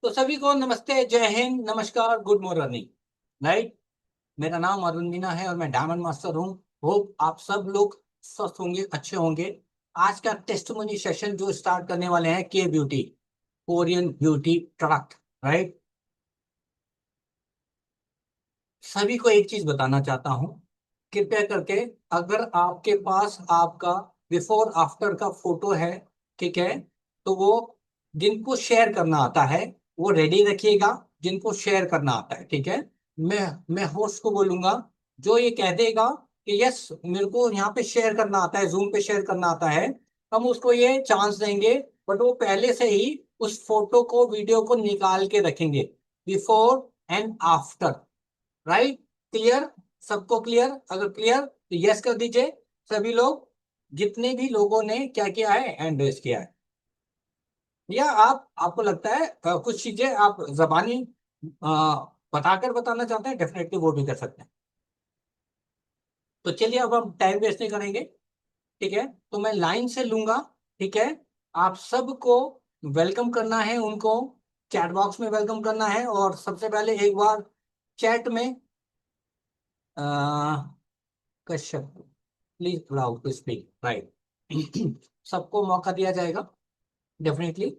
तो सभी को नमस्ते, जय हिंद, नमस्कार, गुड मॉर्निंग। राइट। मेरा नाम अरुण मीना है और मैं डायमंड मास्टर हूँ। होप आप सब लोग स्वस्थ होंगे, अच्छे होंगे। आज का टेस्टिमोनी सेशन जो स्टार्ट करने वाले हैं, के beauty, Korean beauty product. Right. सभी को एक चीज बताना चाहता हूँ, कृपया करके, अगर आपके पास आपका बिफोर आफ्टर का फोटो है, ठीक है, तो वो जिनको शेयर करना आता है वो रेडी रखिएगा। जिनको शेयर करना आता है, ठीक है, मैं होस्ट को बोलूंगा, जो ये कह देगा कि यस मेरे को यहाँ पे शेयर करना आता है, जूम पे शेयर करना आता है, हम उसको ये चांस देंगे। बट वो पहले से ही उस फोटो को, वीडियो को निकाल के रखेंगे, before and after. Right. Clear? सबको क्लियर? अगर क्लियर तो यस कर दीजिए सभी लोग, जितने भी लोगों ने क्या किया है, एंड रेस किया है। या आपको लगता है कुछ चीजें आप जबानी बताकर बताना चाहते हैं, डेफिनेटली वो भी कर सकते हैं। तो चलिए, अब हम टाइम वेस्ट नहीं करेंगे, ठीक है, तो मैं लाइन से लूंगा। ठीक है। आप सबको वेलकम करना है, उनको चैट बॉक्स में वेलकम करना है। और सबसे पहले एक बार चैट में Kashyap, please allow to speak. Right. सबको मौका दिया जाएगा, डेफिनेटली।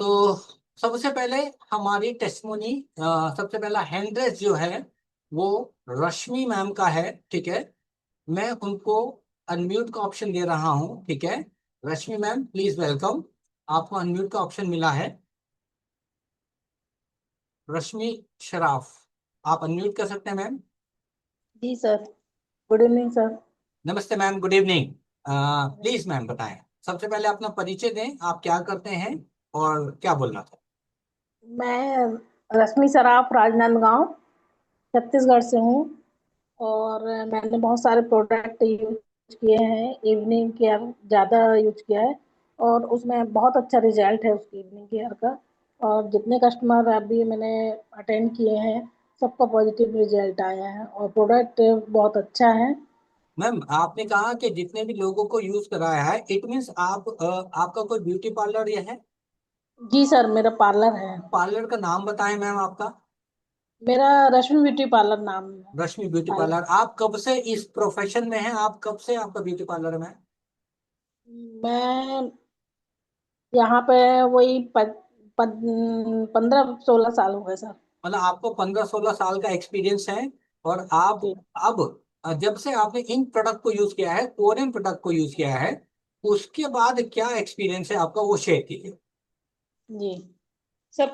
तो सबसे पहले हमारी टेस्टिमोनी, सबसे पहला हैंड रेस जो है वो रश्मि मैम का है, ठीक है। मैं उनको अनम्यूट का ऑप्शन दे रहा हूँ, ठीक है। Rashmi ma'am, please welcome. आपको अनम्यूट का ऑप्शन मिला है। रश्मि शराफ, आप अनम्यूट कर सकते हैं मैम। जी सर। Good evening sir. नमस्ते ma'am, good evening. Please ma'am बताएं, सबसे पहले अपना परिचय दें, आप क्या करते हैं और क्या बोलना था। मैं रश्मि सराफ, राजनांदगांव, छत्तीसगढ़ से हूँ। और मैंने बहुत सारे प्रोडक्ट यूज किए हैं। इवनिंग केयर ज़्यादा यूज किया है और उसमें बहुत अच्छा रिजल्ट है उसकी इवनिंग केयर का। और जितने कस्टमर अभी मैंने अटेंड किए हैं सबका पॉजिटिव रिजल्ट आया है और प्रोडक्ट बहुत अच्छा है। मैम आपने कहा कि जितने भी लोगों को यूज कराया है, इट मीन्स आप आपका कोई ब्यूटी पार्लर ये है? जी सर, मेरा पार्लर है। पार्लर का नाम बताएं मैम आपका। मेरा रश्मि ब्यूटी पार्लर नाम है। रश्मि ब्यूटी पार्लर। पार्लर। आप कब से इस प्रोफेशन में हैं? आप कब से आपका ब्यूटी पार्लर में है? मैं यहाँ पे वही 15-16 साल हो गए सर। मतलब आपको 15-16 साल का एक्सपीरियंस है। और आप जी। अब जब से आपने इन प्रोडक्ट को यूज किया है, कोरियन प्रोडक्ट को यूज किया है, उसके बाद क्या एक्सपीरियंस है आपका, वो शेयर कीजिए। जी सर,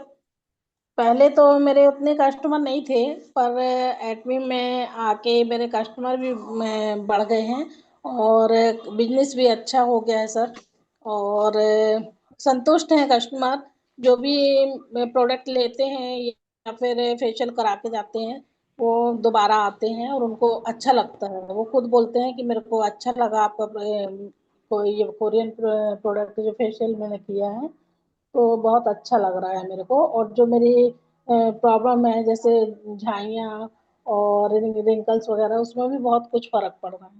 पहले तो मेरे उतने कस्टमर नहीं थे, पर एटमी में आके मेरे कस्टमर भी बढ़ गए हैं और बिजनेस भी अच्छा हो गया है सर। और संतुष्ट हैं कस्टमर। जो भी प्रोडक्ट लेते हैं या फिर फेशियल करा के जाते हैं वो दोबारा आते हैं और उनको अच्छा लगता है। वो खुद बोलते हैं कि मेरे को अच्छा लगा आपका कोई ये कोरियन प्रोडक्ट जो फेशियल मैंने किया है तो बहुत अच्छा लग रहा है मेरे को। और जो मेरी प्रॉब्लम है जैसे झाइयाँ और रिंकल्स वगैरह उसमें भी बहुत कुछ फर्क पड़ रहा है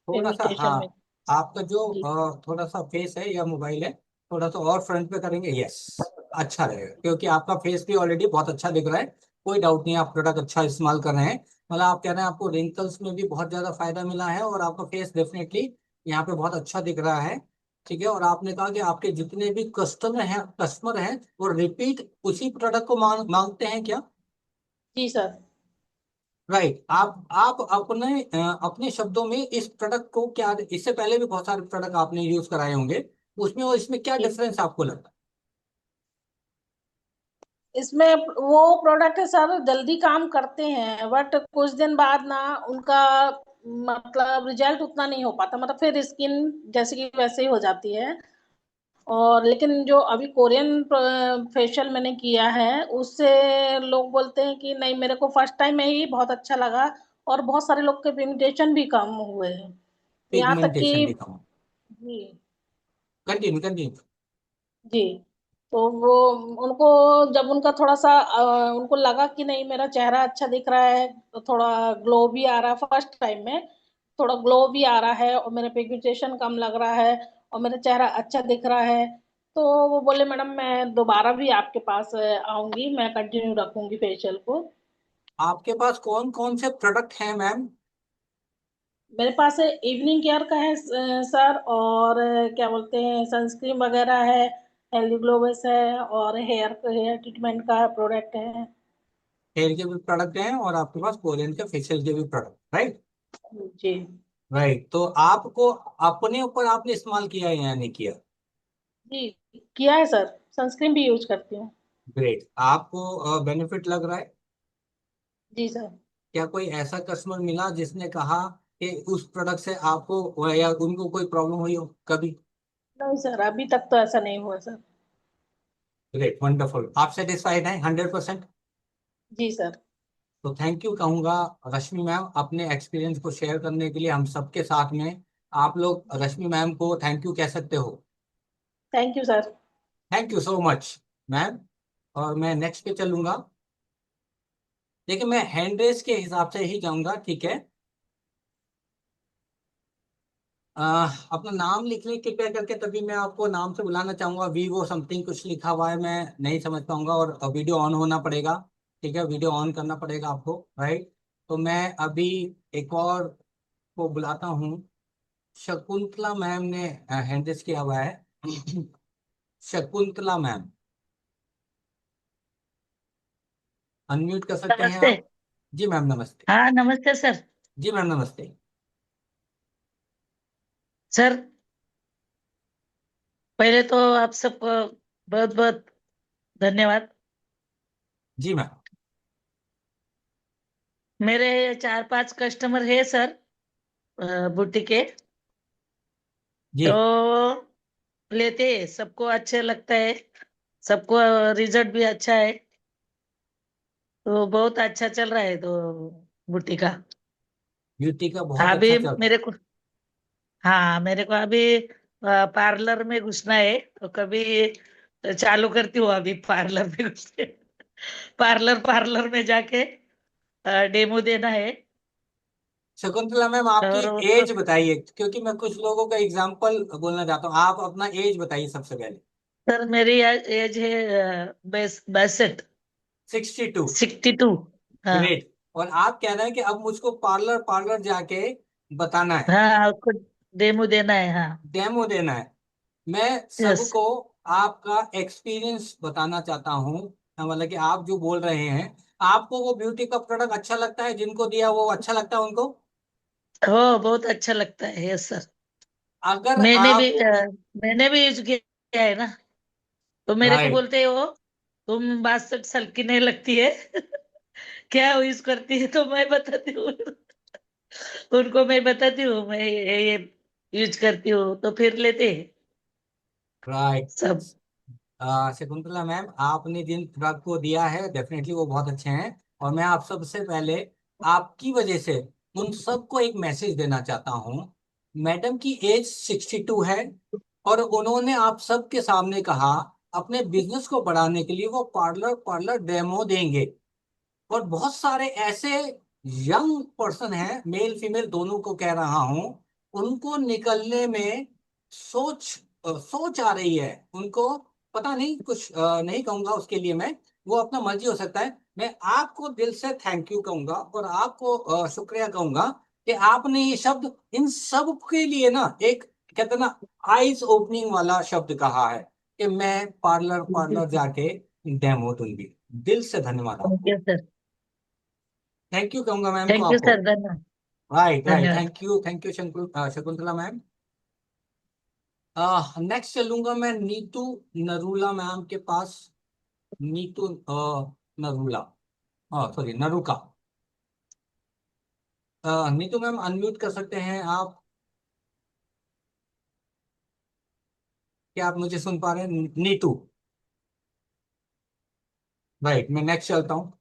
थोड़ा सा, पिगमेंटेशन में। हाँ, आपका जो जी। थोड़ा सा फेस है या मोबाइल है, थोड़ा सा और फ्रंट पे करेंगे, यस, अच्छा रहेगा, क्योंकि आपका फेस भी ऑलरेडी बहुत अच्छा दिख रहा है। कोई डाउट नहीं, आप प्रोडक्ट अच्छा इस्तेमाल कर रहे हैं। मतलब आप कह रहे हैं आपको रिंकल्स में भी बहुत ज्यादा फायदा मिला है, और आपका फेस डेफिनेटली यहाँ पे बहुत अच्छा दिख रहा है। ठीक है। और आपने कहा कि आपके जितने भी कस्टमर हैं वो रिपीट उसी प्रोडक्ट को मांगते हैं क्या? जी सर। राइट। आप अपने अपने शब्दों में इस प्रोडक्ट को क्या, इससे पहले भी बहुत सारे प्रोडक्ट आपने यूज कराए होंगे, उसमें और इसमें क्या जी। डिफरेंस आपको लगता इसमें वो प्रोडक्ट सर जल्दी काम करते हैं बट कुछ दिन बाद ना उनका मतलब रिजल्ट उतना नहीं हो पाता, मतलब फिर स्किन जैसे कि वैसे ही हो जाती है। और लेकिन जो अभी कोरियन फेशियल मैंने किया है उससे लोग बोलते हैं कि नहीं, मेरे को फर्स्ट टाइम में ही बहुत अच्छा लगा और बहुत सारे लोग के पिगमेंटेशन भी कम हुए हैं। है? यहाँ तक कि पिगमेंटेशन दिखाऊं? जी। Continue continue. जी। तो वो उनको जब उनका थोड़ा सा उनको लगा कि नहीं मेरा चेहरा अच्छा दिख रहा है तो थोड़ा ग्लो भी आ रहा है फर्स्ट टाइम में, थोड़ा ग्लो भी आ रहा है और मेरा पिगमेंटेशन कम लग रहा है और मेरा चेहरा अच्छा दिख रहा है, तो वो बोले मैडम मैं दोबारा भी आपके पास आऊंगी, मैं कंटिन्यू रखूंगी फेशियल को। आपके पास कौन कौन से प्रोडक्ट हैं मैम? मेरे पास इवनिंग केयर का है सर, और क्या बोलते हैं सनस्क्रीन वगैरह है, हेल्दी ग्लो बेस है, और हेयर ट्रीटमेंट का प्रोडक्ट है। हेयर के भी प्रोडक्ट हैं और आपके पास कोरियन के फेशियल के भी प्रोडक्ट, राइट? जी। राइट, तो आपको अपने ऊपर आपने इस्तेमाल किया है या नहीं किया? जी किया है सर, सनस्क्रीन भी यूज करती हूँ। ग्रेट, आपको बेनिफिट लग रहा है? जी सर। क्या कोई ऐसा कस्टमर मिला जिसने कहा कि उस प्रोडक्ट से आपको या उनको कोई प्रॉब्लम हुई हो कभी? नहीं सर, अभी तक तो ऐसा नहीं हुआ सर। ग्रेट, वंडरफुल, आप सेटिस्फाइड हैं 100%? जी सर। तो थैंक यू कहूंगा रश्मि मैम अपने एक्सपीरियंस को शेयर करने के लिए हम सबके साथ में। आप लोग रश्मि मैम को थैंक यू कह सकते हो। Thank you sir. Thank you so much ma'am. और मैं नेक्स्ट पे चलूंगा। देखिए, मैं हैंड रेस के हिसाब से ही जाऊंगा, ठीक है? अपना नाम लिख लें कृपया करके, तभी मैं आपको नाम से बुलाना चाहूंगा। वीवो समथिंग कुछ लिखा हुआ है, मैं नहीं समझ पाऊंगा, और वीडियो ऑन होना पड़ेगा। ठीक है, वीडियो ऑन करना पड़ेगा आपको, राइट? तो मैं अभी एक और को बुलाता हूँ। शकुंतला मैम ने हैंड रेस किया हुआ है। शकुंतला मैम, अनम्यूट कर सकते हैं नमस्ते। आप? जी मैम नमस्ते। हाँ नमस्ते सर। जी मैम नमस्ते। सर पहले तो आप सबको बहुत बहुत धन्यवाद। जी मैम। मेरे 4-5 कस्टमर है सर, बुटीक के। जी। तो लेते हैं, सबको अच्छे लगता है, सबको रिजल्ट भी अच्छा है। तो बहुत अच्छा चल रहा है तो बुटीक का। ब्यूटी का बहुत अच्छा अभी चल रहा है। मेरे को, हाँ मेरे को अभी पार्लर में घुसना है, तो कभी चालू करती हूँ अभी पार्लर में घुस के। पार्लर पार्लर में जाके डेमो देना है। शकुंतला मैम, आपकी और उसको एज बताइए, क्योंकि मैं कुछ लोगों का एग्जांपल बोलना चाहता हूँ। आप अपना एज बताइए सबसे पहले। सर मेरी एज है 62। 62। 62। हाँ। ग्रेट। और आप कह रहे हैं कि अब मुझको पार्लर पार्लर जाके बताना है, हाँ उसको डेमो देना है, हाँ। डेमो देना है। मैं यस। सबको आपका एक्सपीरियंस बताना चाहता हूँ। मतलब कि आप जो बोल रहे हैं, आपको वो ब्यूटी का प्रोडक्ट अच्छा लगता है, जिनको दिया वो अच्छा लगता है उनको? हो बहुत अच्छा लगता है, यस सर। अगर मैंने भी आप मैंने भी यूज किया है ना। तो मेरे को राइट, बोलते हो तुम 62 साल की नहीं लगती है। क्या यूज करती है, तो मैं बताती हूँ। उनको मैं बताती हूँ मैं ये यूज करती हूँ, तो फिर लेते हैं राइट। सब। शकुंतला मैम, आपने जिन प्रोडक्ट को दिया है डेफिनेटली वो बहुत अच्छे हैं। और मैं आप सबसे पहले आपकी वजह से उन सबको एक मैसेज देना चाहता हूँ। मैडम की एज 62 है, और उन्होंने आप सबके सामने कहा अपने बिजनेस को बढ़ाने के लिए वो पार्लर पार्लर डेमो देंगे। और बहुत सारे ऐसे यंग पर्सन हैं, मेल फीमेल दोनों को कह रहा हूं, उनको निकलने में सोच सोच आ रही है उनको। पता नहीं, कुछ नहीं कहूंगा उसके लिए मैं, वो अपना मर्जी हो सकता है। मैं आपको दिल से थैंक यू कहूंगा और आपको शुक्रिया कहूंगा कि आपने ये शब्द इन सब के लिए ना, एक कहते हैं ना, आईज ओपनिंग वाला शब्द कहा है कि मैं पार्लर पार्लर जाके डेमो दूंगी। दिल से धन्यवाद थैंक आपको। You sir. थैंक यू कहूंगा मैम को थैंक यू आपको। सर, धन्यवाद। राइट राइट, धन्यवाद। Thank you Shakuntala ma'am. Next चलूंगा मैं नीतू नरूला मैम के पास। Neetu Narula, sorry Naruka. Neetu ma'am, unmute कर सकते हैं आप? क्या आप मुझे सुन पा रहे हैं नीतू? राइट, मैं नेक्स्ट चलता हूँ।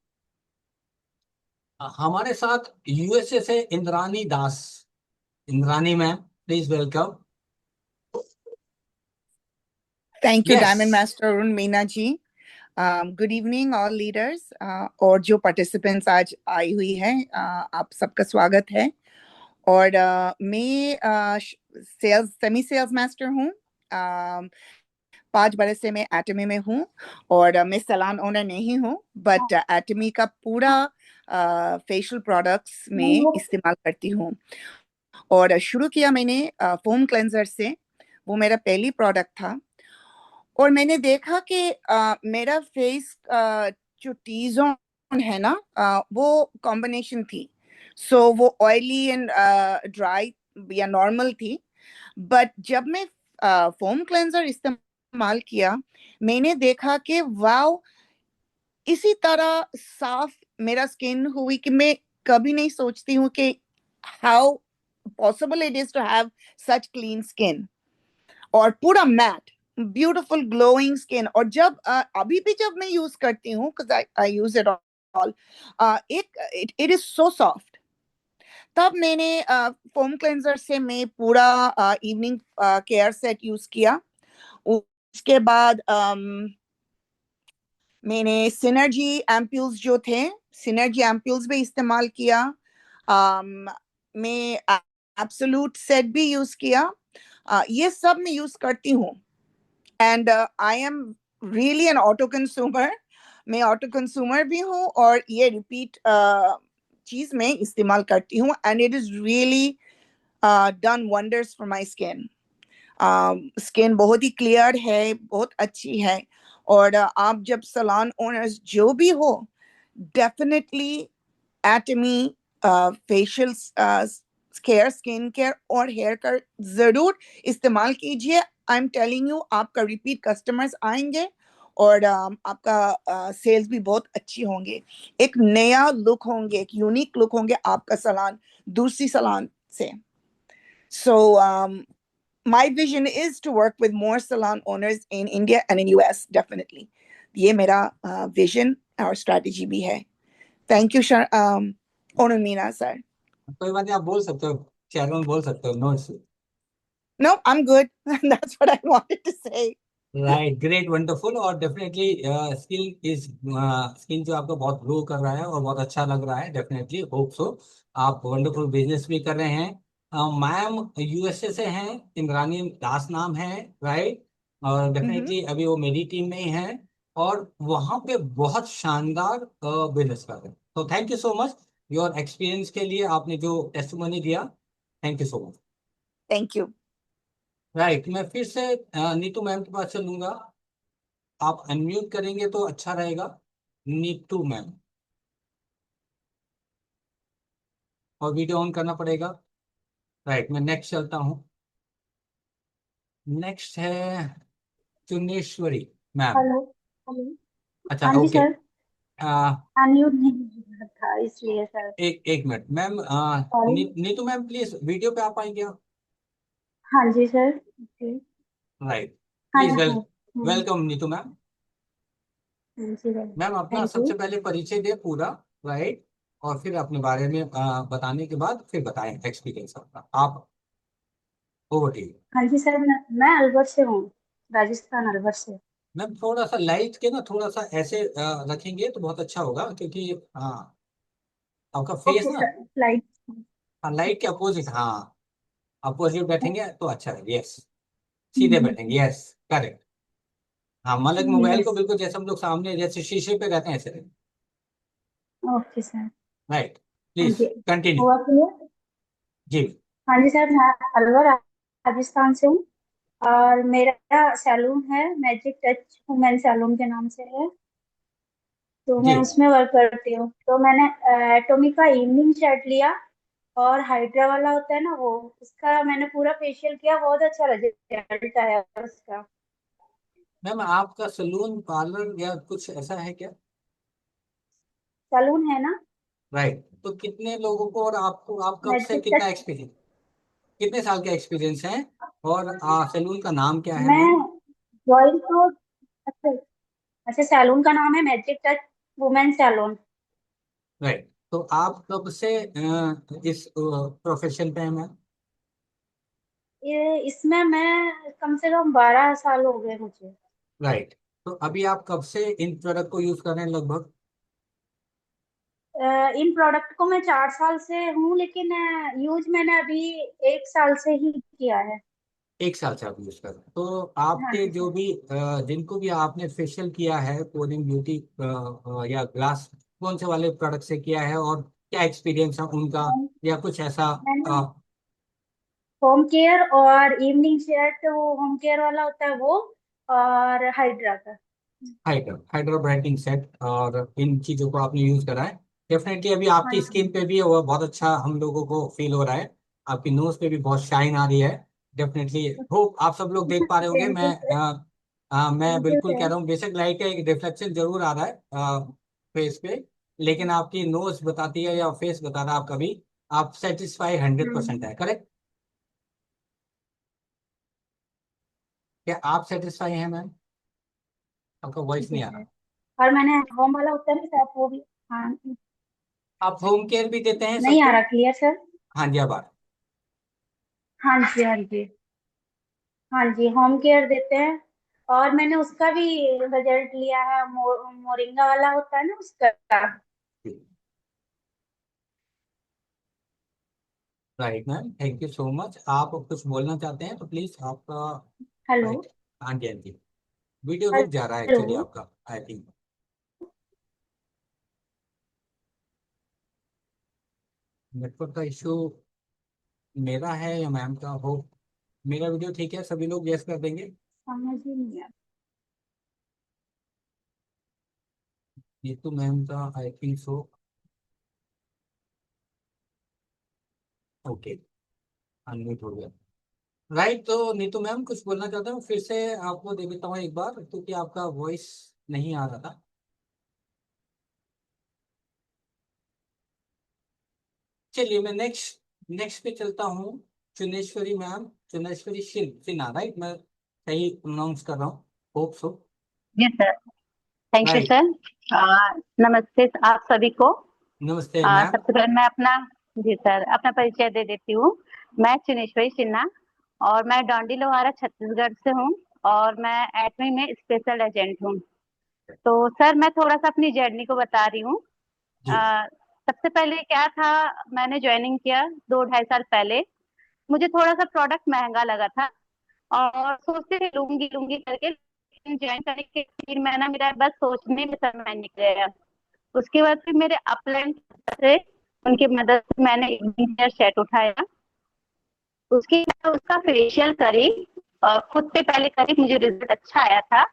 हमारे साथ यूएसए से Indrani Das. Indrani ma'am, please welcome. Thank you, yes. Diamond Master Arun Meena ji. Good evening, all leaders और जो participants आज आई हुई हैं, आप सबका स्वागत है। और मैं सेल्स सेमी सेल्स मास्टर हूँ। 5 बरस से मैं एटमी में हूँ और मैं सैलून ओनर नहीं हूँ, बट एटमी का पूरा फेशियल प्रोडक्ट्स में इस्तेमाल करती हूँ। और शुरू किया मैंने फोम क्लेंजर से, वो मेरा पहली प्रोडक्ट था। और मैंने देखा कि मेरा फेस जो टी जोन है ना, वो कॉम्बिनेशन थी। सो वो ऑयली एंड ड्राई या नॉर्मल थी। बट जब मैं फोम क्लेंजर इस्तेमाल किया, मैंने देखा कि वाओ, इसी तरह साफ मेरा स्किन हुई कि मैं कभी नहीं सोचती हूँ कि how possible it is to have such clean skin और पूरा मैट ब्यूटीफुल ग्लोइंग स्किन। और जब अभी भी जब मैं यूज करती हूँ, I use it all, it is so soft. तब मैंने फोम क्लेंजर से मैं पूरा इवनिंग केयर सेट यूज किया। उसके बाद मैंने सिनर्जी एम्प्यूल्स जो थे, सिनर्जी एम्प्यूल्स भी इस्तेमाल किया। मैं एब्सोल्यूट सेट भी यूज किया। ये सब मैं यूज करती हूँ। And I am really an auto consumer. मैं ऑटो कंज्यूमर भी हूँ और ये रिपीट चीज में इस्तेमाल करती हूँ, and it is really done wonders for my skin. Skin बहुत ही क्लियर है, बहुत अच्छी है। और आप जब सैलून ओनर्स जो भी हो, definitely Atomy facial care, skin care और हेयर केयर जरूर इस्तेमाल कीजिए। आई एम टेलिंग यू, आपका रिपीट कस्टमर्स आएंगे और आपका सेल्स भी बहुत अच्छी होंगे। एक नया लुक होंगे, एक यूनिक लुक होंगे आपका सैलून दूसरी सैलून से। सो my vision is to work with more salon owners in India and in US, definitely. ये मेरा vision और strategy भी है। Thank you, Onur Meena sir. कोई बात नहीं, आप बोल सकते हो, चैनल बोल सकते हो, no issue. No, I'm good. That's what I wanted to say. Right, great, wonderful. और डेफिनेटली स्किन जो आपका बहुत ग्रो कर रहा है और बहुत अच्छा लग रहा है, डेफिनेटली होप सो। आप वंडरफुल बिजनेस भी कर रहे हैं। मैम यूएसए से हैं, इंद्रानी दास नाम है, राइट। और डेफिनेटली अभी वो मेरी टीम में ही है और वहाँ पे बहुत शानदार बिजनेस कर रहे हैं। तो thank you so much your experience के लिए, आपने जो टेस्टिमोनी दिया, thank you so much. Thank you. Right, मैं फिर से नीतू मैम के पास चलूंगा। आप अनम्यूट करेंगे तो अच्छा रहेगा, नीतू मैम। और वीडियो ऑन करना पड़ेगा। राइट, मैं नेक्स्ट चलता हूँ। नेक्स्ट है चुनेश्वरी मैम। हेलो। हेलो। अच्छा, हाँ जी ओके। सर, अनम्यूट नहीं हुआ था इसलिए सर। एक एक minute ma'am, sorry. Neetu ma'am please video पे आ पाएंगे आप? हाँ जी सर। ओके। राइट, हाँ प्लीज जी सर। Welcome Neetu ma'am. हाँ जी सर। मैम अपना थैंक यू। सबसे पहले परिचय दे पूरा, राइट। और फिर अपने बारे में बताने के बाद फिर बताएं एक्सपीरियंस अपना। आप, ओवर टू यू। हाँ जी सर, मैं अलवर से हूँ, राजस्थान अलवर से। मैम थोड़ा सा लाइट के ना, थोड़ा सा ऐसे रखेंगे तो बहुत अच्छा होगा, क्योंकि हाँ, आपका फेस ओके ना, सर, लाइट। हाँ, लाइट के अपोजिट, हाँ, अपोजिट बैठेंगे तो अच्छा है, यस। सीधे बैठेंगे, यस, करेक्ट। हाँ, मतलब मोबाइल को यस। बिल्कुल जैसे हम लोग सामने जैसे शीशे पे रहते हैं ऐसे, ओके सर। राइट। हाँ प्लीज जी। कंटिन्यू। हुआ क्लियर? जी। हाँ जी सर, मैं अलवर राजस्थान से हूँ और मेरा सैलून है मैजिक टच वुमेन सैलून के नाम से है। तो जी मैं उसमें वर्क करती हूँ। तो मैंने एटोमी का इवनिंग सेट लिया और हाइड्रा वाला होता है ना, वो उसका मैंने पूरा फेशियल किया, बहुत अच्छा रिजल्ट आया उसका। मैम, आपका सलून पार्लर या कुछ ऐसा है क्या? सैलून है ना, राइट, तो कितने लोगों को, और आपको, आप कब से मैजिक कितना टच। एक्सपीरियंस, कितने साल का एक्सपीरियंस है? और सैलून का नाम क्या है मैं मैम? ज्वाइन तो, अच्छा, अच्छा, सैलून का नाम है Magic Touch Women Salon. Right, तो आप कब से इस प्रोफेशन पे हैं मैम? ये इसमें मैं कम से कम 12 साल हो गए मुझे। राइट, तो अभी आप कब से इन प्रोडक्ट को यूज कर रहे हैं लगभग? इन प्रोडक्ट को मैं 4 साल से हूँ, लेकिन यूज मैंने अभी 1 साल से ही किया है। 1 साल से आप यूज कर रहे हैं, तो हाँ आपके जी जो सर। भी जिनको भी आपने फेशियल किया है कोरियन ब्यूटी या ग्लास, कौन से वाले प्रोडक्ट से किया है और क्या एक्सपीरियंस है उनका, होम या कुछ ऐसा? मैंने होम केयर और इवनिंग सेट, वो होम केयर वाला होता है वो, और हाइड्रा का। हाइड्रा हाइड्रा ब्राइटनिंग सेट, और इन चीजों को आपने यूज करा है। डेफिनेटली अभी हाँ आपकी स्किन जी। पे भी वो बहुत अच्छा हम लोगों को फील हो रहा है। आपकी नोज पे भी बहुत शाइन आ रही है। डेफिनेटली होप आप सब लोग देख पा रहे होंगे। Thank you sir. मैं थैंक यू बिल्कुल कह सर। रहा हूँ, बेशक लाइट का एक रिफ्लेक्शन जरूर आ रहा है फेस पे, लेकिन आपकी नोज बताती है या फेस बता रहा है आपका भी, आप सेटिस्फाई 100% हम्म। है, करेक्ट? क्या आप सेटिस्फाई हैं मैम? आपका वॉइस जी नहीं आ सर। रहा। और मैंने होम वाला होता है ना सर, वो भी। हाँ। आप होम केयर भी देते हैं नहीं आ सबको? रहा क्लियर सर? हाँ जी, अब आ रहा हाँ जी, हाँ जी। हाँ जी, होम केयर देते हैं। और मैंने उसका भी रिजल्ट लिया है, मोरिंगा वाला होता है ना उसका। है। Right ma'am, thank you so much. आप कुछ बोलना चाहते हैं तो प्लीज आपका। हेलो। राइट। हाँ जी, हाँ जी। वीडियो रुक जा रहा है हेलो। एक्चुअली आपका, आई थिंक। नेटवर्क का इशू मेरा है या मैम का हो? मेरा वीडियो ठीक है, सभी लोग यस कर देंगे। समझ ही नहीं आ ये तो मैम का I think so. Okay, unmute हो गया। राइट, तो नीतू मैम कुछ बोलना चाहते हूँ, फिर से आपको दे देता हूँ एक बार, क्योंकि आपका वॉइस नहीं आ रहा था। चलिए मैं नेक्स्ट नेक्स्ट पे चलता हूँ। Chuneshwari ma'am, Chuneshwari Sinha, right? मैं सही प्रोनाउंस कर रहा हूँ, होप सो। जी sir. Thank you right. Sir. नमस्ते आप सभी को। नमस्ते मैम। सबसे पहले मैं अपना, जी सर, अपना परिचय दे देती हूँ। मैं चुनेश्वरी सिन्हा और मैं डोंडी लोहारा छत्तीसगढ़ से हूँ और मैं एटमी में स्पेशल एजेंट हूँ। तो सर मैं थोड़ा सा अपनी जर्नी को बता रही हूँ। जी। अ, सबसे पहले क्या था, मैंने ज्वाइनिंग किया 2 ढाई साल पहले। मुझे थोड़ा सा प्रोडक्ट महंगा लगा था और सोचते थे लूंगी लूंगी करके, लेकिन ज्वाइन करने के 3 महीना मेरा बस सोचने में समय निकल गया। उसके बाद फिर मेरे अपलाइन से, उनकी मदद से मैंने एक सेट उठाया। उसकी उसका फेशियल करी, खुद पे पहले करी, मुझे रिजल्ट अच्छा आया था।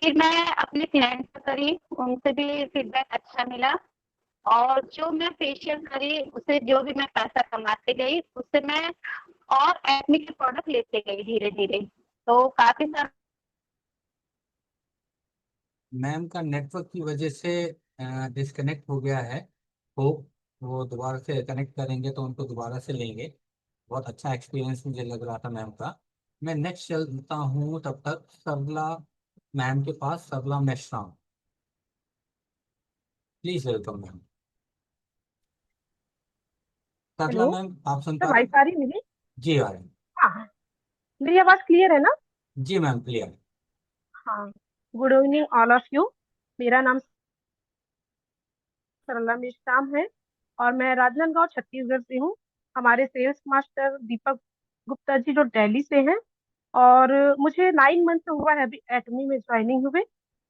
फिर मैं अपने क्लाइंट से करी, उनसे भी फीडबैक अच्छा मिला। और जो मैं फेशियल करी उससे जो भी मैं पैसा कमाते गई, उससे मैं और एक्ने के प्रोडक्ट लेते गई धीरे धीरे। तो काफी सारा। मैम का नेटवर्क की वजह से डिस्कनेक्ट हो गया है। होप वो दोबारा से कनेक्ट करेंगे तो उनको दोबारा से लेंगे। बहुत अच्छा एक्सपीरियंस मुझे लग रहा था मैम का। मैं नेक्स्ट चलता हूँ तब तक सरला मैम के पास, Sarla Meshram. Please welcome ma'am. Sarla hello ma'am, आप सुन सर, पा रहे वाइस हैं? आ रही है मेरी? जी आ रहे हैं। हाँ हाँ। मेरी आवाज क्लियर है ना? जी मैम, क्लियर। हाँ। Good evening all of you. मेरा नाम सरला मेश्राम है और मैं राजनांदगांव छत्तीसगढ़ से हूँ। हमारे सेल्स मास्टर दीपक गुप्ता जी जो दिल्ली से हैं, और मुझे 9 मंथ हुआ है अभी एटमी में ज्वाइनिंग हुए।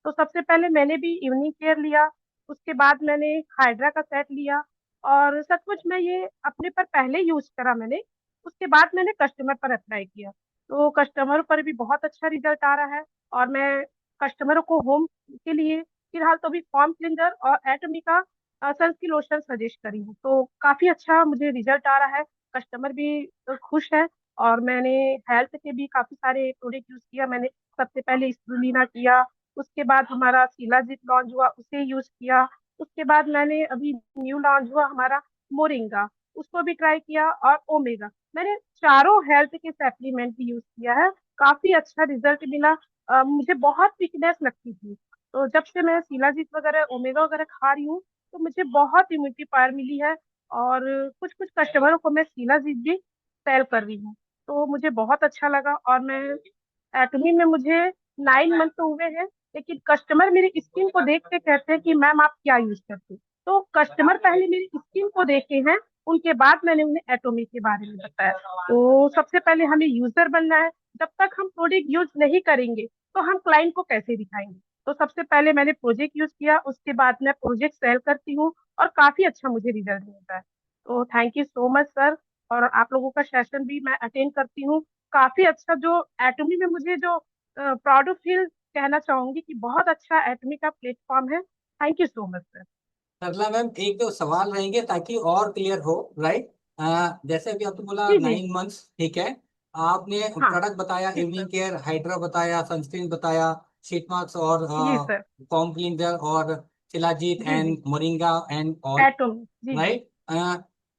तो सबसे पहले मैंने भी इवनिंग केयर लिया, उसके बाद मैंने हाइड्रा का सेट लिया। और सचमुच मैं ये अपने पर पहले यूज करा मैंने, उसके बाद मैंने कस्टमर पर अप्लाई किया। तो कस्टमर पर भी बहुत अच्छा रिजल्ट आ रहा है। और मैं कस्टमरों को होम के लिए फिलहाल तो अभी फॉर्म क्लिनजर और एटमी का सन्स की लोशन सजेस्ट करी हूँ। तो काफी अच्छा मुझे रिजल्ट आ रहा है, कस्टमर भी खुश है। और मैंने हेल्थ के भी काफी सारे प्रोडक्ट यूज किया। मैंने सबसे पहले स्पिरुलिना किया, उसके बाद हमारा शिलाजीत लॉन्च हुआ, उसे यूज किया। उसके बाद मैंने अभी न्यू लॉन्च हुआ हमारा मोरिंगा, उसको भी ट्राई किया, और ओमेगा। मैंने चारों हेल्थ के सप्लीमेंट भी यूज किया है, काफी अच्छा रिजल्ट मिला। मुझे बहुत वीकनेस लगती थी, तो जब से मैं शिलाजीत वगैरह ओमेगा वगैरह खा रही हूँ तो मुझे बहुत इम्यूनिटी पावर मिली है। और कुछ कुछ कस्टमरों को मैं शिलाजीत भी सेल कर रही हूँ, तो मुझे बहुत अच्छा लगा। और मैं एटमी में मुझे 9 मंथ तो हुए हैं, लेकिन कस्टमर मेरी स्किन को देख के कहते हैं कि मैम आप क्या यूज करते हो। तो कस्टमर पहले मेरी स्किन को देखे हैं, उनके बाद मैंने उन्हें एटोमी के बारे में बताया। तो सबसे पहले हमें यूजर बनना है, जब तक हम प्रोडक्ट यूज नहीं करेंगे तो हम क्लाइंट को कैसे दिखाएंगे। तो सबसे पहले मैंने प्रोजेक्ट यूज किया, उसके बाद मैं प्रोजेक्ट सेल करती हूँ और काफी अच्छा मुझे रिजल्ट मिलता है। तो thank you so much sir. और आप लोगों का सेशन भी मैं अटेंड करती हूँ। काफी अच्छा जो एटमी में मुझे जो प्राउड फील कहना चाहूंगी कि बहुत अच्छा एटमी का प्लेटफॉर्म है। Thank you so much sir. Sarla ma'am, एक दो सवाल रहेंगे ताकि और क्लियर हो, राइट। जैसे अभी आपने बोला जी जी। 9 मंथ्स, ठीक है। आपने हाँ प्रोडक्ट बताया, जी सर। इवनिंग केयर, हाइड्रा बताया, सनस्क्रीन बताया, शीट मास्क और जी सर। फॉर्म क्लींजर और शिलाजीत जी जी। And moringa and all, Atomy. जी जी। राइट।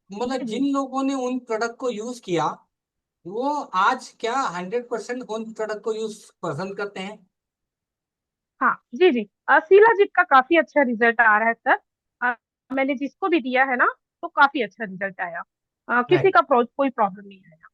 मतलब जी जी। जिन लोगों ने उन प्रोडक्ट को यूज किया, वो आज क्या 100% उन प्रोडक्ट को यूज पसंद करते हैं? हाँ जी जी। शिलाजीत का काफी अच्छा रिजल्ट आ रहा है सर। मैंने जिसको भी दिया है ना, तो काफी अच्छा रिजल्ट आया। किसी राइट। का कोई प्रॉब्लम नहीं आया।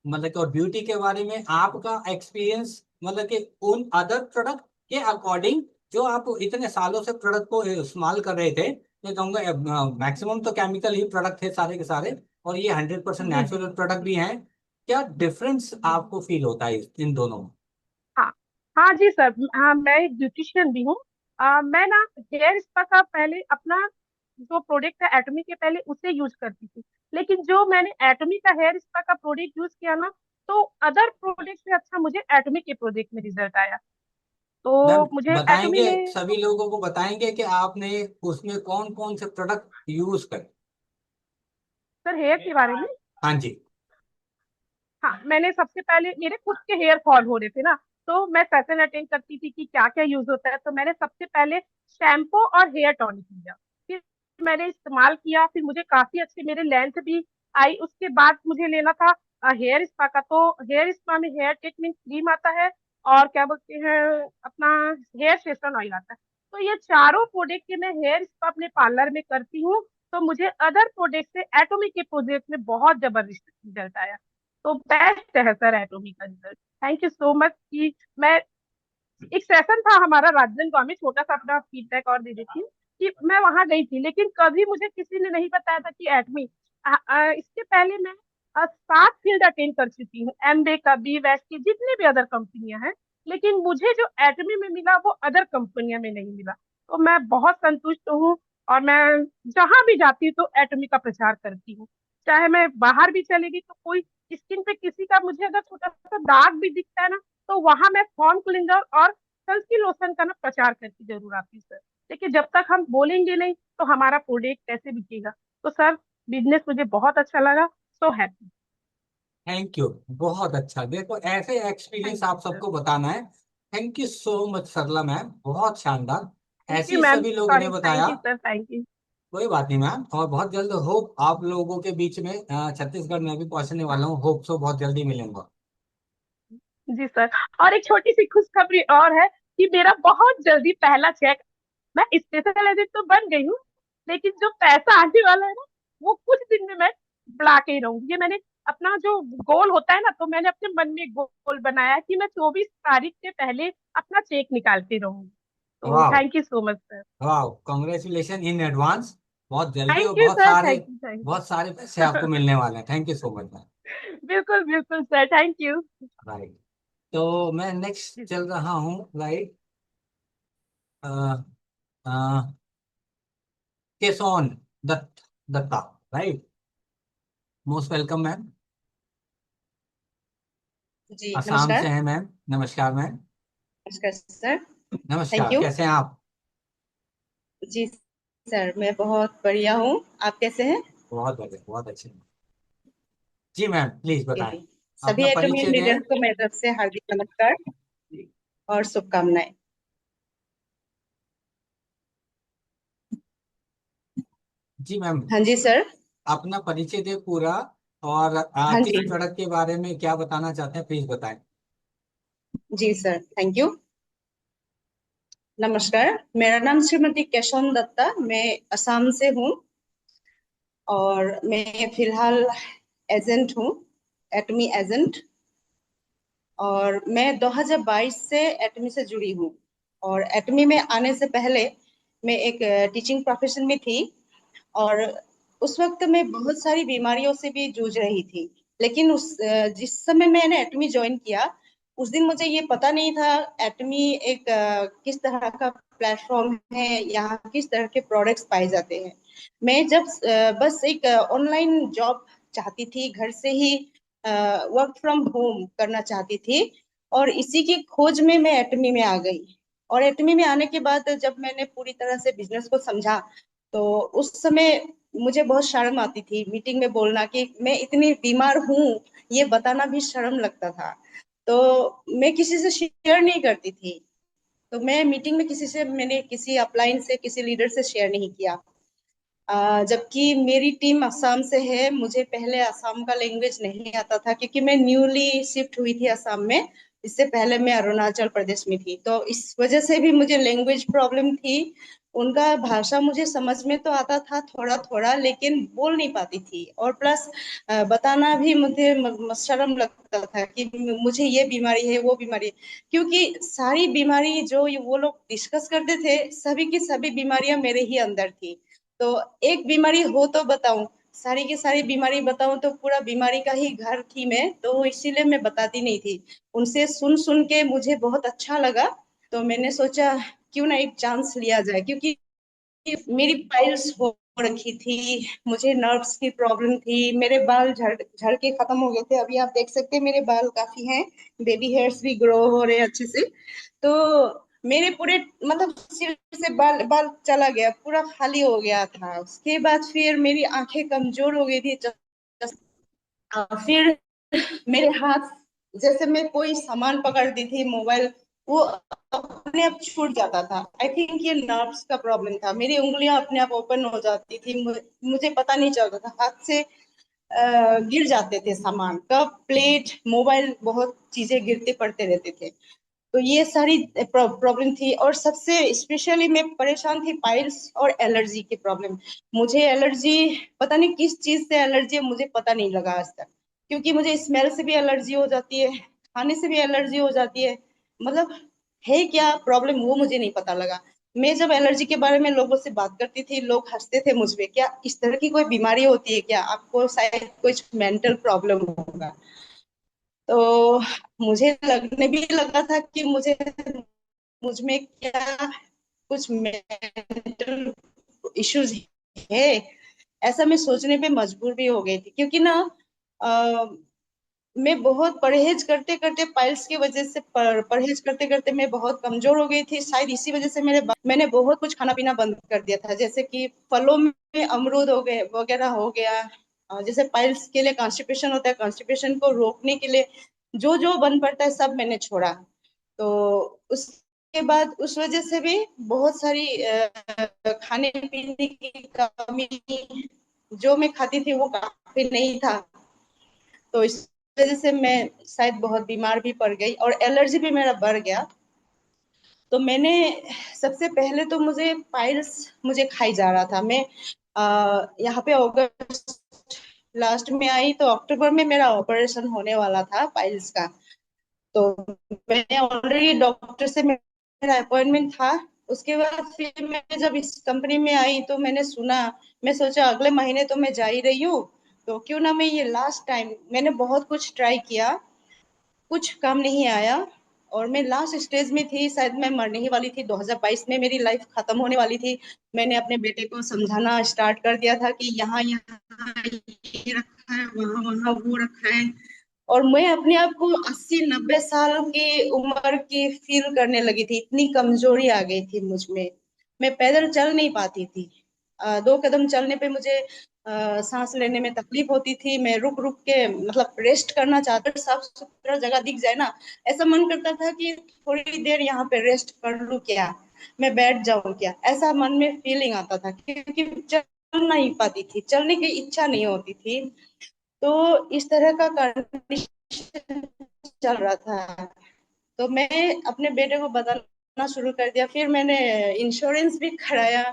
मतलब कि और ब्यूटी के बारे में आपका एक्सपीरियंस, मतलब कि उन अदर प्रोडक्ट के अकॉर्डिंग, जो आप इतने सालों से प्रोडक्ट को इस्तेमाल कर रहे थे, मैं कहूँगा मैक्सिमम तो केमिकल ही प्रोडक्ट थे सारे के सारे, और ये 100% जी जी। नेचुरल प्रोडक्ट भी हैं। क्या डिफरेंस आपको फील होता है इन दोनों में? हाँ हाँ जी सर। हाँ, मैं एक ब्यूटिशियन भी हूँ। मैं ना हेयर स्पा का पहले अपना जो प्रोडक्ट है एटमी के, पहले उसे यूज करती थी। लेकिन जो मैंने एटमी का हेयर स्पा का प्रोडक्ट यूज किया ना, तो अदर प्रोडक्ट से अच्छा मुझे एटमी के प्रोडक्ट में रिजल्ट आया। मैम तो मुझे एटमी बताएंगे, में सभी लोगों को बताएंगे कि आपने उसमें कौन कौन से प्रोडक्ट यूज करे? सर हेयर के बारे में। हाँ जी। हाँ, मैंने सबसे पहले मेरे खुद के हेयर फॉल हो रहे थे ना, तो मैं सेशन अटेंड करती थी कि क्या क्या यूज होता है। तो मैंने सबसे पहले शैम्पू और हेयर टॉनिक लिया, फिर मैंने इस्तेमाल किया, फिर मुझे काफी अच्छी मेरी लेंथ भी आई। उसके बाद मुझे लेना था हेयर स्पा का। तो हेयर स्पा में हेयर ट्रीटमेंट क्रीम आता है, और क्या बोलते हैं अपना हेयर सेशन ऑयल आता है। तो ये चारों प्रोडक्ट के मैं हेयर स्पा अपने पार्लर में करती हूँ। तो मुझे अदर प्रोडक्ट से एटोमिक के प्रोजेक्ट में बहुत जबरदस्त रिजल्ट आया। तो बेस्ट है सर एटोमी का result. Thank you so much कि मैं एक सेशन था हमारा राजनांदगांव में, छोटा सा अपना फीडबैक और दे देती हूँ कि मैं वहां गई थी, लेकिन कभी मुझे किसी ने नहीं बताया था कि एटमी। इसके पहले मैं 7 फील्ड अटेंड कर चुकी हूँ, एमबे का, बी वैक्स की, जितनी भी अदर कंपनियां हैं। लेकिन मुझे जो एटमी में मिला वो अदर कंपनियां में नहीं मिला। तो मैं बहुत संतुष्ट हूँ। और मैं जहां भी जाती हूँ तो एटमी का प्रचार करती हूँ। चाहे मैं बाहर भी चलेगी तो कोई स्किन पे किसी का मुझे अगर छोटा सा दाग भी दिखता है ना, तो वहां मैं फॉर्म क्लिनजर और सनस्क्रीन लोशन का ना प्रचार करके जरूर आती हूँ सर। देखिए जब तक हम बोलेंगे नहीं तो हमारा प्रोडक्ट कैसे बिकेगा। तो सर बिजनेस मुझे बहुत अच्छा लगा। So happy. Thank you. बहुत अच्छा, देखो ऐसे थैंक एक्सपीरियंस यू आप सर। सबको बताना है। Thank you so much Sarla ma'am, बहुत शानदार। थैंक ऐसे यू ही मैम, सभी लोगों ने सॉरी, बताया। Thank you sir, thank you. कोई बात नहीं मैम, और बहुत जल्द होप आप लोगों के बीच में छत्तीसगढ़ में भी पहुंचने वाला हूँ, होप सो बहुत जल्दी मिलेंगे। जी सर। और एक छोटी सी खुशखबरी और है कि मेरा बहुत जल्दी पहला चेक, मैं स्पेशल एजेंट तो बन गई हूँ, लेकिन जो पैसा आने वाला है ना, वो कुछ दिन में मैं बुला के ही रहूंगी। ये मैंने अपना जो गोल होता है ना, तो मैंने अपने मन में एक गोल बनाया है कि मैं 24 तारीख से पहले अपना चेक निकालती रहूंगी। तो वाह। Thank you so much sir. वाह, कॉन्ग्रेचुलेशन इन एडवांस। बहुत जल्दी और thank you sir, thank you, thank बहुत सारे पैसे आपको यू। मिलने वाले हैं। Thank you so much ma'am. बिल्कुल बिल्कुल सर, थैंक यू। राइट। तो मैं नेक्स्ट चल रहा हूँ, right. Kesaun Dutta, right. Most welcome ma'am. जी असम से नमस्कार। हैं मैम। नमस्कार मैम। नमस्कार सर। थैंक नमस्कार, यू। कैसे हैं आप? जी सर, मैं बहुत बढ़िया हूँ। आप कैसे हैं? बहुत बढ़िया, बहुत अच्छे। जी मैम, प्लीज बताएं, जी, सभी अपना एटमी परिचय दें। लीडर्स को मेरी तरफ से हार्दिक नमस्कार और शुभकामनाएं। जी मैम, हाँ जी सर। अपना परिचय दें पूरा, और हाँ किस जी। प्रोडक्ट के बारे में क्या बताना चाहते हैं, प्लीज बताएं। जी सर, थैंक यू। नमस्कार, मेरा नाम श्रीमती केशवन दत्ता, मैं असम से हूँ। और मैं फिलहाल एजेंट हूँ, एटमी एजेंट। और मैं 2022 से एटमी से जुड़ी हूँ। और एटमी में आने से पहले मैं एक टीचिंग प्रोफेशन में थी। और उस वक्त मैं बहुत सारी बीमारियों से भी जूझ रही थी। लेकिन जिस समय मैंने एटमी ज्वाइन किया उस दिन मुझे ये पता नहीं था एटमी एक किस तरह का प्लेटफॉर्म है, यहाँ किस तरह के प्रोडक्ट्स पाए जाते हैं। मैं जब बस एक ऑनलाइन जॉब चाहती थी, घर से ही वर्क फ्रॉम होम करना चाहती थी, और इसी की खोज में मैं एटमी में आ गई। और एटमी में आने के बाद जब मैंने पूरी तरह से बिजनेस को समझा तो उस समय मुझे बहुत शर्म आती थी मीटिंग में बोलना कि मैं इतनी बीमार हूँ, ये बताना भी शर्म लगता था। तो मैं किसी से शेयर नहीं करती थी। तो मैं मीटिंग में मैंने किसी अपलाइन से किसी लीडर से शेयर नहीं किया। जबकि मेरी टीम असम से है, मुझे पहले असम का लैंग्वेज नहीं आता था क्योंकि मैं न्यूली शिफ्ट हुई थी असम में। इससे पहले मैं अरुणाचल प्रदेश में थी, तो इस वजह से भी मुझे लैंग्वेज प्रॉब्लम थी। उनका भाषा मुझे समझ में तो आता था थोड़ा थोड़ा, लेकिन बोल नहीं पाती थी। और प्लस बताना भी मुझे शर्म लगता था कि मुझे ये बीमारी है वो बीमारी है, क्योंकि सारी बीमारी जो वो लोग डिस्कस करते थे सभी की सभी बीमारियां मेरे ही अंदर थी। तो एक बीमारी हो तो बताऊं, सारी की सारी बीमारी बताऊं तो पूरा बीमारी का ही घर थी मैं, तो इसीलिए मैं बताती नहीं थी। उनसे सुन सुन के मुझे बहुत अच्छा लगा, तो मैंने सोचा क्यों ना एक चांस लिया जाए। क्योंकि मेरी पाइल्स हो रखी थी, मुझे नर्व्स की प्रॉब्लम थी, मेरे बाल झड़ झड़ के खत्म हो गए थे। अभी आप देख सकते हैं मेरे बाल काफी हैं, बेबी हेयर्स भी ग्रो हो रहे हैं अच्छे से। तो मेरे पूरे मतलब सिर से बाल बाल चला गया, पूरा खाली हो गया था। उसके बाद फिर मेरी आंखें कमजोर हो गई थी। फिर मेरे हाथ, जैसे मैं कोई सामान पकड़ती थी मोबाइल, वो अपने आप छूट जाता था। आई थिंक ये नर्व्स का प्रॉब्लम था, मेरी उंगलियां अपने आप ओपन हो जाती थी, मुझे पता नहीं चलता था, हाथ से गिर जाते थे सामान, कप प्लेट मोबाइल, बहुत चीजें गिरते पड़ते रहते थे। तो ये सारी प्रॉब्लम थी, और सबसे स्पेशली मैं परेशान थी पाइल्स और एलर्जी की प्रॉब्लम। मुझे एलर्जी, पता नहीं किस चीज से एलर्जी है, मुझे पता नहीं लगा आज तक। क्योंकि मुझे स्मेल से भी एलर्जी हो जाती है, खाने से भी एलर्जी हो जाती है, मतलब है क्या प्रॉब्लम वो मुझे नहीं पता लगा। मैं जब एलर्जी के बारे में लोगों से बात करती थी, लोग हंसते थे मुझ पे, क्या इस तरह की कोई बीमारी होती है क्या, आपको शायद कुछ मेंटल प्रॉब्लम होगा। तो मुझे लगने भी लगा था कि मुझ में क्या कुछ मेंटल इश्यूज है। ऐसा मैं सोचने पे मजबूर भी हो गई थी, क्योंकि ना अ, मैं बहुत परहेज करते करते, पाइल्स की वजह से परहेज करते करते मैं बहुत कमजोर हो गई थी। शायद इसी वजह से मैंने बहुत कुछ खाना पीना बंद कर दिया था, जैसे कि फलों में अमरूद हो गए वगैरह हो गया। जैसे पाइल्स के लिए कॉन्स्टिपेशन होता है, कॉन्स्टिपेशन को रोकने के लिए जो जो बन पड़ता है सब मैंने छोड़ा। तो उसके बाद उस वजह से भी बहुत सारी खाने पीने की कमी, जो मैं खाती थी वो काफी नहीं था। तो इस वजह से मैं शायद बहुत बीमार भी पड़ गई, और एलर्जी भी मेरा बढ़ गया। तो मैंने सबसे पहले तो मुझे पाइल्स मुझे खाई जा रहा था। मैं यहाँ पे अगस्त लास्ट में आई, तो अक्टूबर में मेरा ऑपरेशन होने वाला था पाइल्स का। तो मैंने ऑलरेडी डॉक्टर से मेरा अपॉइंटमेंट था। उसके बाद फिर मैं जब इस कंपनी में आई तो मैंने सुना, मैं सोचा अगले महीने तो मैं जा ही रही हूँ, तो क्यों ना मैं ये लास्ट टाइम, मैंने बहुत कुछ ट्राई किया, कुछ काम नहीं आया, और मैं लास्ट स्टेज में थी, शायद मैं मरने ही वाली थी। 2022 में मेरी लाइफ खत्म होने वाली थी। मैंने अपने बेटे को समझाना स्टार्ट कर दिया था कि यहाँ यहाँ ये रखा है, वहाँ वहाँ वो रखा है। और मैं अपने आप को 80-90 साल की उम्र की फील करने लगी थी, इतनी कमजोरी आ गई थी मुझ में। मैं पैदल चल नहीं पाती थी। 2 कदम चलने पे मुझे सांस लेने में तकलीफ होती थी। मैं रुक रुक के मतलब रेस्ट करना चाहती, साफ सुथरा जगह दिख जाए ना, ऐसा मन करता था कि थोड़ी देर यहाँ पे रेस्ट कर लूं क्या, मैं बैठ जाऊं क्या, ऐसा मन में फीलिंग आता था। क्योंकि चल नहीं पाती थी, चलने की इच्छा नहीं होती थी। तो इस तरह का कंडीशन चल रहा था। तो मैं अपने बेटे को बताना शुरू कर दिया, फिर मैंने इंश्योरेंस भी कराया।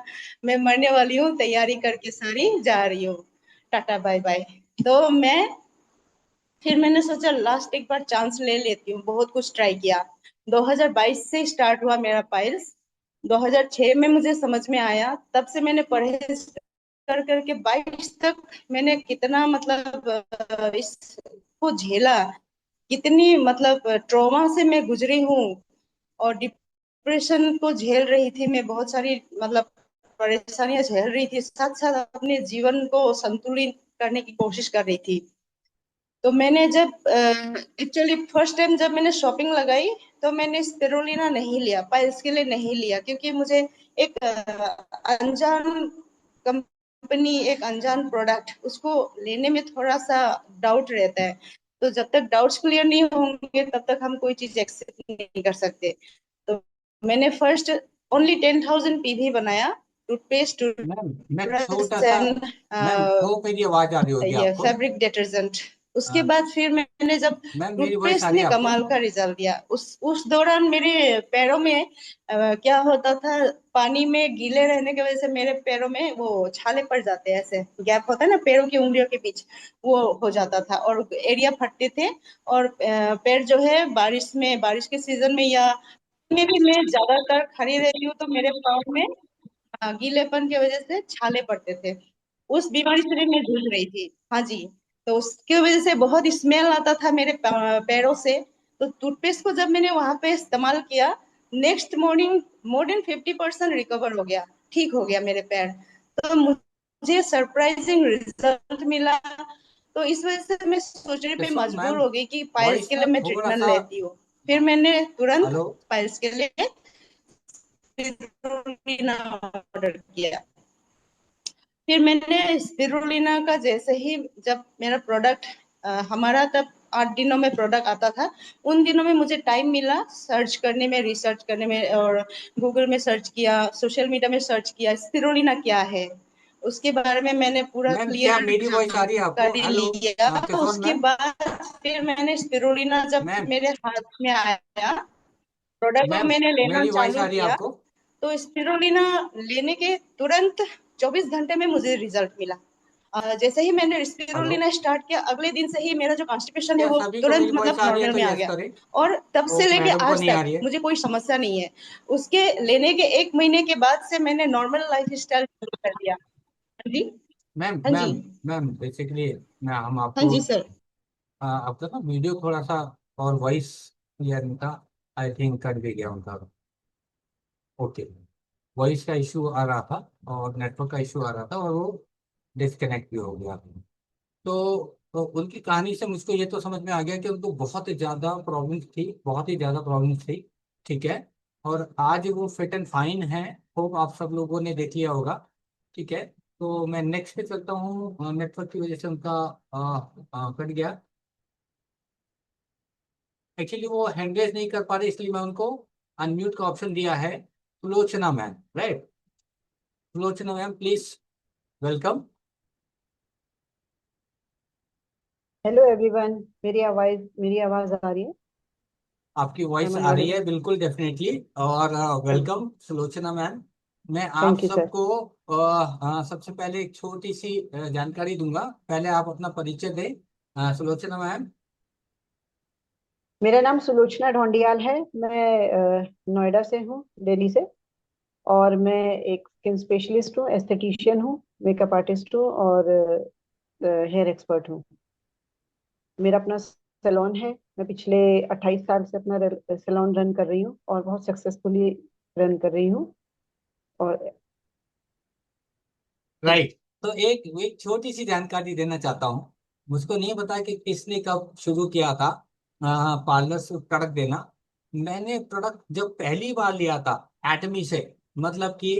मैं मरने वाली हूँ, तैयारी करके सारी जा रही हूँ, टाटा बाय बाय। तो फिर मैंने सोचा लास्ट एक बार चांस ले लेती हूँ, बहुत कुछ ट्राई किया। 2022 से स्टार्ट हुआ मेरा पाइल्स। 2006 में मुझे समझ में आया, तब से मैंने परहेज कर करके 22 तक मैंने कितना मतलब इसको झेला, कितनी मतलब ट्रॉमा से मैं गुजरी हूँ, और डिप्रेशन को झेल रही थी मैं, बहुत सारी मतलब परेशानियां झेल रही थी, साथ साथ अपने जीवन को संतुलित करने की कोशिश कर रही थी। तो मैंने जब एक्चुअली फर्स्ट टाइम जब मैंने शॉपिंग लगाई, तो मैंने स्पिरुलिना नहीं लिया, पाइल्स के लिए नहीं लिया, क्योंकि मुझे एक अनजान कंपनी, एक अनजान प्रोडक्ट, उसको लेने में थोड़ा सा डाउट रहता है। तो जब तक डाउट्स क्लियर नहीं होंगे तब तक हम कोई चीज एक्सेप्ट नहीं कर सकते। तो मैंने फर्स्ट ओनली 10,000 पीवी बनाया, टूथपेस्ट, मैम मैं छोटा टूथब्रश सा, एंड मैम तो मेरी आवाज आ रही होगी ये आपको। Fabric detergent. उसके आ, बाद फिर मैंने जब मैम मेरी वॉइस आ टूथपेस्ट रही ने है आपको? कमाल का रिजल्ट दिया, उस दौरान मेरे पैरों में क्या होता था, पानी में गीले रहने की वजह से मेरे पैरों में वो छाले पड़ जाते हैं, ऐसे गैप होता है ना पैरों की उंगलियों के बीच, वो हो जाता था और एरिया फटते थे। और पैर जो है बारिश में, बारिश के सीजन में या में भी मैं ज्यादातर खड़ी रहती हूँ, तो मेरे पाँव में गीलेपन की वजह से छाले पड़ते थे। उस बीमारी से भी मैं जूझ रही थी। हाँ जी। तो उसकी वजह से बहुत स्मेल आता था मेरे पैरों से। तो टूथपेस्ट को जब मैंने वहां पे इस्तेमाल किया, next morning more than 50% recover हो गया, ठीक हो गया मेरे पैर। तो मुझे सरप्राइजिंग रिजल्ट मिला। तो इस वजह से मैं सोचने पे किशोर मजबूर मैम, हो गई कि पाइल्स वॉइस के लिए में मैं थोड़ा ट्रीटमेंट सा, लेती हूँ। फिर मैंने तुरंत हेलो पाइल्स के लिए ऑर्डर किया। फिर मैंने स्पिरुलिना का जैसे ही जब मेरा प्रोडक्ट हमारा तब 8 दिनों में प्रोडक्ट आता था, उन दिनों में मुझे टाइम मिला सर्च करने में, रिसर्च करने में, और गूगल में सर्च किया, सोशल मीडिया में सर्च किया स्पिरुलिना क्या है, उसके बारे में मैंने पूरा मैम, क्या क्लियर मेरी वॉइस आ रही है आपको? जानकारी हेलो लिया। किशोर उसके मैम। बाद फिर मैंने स्पिरुलिना जब मैम, मेरे हाथ में आया, प्रोडक्ट को मैम मैंने लेना मेरी वॉइस चालू आ रही है किया, आपको? तो स्पिरुलिना लेने के तुरंत 24 घंटे में मुझे रिजल्ट मिला। जैसे ही मैंने हेलो, स्पिरुलिना स्टार्ट किया, अगले दिन से ही मेरा जो कॉन्स्टिपेशन है क्या वो सभी को तुरंत मेरी वॉइस मतलब आ रही है नॉर्मल तो में आ यस गया। करें। और तब से ओ, लेके मैडम को आज नहीं आ तक रही है। मुझे कोई समस्या नहीं है। उसके लेने के 1 महीने के बाद से मैंने नॉर्मल लाइफ स्टाइल शुरू कर दिया। हाँ जी। मैम हाँ जी। मैम मैम बेसिकली मैं हम हाँ आपको जी सर। आपका ना वीडियो थोड़ा सा और वॉइस क्लियर नहीं था, आई थिंक कट भी गया उनका। ओके, वॉइस का इशू आ रहा था और नेटवर्क का इशू आ रहा था और वो डिस्कनेक्ट भी हो गया। तो उनकी कहानी से मुझको ये तो समझ में आ गया कि उनको बहुत ही ज़्यादा प्रॉब्लम्स थी, बहुत ही ज़्यादा प्रॉब्लम्स थी। ठीक है, और आज वो फिट एंड फाइन है। होप आप सब लोगों ने देख लिया होगा। ठीक है, तो मैं नेक्स्ट पे चलता हूँ। नेटवर्क की वजह से उनका कट गया। एक्चुअली वो हैंड रेज नहीं कर पा रहे, इसलिए मैं उनको अनम्यूट का ऑप्शन दिया है। Sulochana ma'am, right? Sulochana ma'am please, welcome. Hello everyone, मेरी आवाज आ रही है? आपकी वॉइस एम आई आ रही है ऑडिबल? बिल्कुल, डेफिनेटली। और वेलकम सुलोचना मैम। मैं आप थैंक यू सर। सबको सबसे पहले एक छोटी सी जानकारी दूंगा। पहले आप अपना परिचय दें, सुलोचना मैम। मेरा नाम सुलोचना ढोंडियाल है। मैं नोएडा से हूँ, दिल्ली से। और मैं एक स्किन स्पेशलिस्ट हूँ, एस्थेटिशियन हूँ, मेकअप आर्टिस्ट हूँ और हेयर एक्सपर्ट हूँ। मेरा अपना सैलून है। मैं पिछले 28 साल से अपना सैलून रन कर रही हूँ और बहुत सक्सेसफुली रन कर रही हूँ। और राइट, तो एक एक छोटी सी जानकारी देना चाहता हूँ। मुझको नहीं पता कि किसने कब शुरू किया था पार्लर से प्रोडक्ट देना। मैंने प्रोडक्ट जब पहली बार लिया था एटमी से, मतलब कि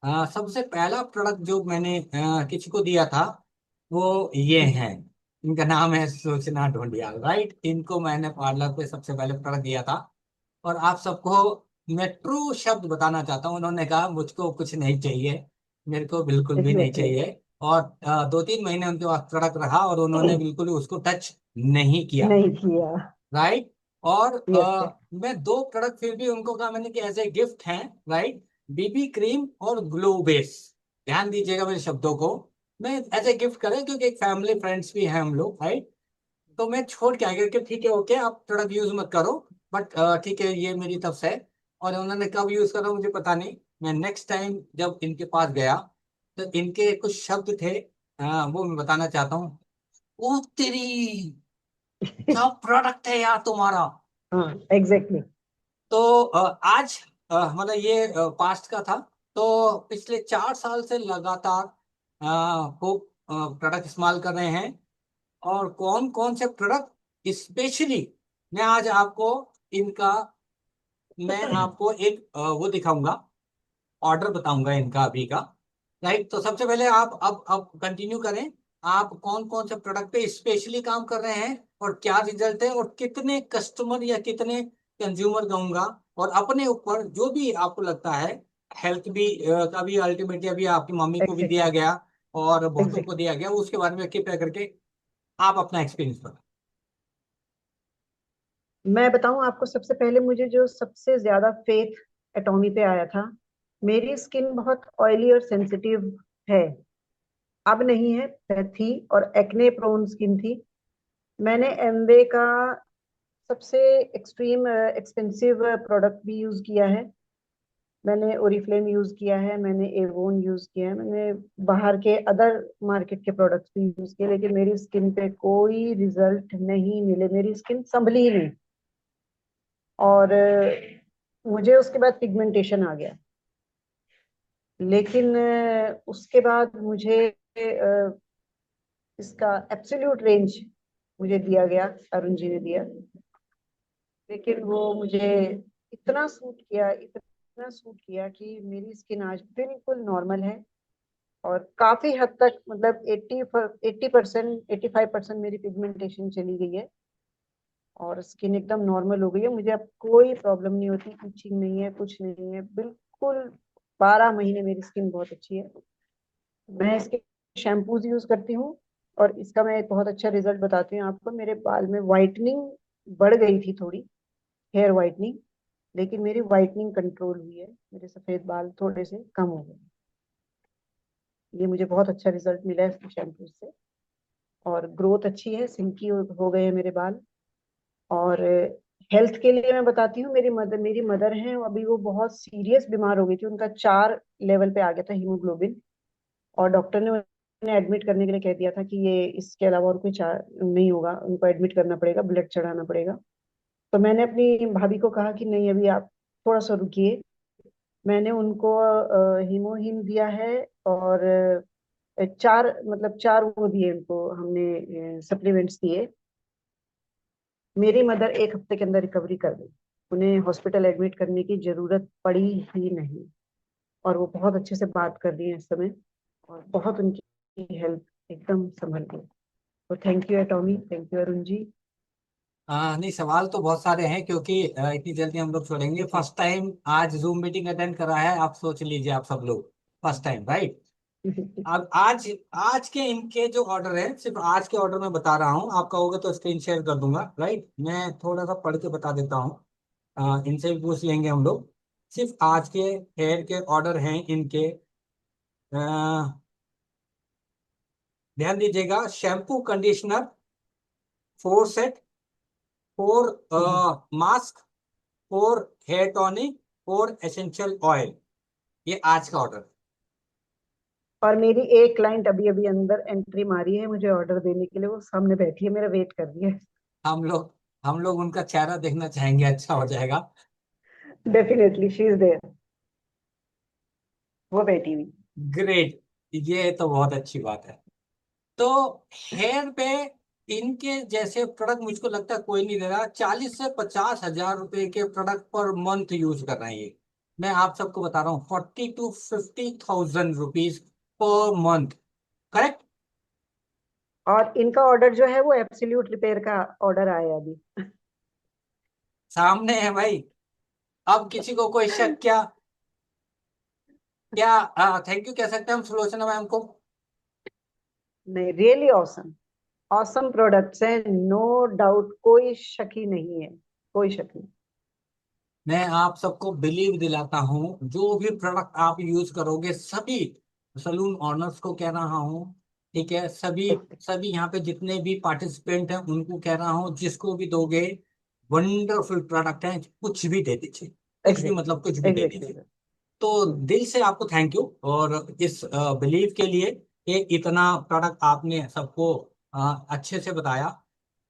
सबसे पहला प्रोडक्ट जो मैंने किसी को दिया था वो ये है। इनका नाम है सूचना ढोंडियाल, राइट? इनको मैंने पार्लर पे सबसे पहले प्रोडक्ट दिया था। और आप सबको मैं ट्रू शब्द बताना चाहता हूँ, उन्होंने कहा मुझको कुछ नहीं चाहिए, मेरे को बिल्कुल भी नहीं एग्जैक्टली। चाहिए। और 2-3 महीने उनके पास प्रोडक्ट रहा और उन्होंने बिल्कुल उसको टच नहीं किया, नहीं किया। राइट? और यस सर। मैं 2 प्रोडक्ट फिर भी उनको कहा मैंने कि एज ए गिफ्ट हैं, राइट? बीबी क्रीम और ग्लो बेस। ध्यान दीजिएगा मेरे शब्दों को, मैं एज ए गिफ्ट करें क्योंकि एक फैमिली फ्रेंड्स भी हैं हम लोग, राइट? तो मैं छोड़ के आ गया कि ठीक है ओके, आप प्रोडक्ट यूज मत करो, बट ठीक है ये मेरी तरफ से है। और उन्होंने कब यूज करा मुझे पता नहीं। मैं नेक्स्ट टाइम जब इनके पास गया तो इनके कुछ शब्द थे, वो मैं बताना चाहता हूँ। ओ तेरी, क्या प्रोडक्ट है यार तुम्हारा। हाँ एग्जैक्टली। तो आज मतलब ये पास्ट का था। तो पिछले 4 साल से लगातार वो प्रोडक्ट इस्तेमाल कर रहे हैं। और कौन कौन से प्रोडक्ट स्पेशली, मैं आज आपको इनका, मैं आपको एक वो दिखाऊंगा, ऑर्डर बताऊंगा इनका अभी का। राइट, तो सबसे पहले आप अब कंटिन्यू करें। आप कौन कौन से प्रोडक्ट पे स्पेशली काम कर रहे हैं और क्या रिजल्ट है, और कितने कस्टमर या कितने कंज्यूमर कहूंगा, और अपने ऊपर जो भी आपको लगता है, हेल्थ भी का भी अल्टीमेटली अभी आपकी मम्मी को भी दिया एग्जैक्टली गया और बहुतों को एग्जैक्टली। दिया गया, उसके बारे में कृपया करके आप अपना एक्सपीरियंस बताएं। मैं बताऊं आपको, सबसे पहले मुझे जो सबसे ज्यादा फेथ एटॉमी पे आया था, मेरी स्किन बहुत ऑयली और सेंसिटिव है, अब नहीं है, थी, और एक्ने प्रोन स्किन थी। मैंने एमवे का सबसे एक्सट्रीम एक्सपेंसिव प्रोडक्ट भी यूज किया है। मैंने ओरिफ्लेम यूज किया है, मैंने एवोन यूज किया है, मैंने बाहर के अदर मार्केट के प्रोडक्ट्स भी यूज किए, लेकिन मेरी स्किन पे कोई रिजल्ट नहीं मिले, मेरी स्किन संभली ही नहीं। और मुझे उसके बाद पिगमेंटेशन आ गया। लेकिन उसके बाद मुझे इसका एब्सोल्यूट रेंज मुझे दिया गया, अरुण जी ने दिया। लेकिन वो मुझे इतना सूट किया, इतना सूट किया कि मेरी स्किन आज बिल्कुल नॉर्मल है। और काफी हद तक, मतलब 80% 85% मेरी पिगमेंटेशन चली गई है और स्किन एकदम नॉर्मल हो गई है। मुझे अब कोई प्रॉब्लम नहीं होती, इचिंग नहीं है, कुछ नहीं है, बिल्कुल 12 महीने मेरी स्किन बहुत अच्छी है। मैं इसके शैम्पूज यूज करती हूँ, और इसका मैं एक बहुत अच्छा रिजल्ट बताती हूँ आपको। मेरे बाल में वाइटनिंग बढ़ गई थी थोड़ी, हेयर वाइटनिंग, लेकिन मेरी वाइटनिंग कंट्रोल हुई है, मेरे सफेद बाल थोड़े से कम हो गए। ये मुझे बहुत अच्छा रिजल्ट मिला है इसके शैम्पू से। और ग्रोथ अच्छी है, सिल्की हो गए हैं मेरे बाल। और हेल्थ के लिए मैं बताती हूँ, मेरी मदर हैं, अभी वो बहुत सीरियस बीमार हो गई थी, उनका 4 लेवल पे आ गया था हीमोग्लोबिन। और डॉक्टर ने उन्हें एडमिट करने के लिए कह दिया था कि ये इसके अलावा और कोई नहीं होगा, उनको एडमिट करना पड़ेगा, ब्लड चढ़ाना पड़ेगा। तो मैंने अपनी भाभी को कहा कि नहीं, अभी आप थोड़ा सा रुकिए। मैंने उनको हीमोहिम दिया है, और 4 वो दिए उनको, हमने सप्लीमेंट्स दिए। मेरी मदर 1 हफ्ते के अंदर रिकवरी कर गई, उन्हें हॉस्पिटल एडमिट करने की जरूरत पड़ी ही नहीं। और वो बहुत अच्छे से बात कर रही है इस समय, और बहुत उनकी हेल्थ एकदम संभल गई। तो thank you Atomy, thank you Arun ji. नहीं, सवाल तो बहुत सारे हैं, क्योंकि इतनी जल्दी हम लोग छोड़ेंगे। फर्स्ट टाइम आज जूम मीटिंग अटेंड करा है, आप सोच लीजिए, आप सब लोग फर्स्ट टाइम, राइट। अब आज आज के इनके जो ऑर्डर है, सिर्फ आज के ऑर्डर में बता रहा हूँ, आपका होगा तो स्क्रीन शेयर कर दूंगा, राइट। मैं थोड़ा सा पढ़ के बता देता हूँ, इनसे भी पूछ लेंगे हम लोग। सिर्फ आज के हेयर के ऑर्डर हैं इनके। ध्यान दीजिएगा, shampoo, conditioner, 4 set, 4 mask, 4 hair tonic, 4 essential oil, ये आज का ऑर्डर। और मेरी एक क्लाइंट अभी अभी अंदर एंट्री मारी है मुझे ऑर्डर देने के लिए, वो सामने बैठी है, मेरा वेट कर रही है। हम लोग हम लोग उनका चेहरा देखना चाहेंगे, अच्छा हो जाएगा। डेफिनेटली शी इज देयर, वो बैठी हुई। ग्रेट, ये तो बहुत अच्छी बात है। तो हेयर पे इनके जैसे प्रोडक्ट मुझको लगता है कोई नहीं दे रहा। 40 से 50 हजार रुपए के प्रोडक्ट पर मंथ यूज कर रहे हैं ये। मैं आप सबको बता रहा हूँ, 40 to 50 thousand rupees per month, correct. और इनका ऑर्डर जो है वो एब्सोल्यूट रिपेयर का ऑर्डर आया है अभी। सामने है भाई, अब किसी को कोई शक क्या? क्या थैंक यू कह सकते हैं हम सुलोचना मैम को? नहीं, रियली ऑसम, ऑसम प्रोडक्ट्स हैं, नो डाउट, कोई शक ही नहीं है, कोई शक नहीं। मैं आप सबको बिलीव दिलाता हूँ, जो भी प्रोडक्ट आप यूज करोगे, सभी सलून ऑनर्स को कह रहा हूँ, ठीक है, सभी सभी यहाँ पे जितने भी पार्टिसिपेंट हैं उनको कह रहा हूँ, जिसको भी दोगे, वंडरफुल प्रोडक्ट है, कुछ भी दे दीजिए, कुछ भी एग्जैक्टली मतलब कुछ भी दे एग्जैक्टली दीजिए। सर, तो दिल से आपको थैंक यू, और इस बिलीव के लिए कि इतना प्रोडक्ट आपने सबको अच्छे से बताया।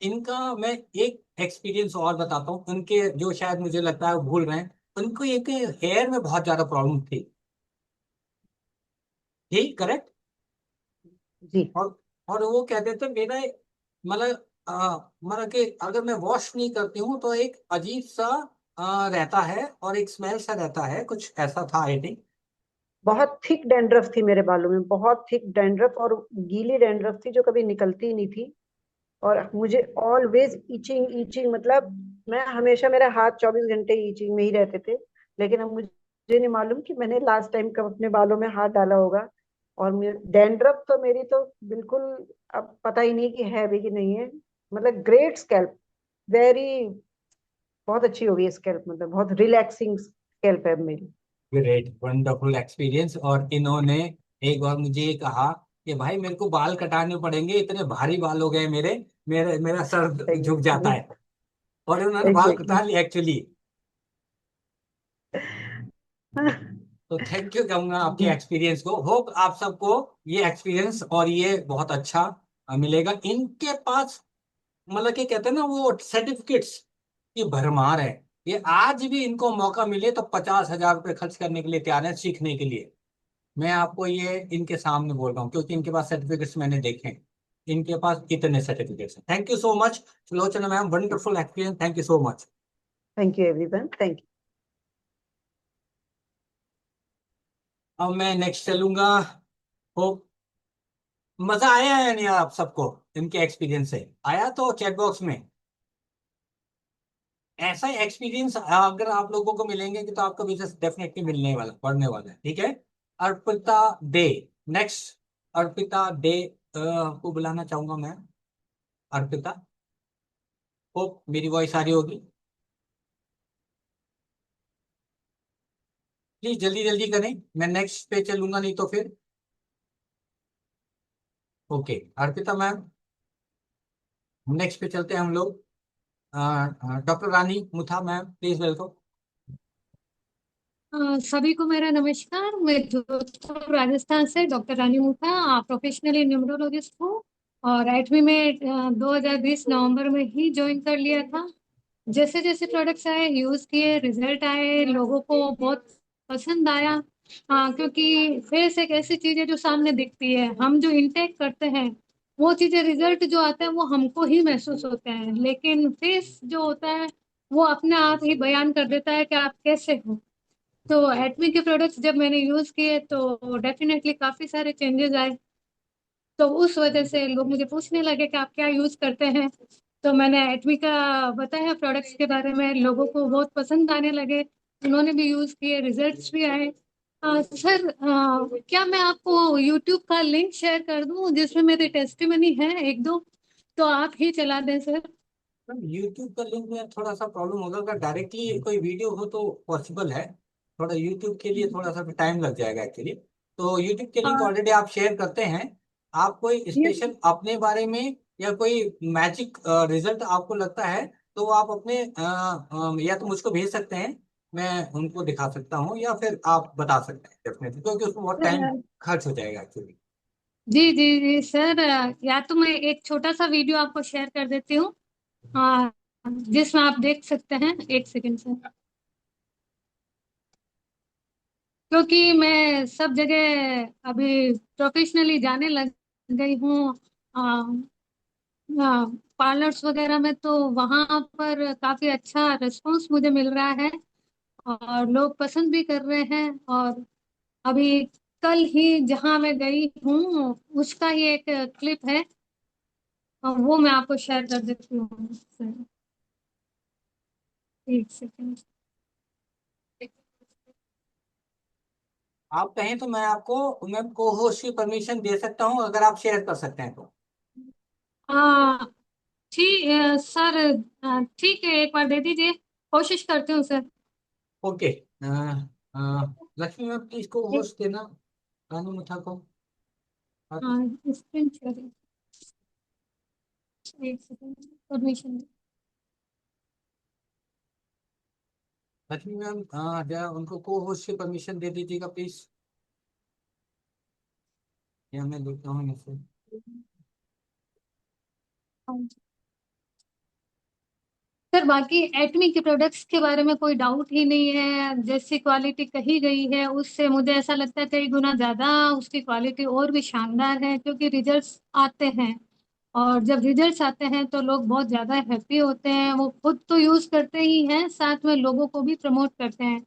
इनका मैं एक एक्सपीरियंस और बताता हूँ, उनके जो शायद मुझे लगता है वो भूल रहे हैं। उनको एक हेयर में बहुत ज्यादा प्रॉब्लम थी, ठीक करेक्ट? जी। और वो कहते थे मेरा मतलब मतलब कि अगर मैं वॉश नहीं करती हूँ तो एक अजीब सा रहता है, और एक स्मेल सा रहता है, कुछ ऐसा था आई थिंक। बहुत थिक डैंड्रफ थी मेरे बालों में, बहुत थिक डैंड्रफ, और गीली डैंड्रफ थी जो कभी निकलती ही नहीं थी। और मुझे ऑलवेज ईचिंग ईचिंग, मतलब मैं हमेशा, मेरे हाथ 24 घंटे ईचिंग में ही रहते थे। लेकिन अब मुझे नहीं मालूम कि मैंने लास्ट टाइम कब अपने बालों में हाथ डाला होगा। और डैंड्रफ तो मेरी तो बिल्कुल, अब पता ही नहीं कि है भी कि नहीं है। मतलब ग्रेट स्कैल्प, वेरी, बहुत अच्छी हो गई स्कैल्प, मतलब बहुत रिलैक्सिंग स्कैल्प है अब मेरी। Great, wonderful experience. और इन्होंने एक बार मुझे ये कहा कि भाई मेरे को बाल कटाने पड़ेंगे, इतने भारी बाल हो गए मेरे, मेरा सर झुक जाता एग्जैक्टली। है। और उन्होंने बाल एग्जैक्टली। कटा लिए एक्चुअली। तो थैंक यू कहूंगा आपके एक्सपीरियंस को। होप आप सबको ये एक्सपीरियंस और ये बहुत अच्छा मिलेगा। इनके पास मतलब कि कहते हैं ना वो सर्टिफिकेट्स की भरमार है। ये आज भी इनको मौका मिले तो 50,000 रुपये खर्च करने के लिए तैयार है सीखने के लिए। मैं आपको ये इनके सामने बोल रहा हूँ क्योंकि इनके पास सर्टिफिकेट्स मैंने देखे हैं। इनके पास इतने सर्टिफिकेट्स हैं। Thank you so much Sulochana ma'am, wonderful experience, thank you so much. Thank you everyone, thank you. अब मैं नेक्स्ट चलूंगा। हो, मजा आया है नहीं आप सबको? इनके एक्सपीरियंस से आया तो चैट बॉक्स में ऐसा एक्सपीरियंस अगर आप लोगों को मिलेंगे कि तो आपका बिजनेस डेफिनेटली मिलने वाला, बढ़ने वाला है, ठीक है। Arpita day, next Arpita day को बुलाना चाहूंगा मैं। अर्पिता, होप मेरी वॉइस आ रही होगी। प्लीज जल्दी जल्दी करें, मैं नेक्स्ट पे चलूंगा नहीं तो फिर। ओके अर्पिता मैम, नेक्स्ट पे चलते हैं हम लोग। Doctor Rani Mutha ma'am, please welcome. सभी को मेरा नमस्कार। मैं जोधपुर राजस्थान से डॉक्टर रानी मुथा प्रोफेशनली न्यूमरोलॉजिस्ट हूँ। और एटवी में 2020 नवंबर में ही ज्वाइन कर लिया था। जैसे जैसे प्रोडक्ट्स आए, यूज किए, रिजल्ट आए, लोगों को बहुत पसंद आया। क्योंकि फेस एक ऐसी चीज है जो सामने दिखती है, हम जो इंटेक करते हैं वो चीजें, रिजल्ट जो आते हैं वो हमको ही महसूस होते हैं, लेकिन फेस जो होता है वो अपने आप ही बयान कर देता है कि आप कैसे हो। तो एटमी के प्रोडक्ट्स जब मैंने यूज किए तो डेफिनेटली काफी सारे चेंजेस आए। तो उस वजह से लोग मुझे पूछने लगे कि आप क्या यूज करते हैं। तो मैंने एटमी का बताया प्रोडक्ट्स के बारे में, लोगों को बहुत पसंद आने लगे, उन्होंने भी यूज किए, रिजल्ट्स भी आए। सर, क्या मैं आपको यूट्यूब का लिंक शेयर कर दूं जिसमें मेरी टेस्टिमनी है एक दो, तो आप ही चला दें सर। यूट्यूब का लिंक में थोड़ा सा प्रॉब्लम होगा, अगर डायरेक्टली कोई वीडियो हो तो पॉसिबल है। थोड़ा यूट्यूब के लिए थोड़ा सा टाइम लग जाएगा एक्चुअली। तो यूट्यूब के लिंक हाँ, ऑलरेडी आप शेयर करते हैं। आप कोई ये स्पेशल अपने बारे में या कोई मैजिक रिजल्ट आपको लगता है तो आप अपने या तो मुझको भेज सकते हैं, मैं उनको दिखा सकता हूँ, या फिर आप बता सकते हैं डेफिनेटली, क्योंकि उसमें बहुत टाइम खर्च हो जाएगा एक्चुअली। जी जी जी सर, या तो मैं एक छोटा सा वीडियो आपको शेयर कर देती हूँ, हाँ, जिसमें आप देख सकते हैं। एक सेकंड सर, क्योंकि मैं सब जगह अभी प्रोफेशनली जाने लग गई हूँ पार्लर्स वगैरह में, तो वहाँ पर काफी अच्छा रिस्पांस मुझे मिल रहा है और लोग पसंद भी कर रहे हैं। और अभी कल ही जहाँ मैं गई हूँ उसका ही एक क्लिप है, वो मैं आपको शेयर कर देती हूँ सर। एक सेकंड। आप कहें तो मैं को होस्ट की परमिशन दे सकता हूँ अगर आप शेयर कर सकते हैं तो। हाँ, ठीक सर, ठीक है, एक बार दे दीजिए, कोशिश करती हूँ sir. Okay, Lakshmi ma'am please को होस्ट देना रानू मुथा को। हाँ, स्क्रीन शेयर, एक सेकंड, परमिशन। लक्ष्मी मैम, जरा उनको को होस्ट से परमिशन दे दीजिएगा प्लीज। या मैं देखता हूँ मैसेज। सर बाकी एटमी के प्रोडक्ट्स के बारे में कोई डाउट ही नहीं है, जैसी क्वालिटी कही गई है उससे मुझे ऐसा लगता है कई गुना ज्यादा उसकी क्वालिटी और भी शानदार है, क्योंकि रिजल्ट्स आते हैं और जब रिजल्ट्स आते हैं तो लोग बहुत ज्यादा हैप्पी होते हैं। वो खुद तो यूज करते ही हैं, साथ में लोगों को भी प्रमोट करते हैं।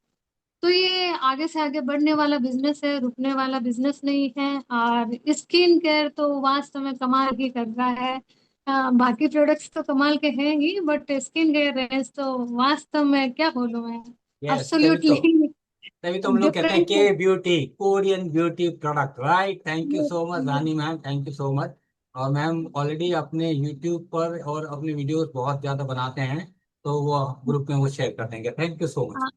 तो ये आगे से आगे बढ़ने वाला बिजनेस है, रुकने वाला बिजनेस नहीं है। और स्किन केयर तो वास्तव में कमाल ही कर रहा है। बाकी प्रोडक्ट्स तो कमाल के हैं ही, बट स्किन केयर रेंज तो वास्तव में क्या बोलूं मैं, यस, एब्सोल्युटली तभी तो हम लोग कहते हैं डिफरेंट। के beauty, Korean beauty product, right. Thank you so much Rani ma'am, thank you so much. और मैम ऑलरेडी अपने यूट्यूब पर और अपने वीडियोस बहुत ज्यादा बनाते हैं, तो वो ग्रुप में वो शेयर कर देंगे। Thank you so much.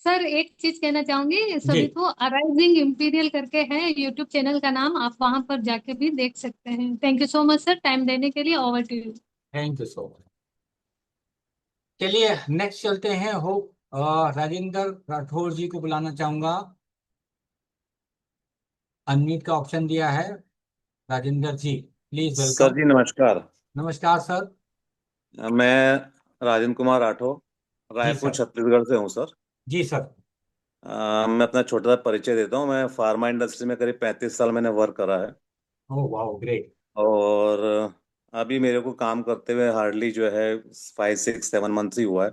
Sir एक चीज कहना चाहूंगी जी, सभी को, अराइजिंग इंपीरियल करके है यूट्यूब चैनल का नाम, आप वहां पर जाके भी देख सकते हैं। Thank you so much sir, time देने के लिए। Over to you. Thank you so much. चलिए नेक्स्ट चलते हैं। हो राजेंद्र राठौर जी को बुलाना चाहूंगा। अनम्यूट का ऑप्शन दिया है। राजेंद्र जी, प्लीज सर वेलकम। जी नमस्कार। नमस्कार सर। मैं राजेंद्र कुमार राठौर जी रायपुर सर। छत्तीसगढ़ से हूँ सर। जी सर। मैं अपना छोटा सा परिचय देता हूँ। मैं फार्मा इंडस्ट्री में करीब 35 साल मैंने वर्क करा है। Oh wow, great. और अभी मेरे को काम करते हुए हार्डली जो है 5 6 7 मंथ्स ही हुआ है।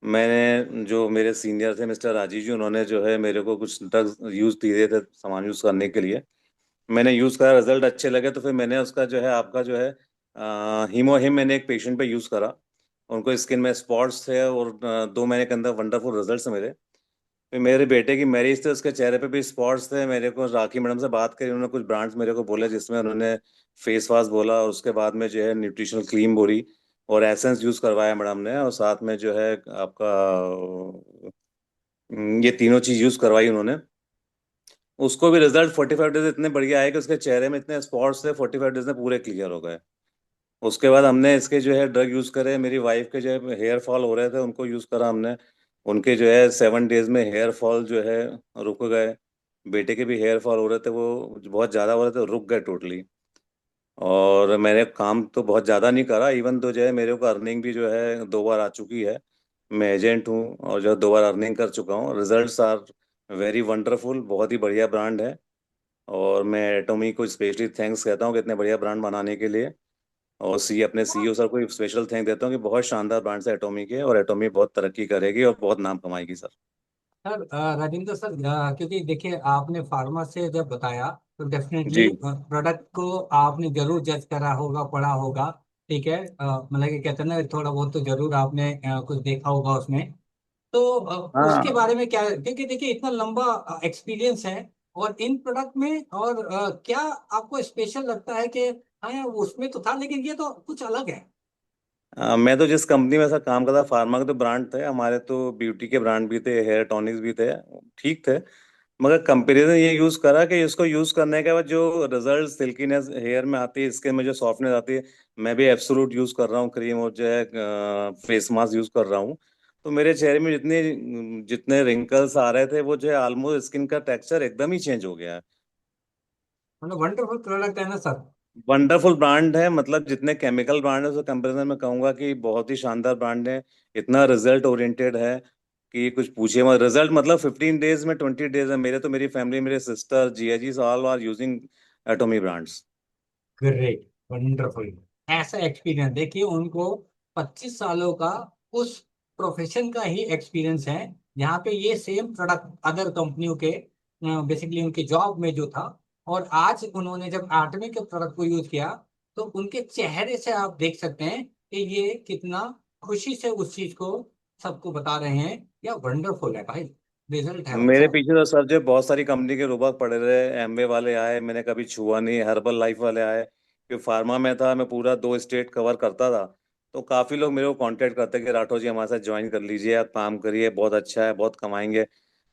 मैंने जो मेरे सीनियर थे मिस्टर राजीव जी, उन्होंने जो है मेरे को कुछ ड्रग्स यूज दिए थे, सामान यूज करने के लिए। मैंने यूज करा, रिजल्ट अच्छे लगे, तो फिर मैंने उसका जो है आपका जो है हीमो हिम मैंने एक पेशेंट पे यूज करा। उनको स्किन में स्पॉट्स थे और 2 महीने के अंदर वंडरफुल रिजल्ट्स मिले। फिर मेरे बेटे की मैरिज थी, उसके चेहरे पे भी स्पॉट्स थे। मेरे को राखी मैडम से बात करी, उन्होंने कुछ ब्रांड्स मेरे को बोले, जिसमें उन्होंने फेस वॉश बोला और उसके बाद में जो है न्यूट्रिशनल क्रीम बोली और एसेंस यूज करवाया मैडम ने, और साथ में जो है आपका ये तीनों चीज यूज करवाई उन्होंने। उसको भी रिजल्ट 45 डेज इतने बढ़िया आए कि उसके चेहरे में इतने स्पॉट्स थे, 45 डेज में पूरे क्लियर हो गए। उसके बाद हमने इसके जो है ड्रग यूज करे। मेरी वाइफ के जो है हेयर फॉल हो रहे थे, उनको यूज करा हमने। उनके जो है 7 डेज में हेयर फॉल जो है रुक गए। बेटे के भी हेयर फॉल हो रहे थे, वो बहुत ज़्यादा हो रहे थे, रुक गए टोटली। और मैंने काम तो बहुत ज़्यादा नहीं करा, इवन तो जो है मेरे को अर्निंग भी जो है 2 बार आ चुकी है। मैं एजेंट हूँ और जो है 2 बार अर्निंग कर चुका हूँ। रिजल्ट्स आर वेरी वंडरफुल, बहुत ही बढ़िया ब्रांड है। और मैं एटोमी को स्पेशली थैंक्स कहता हूँ कि इतने बढ़िया ब्रांड बनाने के लिए। और अपने सीईओ सर को स्पेशल थैंक देता हूँ कि बहुत शानदार ब्रांड्स है एटोमी के, और एटोमी बहुत तरक्की करेगी और बहुत नाम कमाएगी सर। सर राजेंद्र सर, क्योंकि देखिए आपने फार्मा से जब बताया तो डेफिनेटली जी प्रोडक्ट को आपने जरूर जज करा होगा, पढ़ा होगा। ठीक है, मतलब कि कहते हैं ना, थोड़ा बहुत तो जरूर आपने कुछ देखा होगा उसमें। तो उसके हाँ। बारे में क्या, क्योंकि देखिए इतना लंबा एक्सपीरियंस है और इन प्रोडक्ट में, और क्या आपको स्पेशल लगता है कि हाँ उसमें तो था लेकिन ये तो कुछ अलग है। मैं तो जिस कंपनी में ऐसा काम करता, फार्मा के तो ब्रांड थे हमारे, तो ब्यूटी के ब्रांड भी थे, हेयर टॉनिक्स भी थे, ठीक थे। मगर कंपैरिजन ये यूज करा कि इसको यूज करने के बाद जो रिजल्ट सिल्कीनेस हेयर में आती है, स्किन में जो सॉफ्टनेस आती है। मैं भी एब्सोलूट यूज कर रहा हूँ क्रीम, और जो है फेस मास्क यूज कर रहा हूँ। तो मेरे चेहरे में जितने जितने रिंकल्स आ रहे थे, वो जो है ऑलमोस्ट स्किन का टेक्सचर एकदम ही चेंज हो गया है। मतलब वंडरफुल प्रोडक्ट है ना सर। वंडरफुल ब्रांड है, मतलब जितने केमिकल ब्रांड है उसके कंपैरिजन में कहूंगा कि बहुत ही शानदार ब्रांड है। इतना रिजल्ट ओरिएंटेड है कि कुछ पूछिए मत। रिजल्ट मतलब 15 डेज में 20 डेज है। मेरे तो मेरी फैमिली, मेरे sister, Jiya ji, all are using Atomy brands. Great, wonderful. ऐसा एक्सपीरियंस देखिए उनको 25 सालों का उस प्रोफेशन का ही एक्सपीरियंस है, जहाँ पे ये सेम प्रोडक्ट अदर कंपनियों के बेसिकली उनके जॉब में जो था, और आज उन्होंने जब एटमी के प्रोडक्ट को यूज किया, तो उनके चेहरे से आप देख सकते हैं कि ये कितना खुशी से उस चीज को सबको बता रहे हैं। या वंडरफुल है भाई, रिजल्ट है भाई मेरे साहब। पीछे तो सर जो बहुत सारी कंपनी के रोबोट पड़े रहे। एमवे वाले आए, मैंने कभी छुआ नहीं। हर्बल लाइफ वाले आए, कि फार्मा में था, मैं पूरा 2 स्टेट कवर करता था। तो काफी लोग मेरे को कांटेक्ट करते कि राठौर जी हमारे साथ ज्वाइन कर लीजिए, आप काम करिए, बहुत अच्छा है, बहुत कमाएंगे।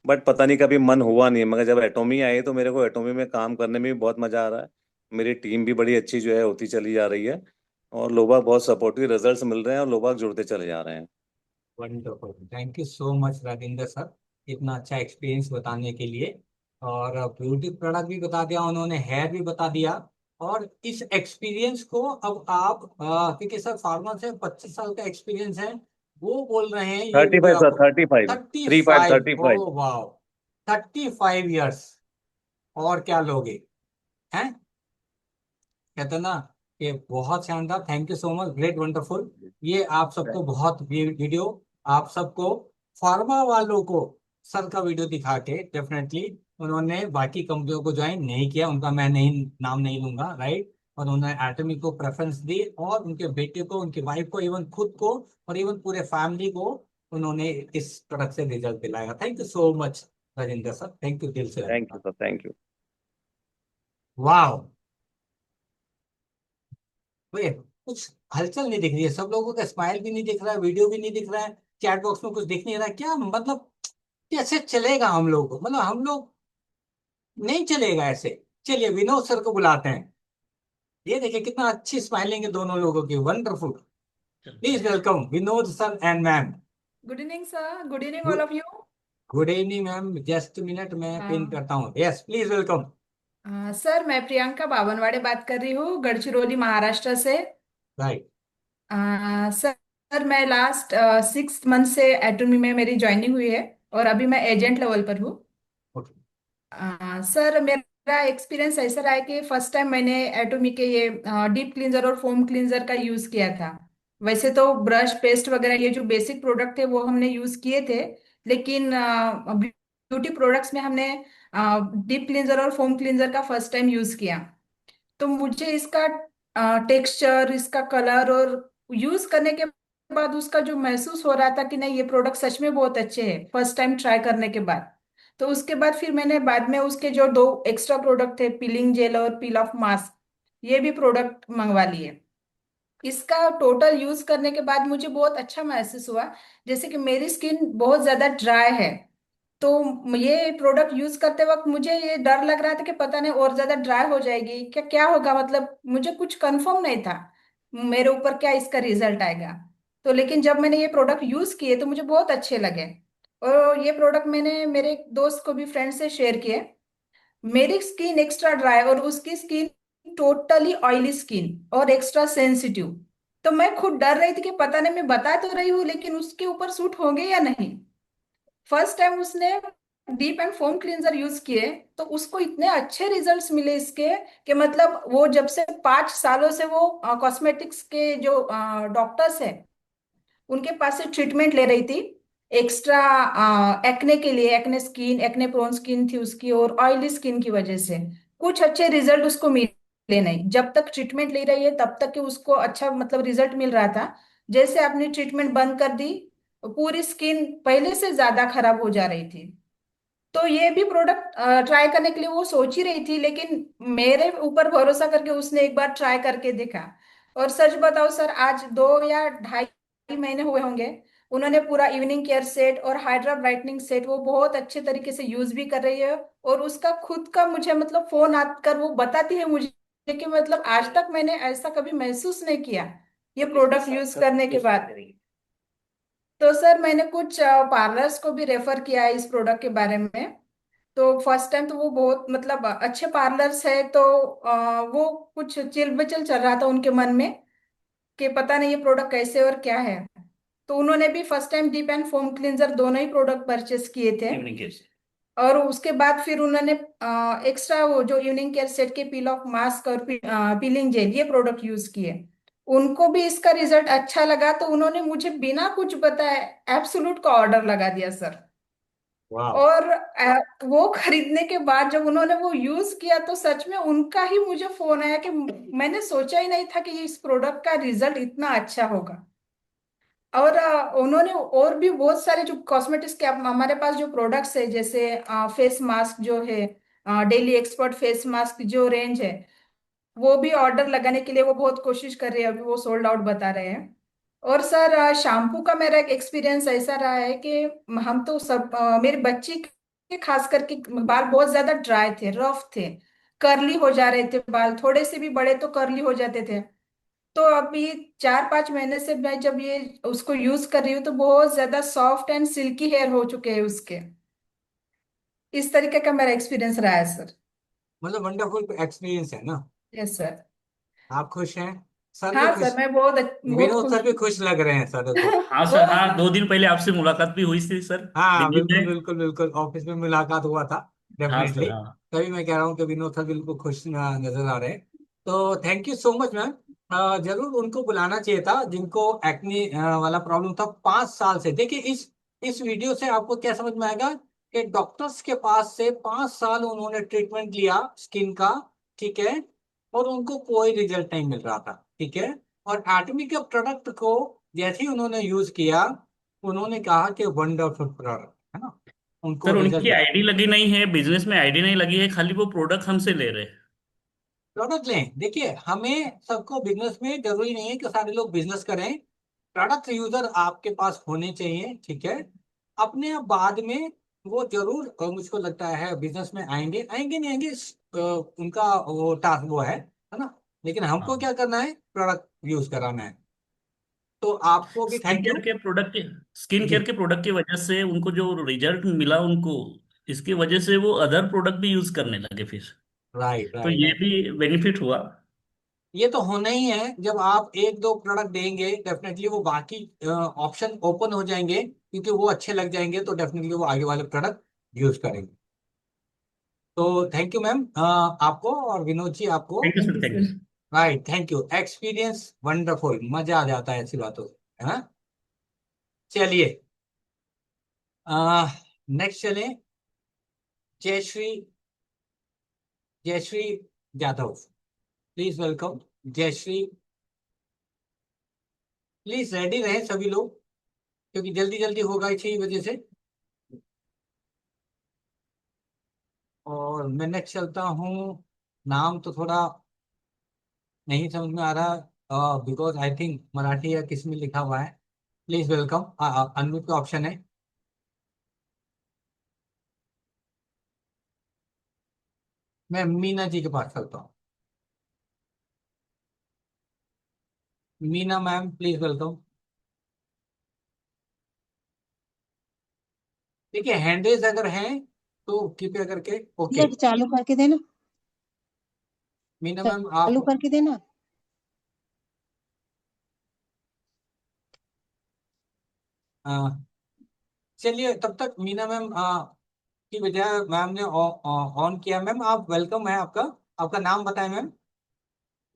बट पता नहीं कभी मन हुआ नहीं। मगर जब एटोमी आई तो मेरे को एटोमी में काम करने में भी बहुत मजा आ रहा है। मेरी टीम भी बड़ी अच्छी जो है होती चली जा रही है, और लोग बाग बहुत सपोर्टिव, रिजल्ट्स मिल रहे हैं और लोग बाग जुड़ते चले जा रहे हैं। Wonderful, thank you so much Rajendra sir, इतना अच्छा एक्सपीरियंस बताने के लिए। और ब्यूटी प्रोडक्ट भी बता दिया उन्होंने, हेयर भी बता दिया। और इस एक्सपीरियंस को अब आप क्योंकि सर फार्मर से 25 साल का एक्सपीरियंस है, वो बोल रहे हैं ये 35 वीडियो सर, आपको 35, थर्टी 35, फाइव 35। ओ वाह, 35 ईयर्स, और क्या लोगे हैं, कहते हैं ना। ये बहुत शानदार, thank you so much, great wonderful. ये आप सबको बहुत वीडियो, आप सबको फार्मा वालों को सर का वीडियो दिखा के डेफिनेटली उन्होंने बाकी कंपनियों को ज्वाइन नहीं किया, उनका मैं नहीं नाम नहीं लूंगा, राइट। और उन्होंने एटमी को प्रेफरेंस दी, और उनके बेटे को, उनकी वाइफ को, इवन खुद को, और इवन पूरे फैमिली को उन्होंने इस प्रोडक्ट से रिजल्ट दिलाया। Thank you so much Rajendra sir, thank you दिल से। Thank you sir, thank you. वाह, भाई कुछ हलचल नहीं दिख रही है, सब लोगों का स्माइल भी नहीं दिख रहा है, वीडियो भी नहीं दिख रहा है, चैट बॉक्स में कुछ दिख नहीं रहा है, क्या मतलब कैसे चलेगा हम लोग को, मतलब हम लोग नहीं चलेगा ऐसे। चलिए विनोद सर को बुलाते हैं, ये देखिए कितना अच्छी स्माइलिंग है दोनों लोगों की, wonderful. Please welcome Vinod sir and ma'am. Good evening sir, good evening all of you. Good evening ma'am, just minute में पिन करता हूँ, यस प्लीज वेलकम। सर मैं प्रियंका बावनवाड़े बात कर रही हूँ, गढ़चिरौली महाराष्ट्र से। राइट। सर मैं लास्ट 6 मंथ से एटमी में मेरी ज्वाइनिंग हुई है, और अभी मैं एजेंट लेवल पर हूँ। सर मेरा एक्सपीरियंस ऐसा रहा है कि फर्स्ट टाइम मैंने एटोमी के ये डीप क्लींजर और फोम क्लींजर का यूज किया था। वैसे तो ब्रश पेस्ट वगैरह ये जो बेसिक प्रोडक्ट थे वो हमने यूज किए थे, लेकिन ब्यूटी प्रोडक्ट्स में हमने डीप क्लींजर और फोम क्लींजर का फर्स्ट टाइम यूज किया। तो मुझे इसका टेक्सचर, इसका कलर, और यूज करने के बाद उसका जो महसूस हो रहा था कि नहीं ये प्रोडक्ट सच में बहुत अच्छे हैं फर्स्ट टाइम ट्राई करने के बाद। तो उसके बाद फिर मैंने बाद में उसके जो 2 एक्स्ट्रा प्रोडक्ट थे, पीलिंग जेल और पील ऑफ मास्क, ये भी प्रोडक्ट मंगवा लिए। इसका टोटल यूज करने के बाद मुझे बहुत अच्छा महसूस हुआ। जैसे कि मेरी स्किन बहुत ज्यादा ड्राई है, तो ये प्रोडक्ट यूज करते वक्त मुझे ये डर लग रहा था कि पता नहीं और ज्यादा ड्राई हो जाएगी क्या, क्या होगा, मतलब मुझे कुछ कंफर्म नहीं था मेरे ऊपर क्या इसका रिजल्ट आएगा। तो लेकिन जब मैंने ये प्रोडक्ट यूज किए तो मुझे बहुत अच्छे लगे, और ये प्रोडक्ट मैंने मेरे एक दोस्त को भी, फ्रेंड से शेयर किए। मेरी स्किन एक्स्ट्रा ड्राई और उसकी स्किन टोटली ऑयली स्किन और एक्स्ट्रा सेंसिटिव। तो मैं खुद डर रही थी कि पता नहीं, मैं बता तो रही हूँ लेकिन उसके ऊपर सूट होंगे या नहीं। फर्स्ट टाइम उसने deep and foam cleanser use किए तो उसको इतने अच्छे रिजल्ट्स मिले इसके, कि मतलब वो जब से 5 सालों से वो कॉस्मेटिक्स के जो डॉक्टर्स हैं उनके पास से ट्रीटमेंट ले रही थी एक्स्ट्रा एक्ने के लिए। Acne skin, acne prone skin थी उसकी, और ऑयली स्किन की वजह से कुछ अच्छे रिजल्ट उसको मिले नहीं। जब तक ट्रीटमेंट ले रही है तब तक कि उसको अच्छा मतलब रिजल्ट मिल रहा था। जैसे आपने ट्रीटमेंट बंद कर दी, पूरी स्किन पहले से ज्यादा खराब हो जा रही थी। तो ये भी प्रोडक्ट ट्राई करने के लिए वो सोच ही रही थी, लेकिन मेरे ऊपर भरोसा करके उसने एक बार ट्राई करके देखा। और सच बताओ सर, आज 2 या ढाई महीने हुए होंगे, उन्होंने पूरा इवनिंग केयर सेट और हाइड्रा ब्राइटनिंग सेट वो बहुत अच्छे तरीके से यूज भी कर रही है। और उसका खुद का मुझे मतलब फोन आकर वो बताती है मुझे कि मतलब आज तक मैंने ऐसा कभी महसूस नहीं किया ये प्रोडक्ट यूज करने के बाद। तो सर मैंने कुछ पार्लर्स को भी रेफर किया है इस प्रोडक्ट के बारे में। तो फर्स्ट टाइम तो वो बहुत मतलब अच्छे पार्लर्स है, तो वो कुछ चिल बचल चल रहा था उनके मन में कि पता नहीं ये प्रोडक्ट कैसे और क्या है। तो उन्होंने भी first time deep and foam cleanser दोनों ही प्रोडक्ट परचेस किए थे। और उसके बाद फिर उन्होंने एक्स्ट्रा वो जो इवनिंग केयर सेट के पील ऑफ मास्क और पीलिंग जेल ये प्रोडक्ट यूज किए। उनको भी इसका रिजल्ट अच्छा लगा, तो उन्होंने मुझे बिना कुछ बताए एब्सोल्यूट का ऑर्डर लगा दिया सर। और वो खरीदने के बाद जब उन्होंने वो यूज किया तो सच में उनका ही मुझे फोन आया कि मैंने सोचा ही नहीं था कि इस प्रोडक्ट का रिजल्ट इतना अच्छा होगा। और उन्होंने और भी बहुत सारे जो कॉस्मेटिक्स के हमारे पास जो प्रोडक्ट्स है, जैसे फेस मास्क जो है, डेली एक्सपर्ट फेस मास्क जो रेंज है, वो भी ऑर्डर लगाने के लिए वो बहुत कोशिश कर रहे हैं, अभी वो सोल्ड आउट बता रहे हैं। और सर शैम्पू का मेरा एक एक्सपीरियंस ऐसा रहा है कि हम तो सब मेरे बच्ची के खास करके बाल बहुत ज्यादा ड्राई थे, रफ थे, कर्ली हो जा रहे थे बाल, थोड़े से भी बड़े तो कर्ली हो जाते थे। तो अभी 4-5 महीने से मैं जब ये उसको यूज कर रही हूँ तो बहुत ज्यादा सॉफ्ट एंड सिल्की हेयर हो चुके हैं उसके। इस तरीके का मेरा एक्सपीरियंस रहा है सर। मतलब वंडरफुल एक्सपीरियंस है ना। Yes sir. आप खुश हैं, सर भी हाँ खुश, सर, मैं बहुत विनोद खुश सर भी खुश लग रहे हैं सर को। हाँ हूँ। सर, हाँ 2 दिन पहले आपसे मुलाकात भी हुई थी सर, हाँ दिल्ली बिल्कुल में। बिल्कुल बिल्कुल, ऑफिस में मुलाकात हुआ था हाँ डेफिनेटली। सर, हाँ। तभी मैं कह रहा हूँ कि विनोद सर बिल्कुल खुश नजर आ रहे हैं। तो thank you so much ma'am. जरूर उनको बुलाना चाहिए था जिनको एक्ने वाला प्रॉब्लम था 5 साल से। देखिए इस वीडियो से आपको क्या समझ में आएगा कि डॉक्टर्स के पास से 5 साल उन्होंने ट्रीटमेंट लिया स्किन का, ठीक है, और उनको कोई रिजल्ट नहीं मिल रहा था, ठीक है। और एटमी के प्रोडक्ट को जैसे ही उन्होंने यूज किया, उन्होंने कहा कि वंडरफुल प्रोडक्ट है ना, उनको सर रिजल्ट उनकी मिला। आईडी लगी नहीं है, बिजनेस में आईडी नहीं लगी है, खाली वो प्रोडक्ट हमसे ले रहे हैं। प्रोडक्ट लें, देखिए हमें सबको बिजनेस में जरूरी नहीं है कि सारे लोग बिजनेस करें। प्रोडक्ट यूजर आपके पास होने चाहिए, ठीक है। अपने आप बाद में वो जरूर मुझको लगता है बिजनेस में आएंगे, आएंगे नहीं आएंगे उनका वो टास्क वो है ना। लेकिन हमको हाँ, क्या करना है, प्रोडक्ट यूज कराना है। तो आपको भी स्किन थैंक केयर यू। के प्रोडक्ट के स्किन जी केयर के प्रोडक्ट की वजह से उनको जो रिजल्ट मिला उनको, इसकी वजह से वो अदर प्रोडक्ट भी यूज करने लगे फिर। राइट तो राइट ये राइट। भी बेनिफिट हुआ। ये तो होना ही है, जब आप एक दो प्रोडक्ट देंगे डेफिनेटली वो बाकी ऑप्शन ओपन हो जाएंगे, क्योंकि वो अच्छे लग जाएंगे तो डेफिनेटली वो आगे वाले प्रोडक्ट यूज करेंगे। तो थैंक यू मैम आपको, और विनोद जी आपको। Thank you sir, thank you. Right, thank you. Experience wonderful, मजा आ जाता है ऐसी बातों से, है ना। चलिए नेक्स्ट चलें। Jayashree, Jayashree Jadhav, please welcome Jayashree. Please ready रहें सभी लोग, क्योंकि जल्दी जल्दी होगा इसी वजह से। और मैं नेक्स्ट चलता हूँ। नाम तो थोड़ा नहीं समझ में आ रहा, बिकॉज आई थिंक मराठी या किस में लिखा हुआ है। प्लीज वेलकम, अनम्यूट का ऑप्शन है। मैं मीना जी के पास चलता हूँ। Meena ma'am please welcome. देखिए हैंडल्स अगर हैं तो कृपया करके, ओके। नेट चालू करके देना, मीना मैम चालू आप करके देना। अ, चलिए तब तक मीना मैम की बजाय मैम ने ऑन किया। मैम आप वेलकम है आपका, आपका नाम बताएं मैम,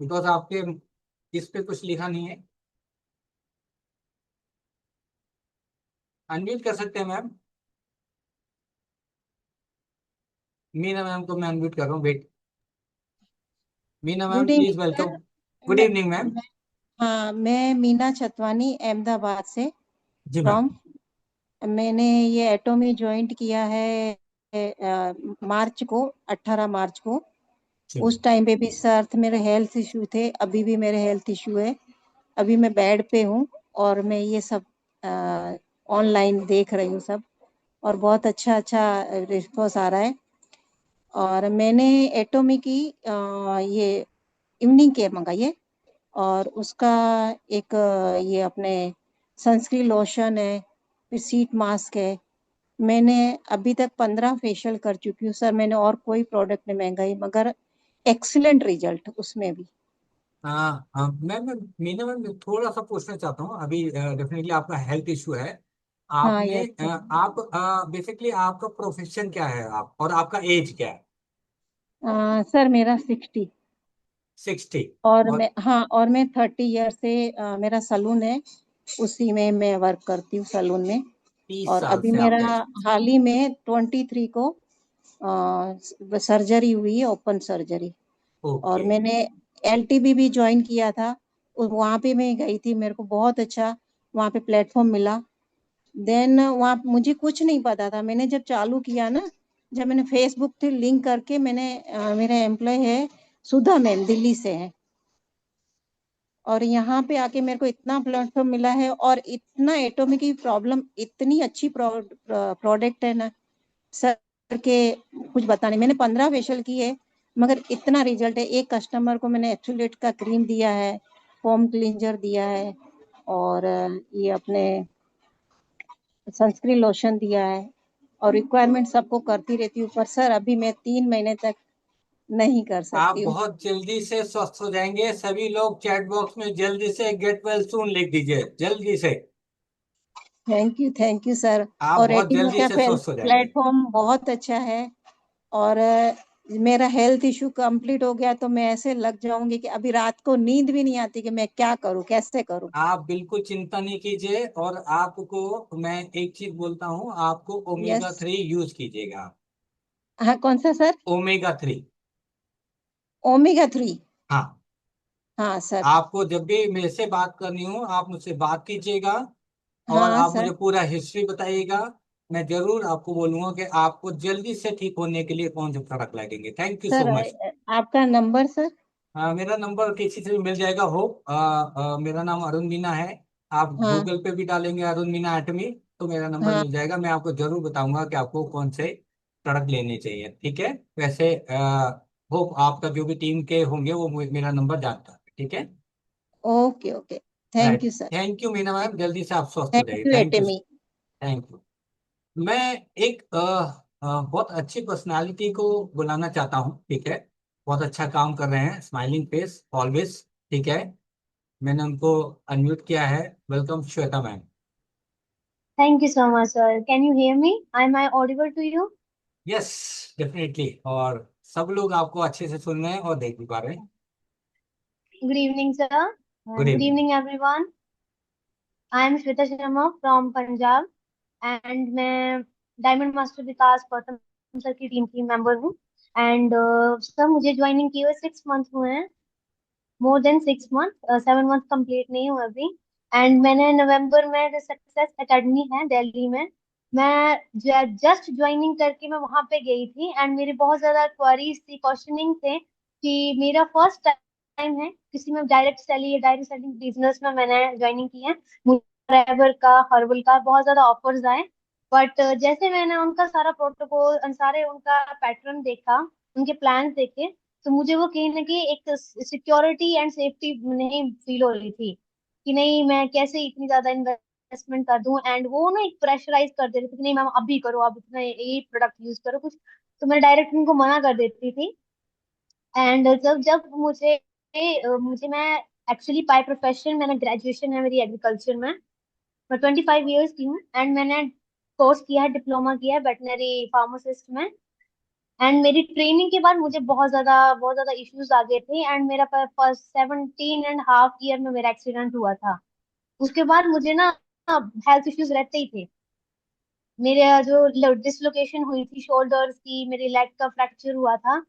बिकॉज आपके इस पे कुछ लिखा नहीं है। अनम्यूट कर सकते हैं मैम। मीना मैम को मैं अनम्यूट कर रहा हूँ, wait. Meena ma'am good please evening welcome. Sir. Good मैं, इवनिंग मैम। हाँ, मैं मीना छतवानी अहमदाबाद से जी मैम। फ्रॉम। मैंने ये एटोमी ज्वाइंट किया है मार्च को, 18 मार्च को। जी उस टाइम पे भी सर मेरे हेल्थ इशू थे, अभी भी मेरे हेल्थ इशू है। अभी मैं बेड पे हूँ और मैं ये सब ऑनलाइन देख रही हूँ सब, और बहुत अच्छा अच्छा रिस्पॉन्स आ रहा है। और मैंने एटोमी की ये इवनिंग केयर मंगाई है, और उसका एक ये अपने सनस्क्रीन लोशन है, फिर सीट मास्क है। मैंने अभी तक 15 फेशियल कर चुकी हूँ सर। मैंने और कोई प्रोडक्ट नहीं मंगाई, मगर एक्सीलेंट रिजल्ट उसमें भी। हाँ हाँ मैम, मीना मैम थोड़ा सा पूछना चाहता हूँ। अभी डेफिनेटली आपका हेल्थ इशू है। हाँ, आपने यस सर। आप बेसिकली आपका प्रोफेशन क्या है, आप और आपका एज क्या है। सर मेरा 60। 60। और और मैं, हाँ, और मैं 30 ईयर से मेरा सलून है, उसी में मैं वर्क करती हूँ सलून में। 30 और साल अभी से मेरा आपका। हाल ही में 23 को सर्जरी हुई है, ओपन सर्जरी। और ओके। मैंने एलटीबी भी ज्वाइन किया था, वहाँ पे मैं गई थी, मेरे को बहुत अच्छा वहाँ पे प्लेटफॉर्म मिला। देन वहाँ मुझे कुछ नहीं पता था, मैंने जब चालू किया ना, जब मैंने फेसबुक से लिंक करके मैंने मेरा एम्प्लॉय है सुधा मैम, दिल्ली से है, और यहाँ पे आके मेरे को इतना प्लेटफॉर्म मिला है, और इतना एटोमी की प्रॉब्लम, इतनी अच्छी प्रोडक्ट है ना सर के कुछ बता नहीं। मैंने 15 फेशियल की है, मगर इतना रिजल्ट है। एक कस्टमर को मैंने एब्सोल्यूट का क्रीम दिया है, फोम क्लींजर दिया है, और ये अपने सनस्क्रीन लोशन दिया है, और रिक्वायरमेंट सबको करती रहती हूँ। पर सर अभी मैं 3 महीने तक नहीं कर आप सकती हूँ। बहुत जल्दी से स्वस्थ हो जाएंगे। सभी लोग चैट बॉक्स में जल्दी से गेट वेल सून लिख दीजिए, जल्दी से। Thank you sir. आप और बहुत एटीमी जल्दी का से स्वस्थ हो जाएंगे। प्लेटफॉर्म बहुत अच्छा है, और मेरा हेल्थ इशू कंप्लीट हो गया तो मैं ऐसे लग जाऊंगी कि अभी रात को नींद भी नहीं आती कि मैं क्या करूं, कैसे करूं। आप बिल्कुल चिंता नहीं कीजिए, और आपको मैं एक चीज बोलता हूँ, आपको ओमेगा यस। 3 यूज कीजिएगा। हाँ, कौन सा सर? ओमेगा 3। ओमेगा 3। हाँ, हाँ सर। आपको जब भी मेरे से बात करनी हो आप मुझसे बात कीजिएगा, और हाँ आप सर। मुझे पूरा हिस्ट्री बताइएगा। मैं जरूर आपको बोलूंगा कि आपको जल्दी से ठीक होने के लिए कौन सा प्रोडक्ट लगेंगे। Thank you so sir much. आपका नंबर सर? मेरा नंबर किसी से भी मिल जाएगा। हो मेरा नाम अरुण मीना है। आप हाँ। गूगल पे भी डालेंगे अरुण मीना एटमी, तो मेरा नंबर हाँ। मिल जाएगा। मैं आपको जरूर बताऊंगा कि आपको कौन से प्रोडक्ट लेने चाहिए। ठीक है। वैसे होप आपका जो भी टीम के होंगे वो मेरा नंबर जानता है। ठीक है। Okay okay. Thank right. You sir. Thank you Meena ma'am, जल्दी से आप स्वस्थ हो थैंक जाइए। You thank you. Atomy. Thank you. मैं एक बहुत अच्छी पर्सनालिटी को बुलाना चाहता हूँ। ठीक है। बहुत अच्छा काम कर रहे हैं, स्माइलिंग फेस ऑलवेज। ठीक है। मैंने उनको अनम्यूट किया है। Welcome Shweta ma'am. Thank you so much, sir. Can you hear me? Am I audible to you? Yes, definitely. और सब लोग आपको अच्छे से सुन रहे हैं और देख भी पा रहे हैं। Good evening, sir. Good Good evening. evening, everyone. I am Shweta Sharma from Punjab, and मैं डायमंड मास्टर विकास गौतम सर की टीम की मेंबर हूँ। एंड सर मुझे ज्वाइनिंग किए हुए 6 मंथ हुए हैं, more than 6 month, 7 month complete नहीं हुआ अभी। एंड मैंने नवंबर में जो सक्सेस एकेडमी है दिल्ली में, मैं जस्ट ज्वाइनिंग करके मैं वहां पे गई थी। एंड मेरी बहुत ज्यादा क्वेरीज थी, क्वेश्चनिंग थे कि मेरा फर्स्ट टाइम है किसी में डायरेक्ट सेलिंग या डायरेक्ट सेलिंग बिजनेस में मैंने ज्वाइनिंग की है। मुझे रेबर का, हर्बल का बहुत ज्यादा ऑफर्स आए, बट जैसे मैंने उनका सारा प्रोटोकॉल, सारे उनका पैटर्न देखा, उनके प्लान्स देखे, तो मुझे वो कहीं ना कहीं एक सिक्योरिटी एंड सेफ्टी नहीं फील हो रही थी कि नहीं मैं कैसे इतनी ज्यादा इन्वेस्टमेंट कर दूं। एंड वो ना एक प्रेशराइज कर दे रहे थे कि नहीं मैम अभी करो, आप इतना यही प्रोडक्ट यूज करो कुछ। तो मैं डायरेक्ट उनको मना कर देती थी। एंड जब जब मुझे मैं एक्चुअली बाय प्रोफेशन मैंने ग्रेजुएशन है मेरी एग्रीकल्चर में, मैं 25 ईयर्स की हूँ। एंड मैंने कोर्स किया है, डिप्लोमा किया है वेटनरी फार्मासिस्ट में। एंड मेरी ट्रेनिंग के बाद मुझे बहुत ज्यादा इश्यूज आ गए थे, एंड मेरा फर्स्ट 17.5 ईयर में मेरा एक्सीडेंट हुआ था। उसके बाद मुझे ना हेल्थ इश्यूज रहते ही थे। मेरे जो डिसलोकेशन हुई थी शोल्डर्स की, मेरे लेग का फ्रैक्चर हुआ था।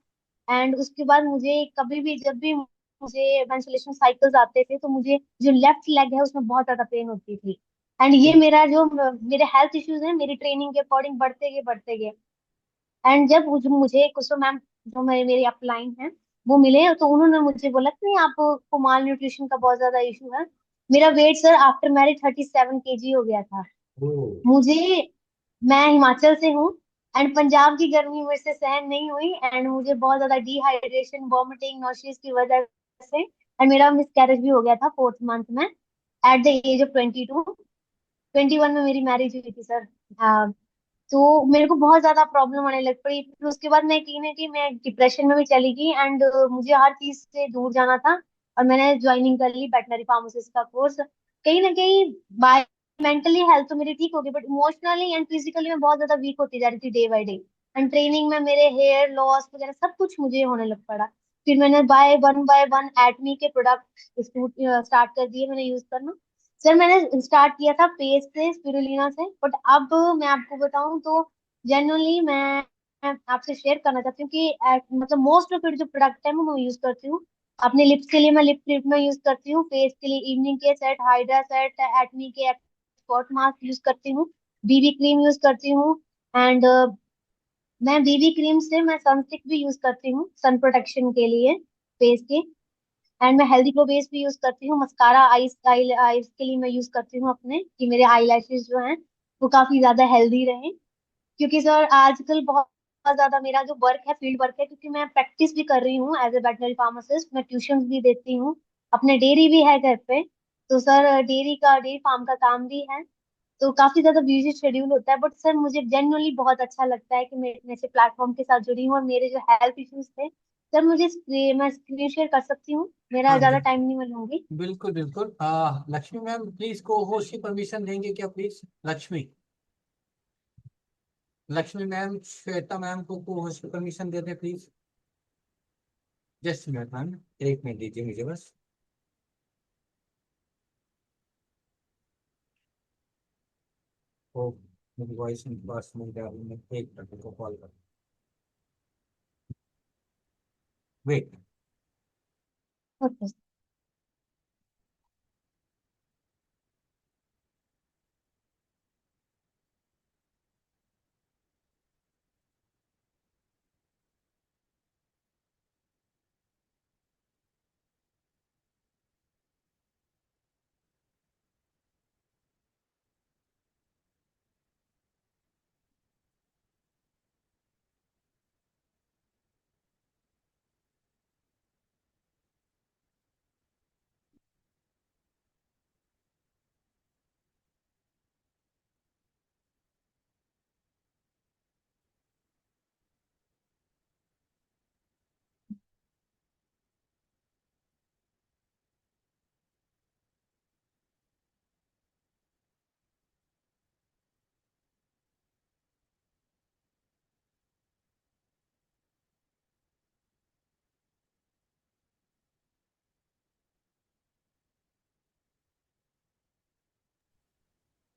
एंड उसके बाद मुझे कभी भी जब भी मुझे मेंस्ट्रुएशन साइकिल्स आते थे तो मुझे जो लेफ्ट लेग है उसमें बहुत ज्यादा पेन होती थी। एंड ये मेरा जो मेरे हेल्थ इश्यूज है मेरी ट्रेनिंग के अकॉर्डिंग बढ़ते गए। एंड जब मुझे कुसुम मैम जो मेरी अपलाइन है वो मिले, तो उन्होंने मुझे बोला कि नहीं आपको माल न्यूट्रिशन का बहुत ज्यादा इशू है। मेरा weight sir after marriage 37 kg हो गया था। मुझे मैं हिमाचल से हूँ, एंड पंजाब की गर्मी मेरे से सहन नहीं हुई, एंड मुझे बहुत ज्यादा डिहाइड्रेशन, वॉमिटिंग, नॉशियस की वजह से, एंड मेरा मिसकैरेज भी हो गया था 4th मंथ में एट द एज ऑफ 22। 21 में मेरी मैरिज हुई थी सर। तो मेरे को बहुत ज्यादा प्रॉब्लम आने लग पड़ी। फिर उसके बाद मैं कहीं ना कहीं मैं डिप्रेशन में भी चली गई, एंड मुझे हर चीज से दूर जाना था। और मैंने ज्वाइनिंग कर ली वेटनरी फार्मासिस्ट का कोर्स। कहीं ना कहीं बाय मेंटली हेल्थ तो मेरी ठीक होगी, बट इमोशनली एंड फिजिकली मैं बहुत ज्यादा वीक होती जा रही थी day by day. And training में मेरे हेयर लॉस वगैरह सब कुछ मुझे होने लग पड़ा। फिर मैंने बाय वन एटमी के प्रोडक्ट स्टार्ट कर दिए मैंने यूज करना। सर मैंने स्टार्ट किया था फेस से, स्पिरुलिना से, बट अब मैं आपको बताऊं तो जेन्युइनली मैं आपसे शेयर करना चाहती हूँ कि मतलब मोस्ट ऑफ इट जो प्रोडक्ट है मैं यूज करती हूँ। अपने लिप्स के लिए मैं लिप ट्रीटमेंट यूज करती हूँ, फेस के लिए इवनिंग के सेट, हाइड्रा सेट, एक्ने के एक्सपर्ट मास्क यूज करती हूँ, बीबी क्रीम यूज करती हूँ। एंड मैं बीबी क्रीम से मैं सनस्टिक भी यूज करती हूँ सन प्रोटेक्शन के लिए फेस के। एंड मैं हेल्दी ग्लो बेस भी यूज करती हूँ, मस्कारा आईज आईज के लिए मैं यूज करती हूँ अपने, कि मेरे आई लैशेज जो हैं वो काफी ज्यादा हेल्दी रहें। क्योंकि सर आजकल बहुत बहुत ज्यादा मेरा जो वर्क है फील्ड वर्क है, क्योंकि मैं प्रैक्टिस भी कर रही हूँ एज ए वेटनरी फार्मासिस्ट, मैं ट्यूशन भी देती हूँ अपने डेयरी भी है घर पे, तो सर डेयरी फार्म का काम भी है, तो काफी ज्यादा बिजी शेड्यूल होता है। बट सर मुझे जेन्युइनली बहुत अच्छा लगता है कि मैं इतने से प्लेटफॉर्म के साथ जुड़ी हूँ, और मेरे जो हेल्थ इश्यूज थे सर, मैं स्क्रीन शेयर कर सकती हूँ, मेरा हाँ ज्यादा जी, टाइम नहीं मैं लूंगी। बिल्कुल बिल्कुल। लक्ष्मी मैम प्लीज को होस्ट की परमिशन देंगे क्या please? Lakshmi, Lakshmi ma'am Shweta ma'am को होस्ट की परमिशन दे दें प्लीज। जस्ट मिनट मैम, एक मिनट दीजिए मुझे बस। ओ, मेरी वॉइस पास नहीं जा रही, मैं एक मिनट को कॉल कर। वेट। ओके।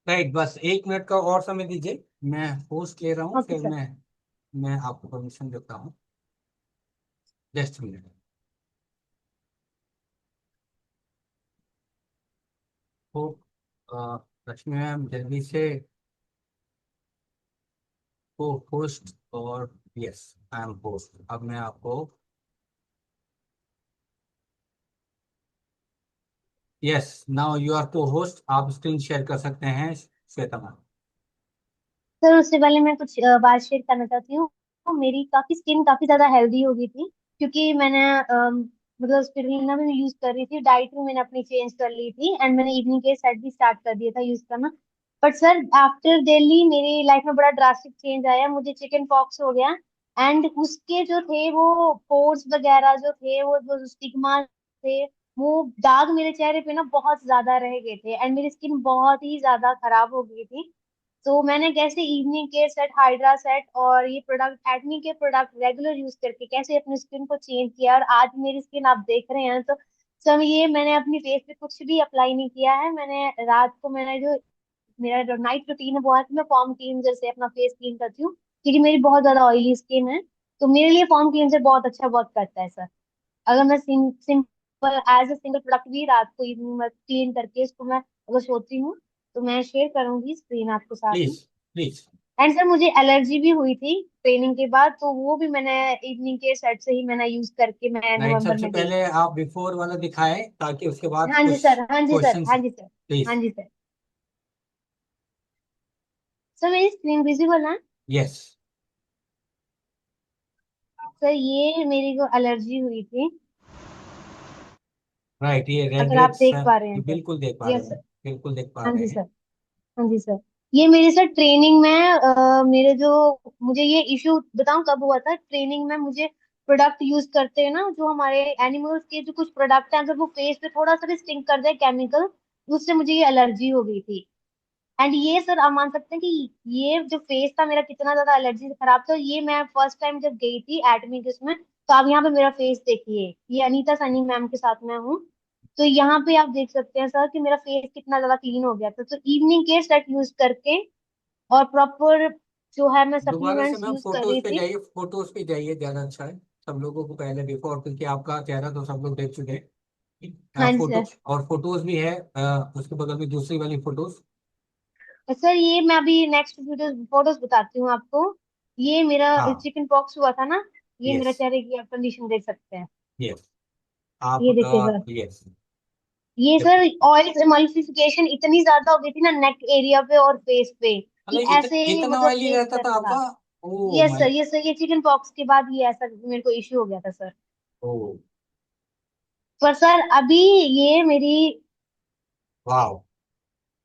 राइट, बस एक मिनट का और समय दीजिए, मैं होस्ट ले रहा हूँ, ओके फिर सर। मैं आपको परमिशन देता हूँ। Just minute. तो लक्ष्मी मैम जल्दी से को होस्ट, और यस आई एम होस्ट। अब मैं आपको, यस नाउ यू आर को होस्ट, आप स्क्रीन शेयर कर सकते हैं श्वेता मैम। सर उससे पहले मैं कुछ बात शेयर करना चाहती हूँ। तो मेरी काफी स्किन काफी ज्यादा हेल्दी हो गई थी, क्योंकि मैंने मतलब स्पिरुलिना भी यूज कर रही थी, डाइट भी मैंने अपनी चेंज कर ली थी, एंड मैंने इवनिंग के सेट भी स्टार्ट कर दिया था यूज करना। बट सर आफ्टर दिल्ली मेरी लाइफ में बड़ा ड्रास्टिक चेंज आया, मुझे चिकन पॉक्स हो गया, एंड उसके जो थे वो पोर्स वगैरह जो थे, वो स्टिग्मा थे, वो दाग मेरे चेहरे पे ना बहुत ज्यादा रह गए थे, एंड मेरी स्किन बहुत ही ज्यादा खराब हो गई थी। तो मैंने कैसे evening care set, hydra set और ये प्रोडक्ट एटमी के प्रोडक्ट रेगुलर यूज करके कैसे अपनी स्किन को चेंज किया, और आज मेरी स्किन आप देख रहे हैं। तो सर ये मैंने अपनी फेस पे कुछ भी अप्लाई नहीं किया है, मैंने रात को मैंने जो मेरा जो नाइट रूटीन है वो है कि मैं फॉर्म क्लींजर से अपना फेस क्लीन करती हूँ, क्योंकि मेरी बहुत ज्यादा ऑयली स्किन है। तो मेरे लिए फॉर्म क्लींजर बहुत अच्छा वर्क करता है सर। अगर मैं simple as a single product भी रात को इवनिंग में क्लीन करके इसको मैं अगर सोती हूँ, तो मैं शेयर करूंगी स्क्रीन आपको साथ में। Please please. एंड सर मुझे एलर्जी भी हुई थी ट्रेनिंग के बाद, तो वो भी मैंने इवनिंग के सेट से ही मैंने यूज करके मैं राइट, नवंबर सबसे में गई पहले थी। आप बिफोर वाला दिखाएं ताकि उसके बाद हाँ जी कुछ सर, हाँ जी सर, क्वेश्चंस। हाँ जी सर, हाँ प्लीज। जी सर। सर मेरी स्क्रीन विजिबल है? यस। सर ये मेरी को एलर्जी हुई थी, राइट, ये रेड अगर रेड आप देख पा रहे हैं तो। बिल्कुल देख पा रहे यस हैं, सर। बिल्कुल देख पा हाँ रहे जी हैं। सर, हाँ जी सर। ये मेरे सर ट्रेनिंग में मेरे जो मुझे ये इश्यू बताऊं कब हुआ था ट्रेनिंग में, मुझे प्रोडक्ट यूज करते हैं ना जो हमारे एनिमल्स के जो कुछ प्रोडक्ट हैं, अगर वो फेस पे थोड़ा सा भी स्टिंक कर जाए केमिकल, उससे मुझे ये एलर्जी हो गई थी। एंड ये सर आप मान सकते हैं कि ये जो फेस था मेरा कितना ज्यादा एलर्जी से खराब था, ये मैं फर्स्ट टाइम जब गई थी एडमिट इसमें, तो आप यहाँ पे मेरा फेस देखिए, ये अनीता सनी मैम के साथ मैं हूँ। तो यहाँ पे आप देख सकते हैं सर कि मेरा फेस कितना ज्यादा क्लीन हो गया था, तो इवनिंग केयर सेट यूज करके और प्रॉपर जो है मैं दोबारा से सप्लीमेंट्स मैम यूज कर फोटोज रही पे थी। जाइए, फोटोज पे जाइए, ज्यादा अच्छा है सब लोगों को पहले बिफोर, क्योंकि आपका चेहरा तो सब लोग देख चुके हैं। हाँ जी फोटो सर। और फोटोज भी है, उसके बगल में दूसरी वाली फोटोज। सर ये मैं अभी नेक्स्ट फोटोज बताती हूँ आपको। ये मेरा हाँ। चिकन पॉक्स हुआ था ना, ये मेरा यस। चेहरे की आप कंडीशन देख सकते हैं। यस। आप ये देखिए सर, यस। ये सर ऑयल एमल्सिफिकेशन इतनी ज्यादा हो गई थी ना नेक एरिया पे और फेस पे, कि मतलब ऐसे इतना मतलब ऑयली फेस रहता था रहता आपका? था। ओ yes my. Sir, yes sir, ये चिकन पॉक्स के बाद ये ऐसा मेरे को इश्यू हो गया था सर। ओ पर सर अभी ये मेरी वाह।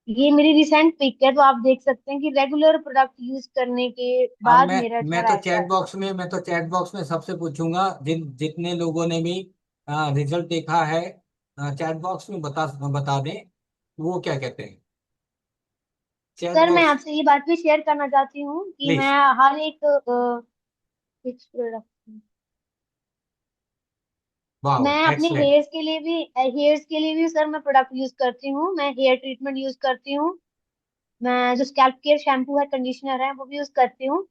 ये मेरी रिसेंट पिक है, तो आप देख सकते हैं कि रेगुलर प्रोडक्ट यूज करने के अब बाद मेरा मैं चेहरा तो ऐसा चैट है। बॉक्स में सबसे पूछूंगा, जितने लोगों ने भी रिजल्ट देखा है, चैट बॉक्स में बता दें वो क्या कहते हैं। चैट सर मैं बॉक्स आपसे ये बात भी शेयर करना चाहती हूँ कि मैं प्लीज। हर एक कुछ product- वाह, मैं अपने एक्सलेंट। हेयर्स के लिए भी सर मैं प्रोडक्ट यूज करती हूँ, मैं हेयर ट्रीटमेंट यूज करती हूँ, मैं जो स्कैल्प केयर शैम्पू है, कंडीशनर है, वो भी यूज करती हूँ।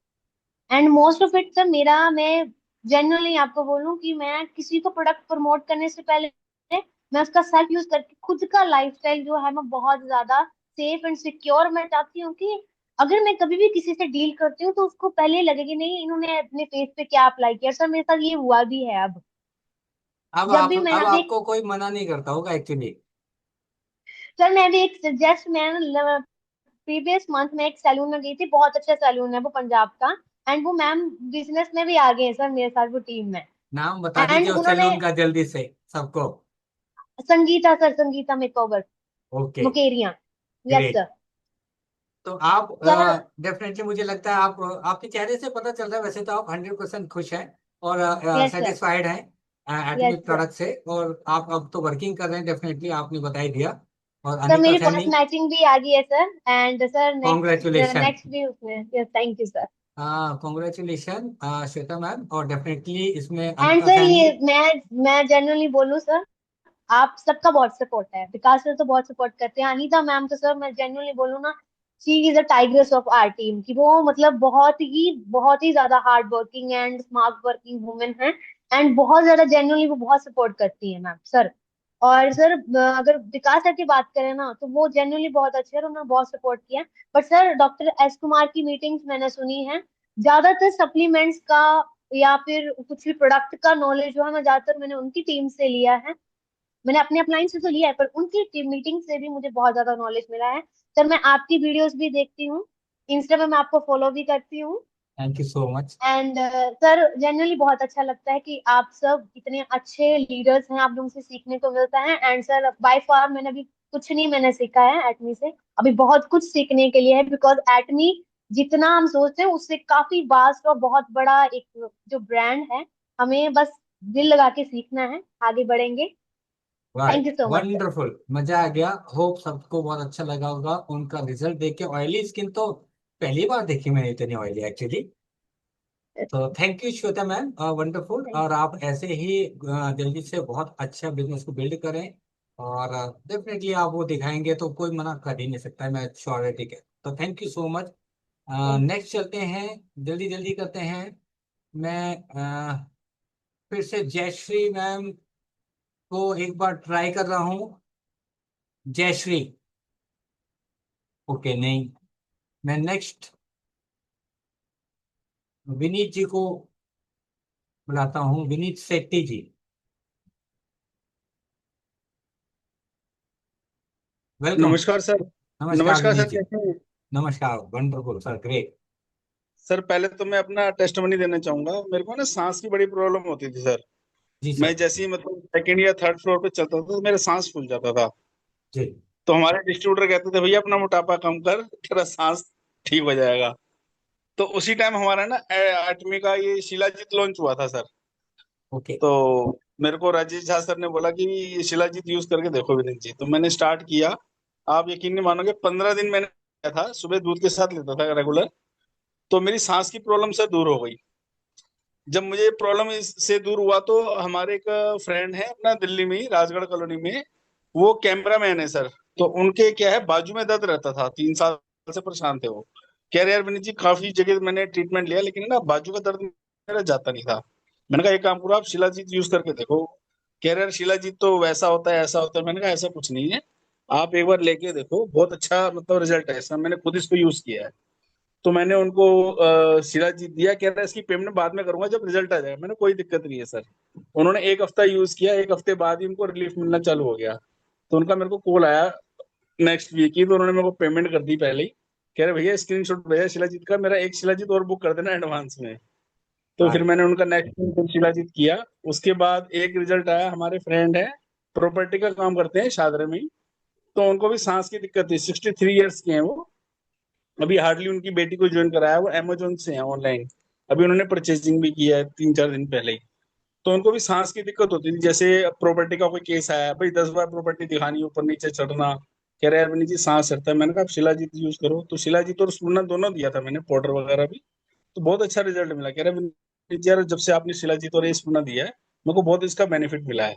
And most of it sir मेरा, मैं जनरली आपको बोलूं कि मैं किसी को प्रोडक्ट प्रमोट करने से पहले मैं उसका सेल्फ यूज करके खुद का लाइफस्टाइल जो है मैं बहुत ज्यादा सेफ एंड सिक्योर मैं चाहती हूँ कि अगर मैं कभी भी किसी से डील करती हूँ तो उसको पहले लगे कि नहीं इन्होंने अपने फेस पे क्या अप्लाई किया। सर मेरे साथ ये हुआ भी है। अब जब भी मैं अब अभी आपको कोई मना नहीं करता होगा एक्चुअली। सर मैं भी एक जस्ट मैं प्रीवियस मंथ में एक सैलून में गई थी, बहुत अच्छा सैलून है वो पंजाब का। एंड वो मैम बिजनेस में भी आ गए हैं सर मेरे साथ वो टीम में। नाम बता एंड दीजिए उस उन्होंने सैलून का जल्दी से सबको। Sangeeta sir, Sangeeta makeover, okay, Mukerian. Yes great. Sir. तो आप सर डेफिनेटली मुझे लगता है आप आपके चेहरे से पता चल रहा है, वैसे तो आप 100% खुश हैं और यस सर। सेटिस्फाइड हैं यस एटॉमिक सर। प्रोडक्ट से, और आप अब तो वर्किंग कर रहे हैं, डेफिनेटली आपने बता ही दिया। और सर अनीता मेरी फर्स्ट सैनी, मैचिंग भी आ गई है sir. And sir next congratulation. Next भी उसमें। Yes thank you sir. Congratulation Shweta ma'am, और डेफिनेटली इसमें एंड अनीता सर सैनी। ये मैं जनरली बोलूँ सर, आप सबका बहुत सपोर्ट है, विकास सर तो बहुत सपोर्ट करते हैं, अनीता मैम तो सर मैं जेन्युइनली बोलूँ ना, she is a tigress of our team की। वो मतलब बहुत ही ज्यादा hard working and smart working women है। एंड बहुत ज्यादा जेन्युइनली वो बहुत सपोर्ट करती है मैम सर। और सर अगर विकास सर की बात करें ना तो वो जेन्युइनली बहुत अच्छे हैं और उन्होंने बहुत सपोर्ट किया। But sir doctor S Kumar की मीटिंग्स मैंने सुनी है, ज्यादातर सप्लीमेंट्स का या फिर कुछ भी प्रोडक्ट का नॉलेज जो है मैं ज्यादातर मैंने उनकी टीम से लिया है। मैंने अपने अपलाइन से तो लिया है पर उनकी टीम मीटिंग से भी मुझे बहुत ज्यादा नॉलेज मिला है। सर मैं आपकी वीडियोस भी देखती हूँ, इंस्टा पे मैं आपको फॉलो भी करती हूँ। Thank you so much. And sir generally बहुत अच्छा लगता है कि आप सब इतने अच्छे लीडर्स हैं, आप लोगों से सीखने को मिलता है। एंड सर बाय फार मैंने अभी कुछ नहीं मैंने सीखा है एटमी से, अभी बहुत कुछ सीखने के लिए है। बिकॉज एटमी जितना हम सोचते हैं उससे काफी वास्ट और बहुत बड़ा एक जो ब्रांड है, हमें बस दिल लगा के सीखना है, आगे बढ़ेंगे। Thank right, you so much sir. Wonderful, मजा आ गया। होप सबको बहुत अच्छा लगा होगा उनका रिजल्ट देख के। ऑयली स्किन तो पहली बार देखी मैंने इतनी ऑयली एक्चुअली। तो thank you Shweta ma'am, wonderful. Thank और आप ऐसे ही जल्दी से बहुत अच्छा बिजनेस को बिल्ड करें, और डेफिनेटली आप वो दिखाएंगे तो कोई मना कर ही नहीं सकता है, मैं श्योरिटी है। तो thank you so much. You. Next चलते हैं, जल्दी जल्दी करते हैं। मैं फिर से जयश्री मैम को एक बार ट्राई कर रहा हूँ। जयश्री, ओके नहीं। मैं नेक्स्ट विनीत जी को बुलाता हूँ, विनीत सेट्टी जी, वेलकम। नमस्कार सर। नमस्कार नमस्कार विनीत सर, जी। कैसे हैं? नमस्कार, वंडरफुल सर, ग्रेट। सर पहले तो मैं अपना टेस्टमनी देना चाहूंगा। मेरे को ना सांस की बड़ी प्रॉब्लम होती थी सर। जी मैं सर। जैसे ही मतलब सेकंड या थर्ड फ्लोर पे चलता था तो मेरा सांस फूल जाता था। जी। तो हमारे डिस्ट्रीब्यूटर कहते थे भैया अपना मोटापा कम कर, तेरा सांस ठीक हो जाएगा। तो उसी टाइम हमारा ना एटमी का ये शिलाजीत लॉन्च हुआ था सर। ओके। तो मेरे को राजेश झा सर ने बोला कि ये शिलाजीत यूज करके देखो विनीत जी। तो मैंने स्टार्ट किया। आप यकीन नहीं मानोगे, 15 दिन मैंने किया था, सुबह दूध के साथ लेता था रेगुलर। तो मेरी सांस की प्रॉब्लम से दूर हो गई। जब मुझे प्रॉब्लम इससे दूर हुआ तो हमारे एक फ्रेंड है अपना दिल्ली में ही राजगढ़ कॉलोनी में, वो कैमरामैन है सर। तो उनके क्या है, बाजू में दर्द रहता था, 3 साल से परेशान थे वो। कह रहे यार विनीत जी काफी जगह मैंने ट्रीटमेंट लिया लेकिन ना बाजू का दर्द मेरा जाता नहीं था। मैंने कहा एक काम करो आप शिलाजीत यूज करके देखो। कह रहे यार शिलाजीत तो वैसा होता है ऐसा होता है। मैंने कहा ऐसा कुछ नहीं है, आप एक बार लेके देखो, बहुत अच्छा मतलब रिजल्ट है इसका, मैंने खुद इसको यूज किया है। तो मैंने उनको शिलाजीत दिया। कह रहा है इसकी पेमेंट बाद में करूंगा जब रिजल्ट आ जाएगा। मैंने कोई दिक्कत नहीं है सर। उन्होंने एक हफ्ता यूज किया, एक हफ्ते बाद ही उनको रिलीफ मिलना चालू हो गया। तो उनका मेरे को कॉल आया नेक्स्ट वीक ही, तो उन्होंने मेरे को पेमेंट कर दी पहले ही। कह रहे भैया स्क्रीनशॉट भेजा शिलाजीत का, मेरा एक शिलाजीत और बुक कर देना एडवांस में। तो फिर राइट। मैंने उनका नेक्स्ट शिलाजीत किया। उसके बाद एक रिजल्ट आया, हमारे फ्रेंड है प्रॉपर्टी का काम करते हैं शादरे में ही। तो उनको भी सांस की दिक्कत थी, 63 ईयर्स के हैं वो। अभी हार्डली उनकी बेटी को ज्वाइन कराया, वो अमेजोन से है ऑनलाइन। अभी उन्होंने परचेजिंग भी किया है 3-4 दिन पहले ही। तो उनको भी सांस की दिक्कत होती थी, जैसे प्रॉपर्टी का कोई केस आया, भाई 10 बार प्रॉपर्टी दिखानी, ऊपर नीचे चढ़ना, कह रहे यार जी सांस चढ़ता है। मैंने कहा आप शिलाजीत यूज करो, तो शिलाजीत और स्पूर्णा दोनों दिया था मैंने, पाउडर वगैरह भी। तो बहुत अच्छा रिजल्ट मिला। कह रहे विनीत जी यार जब से आपने शिलाजीत और ये स्पूर्णा दिया है, मेरे को बहुत इसका बेनिफिट मिला है।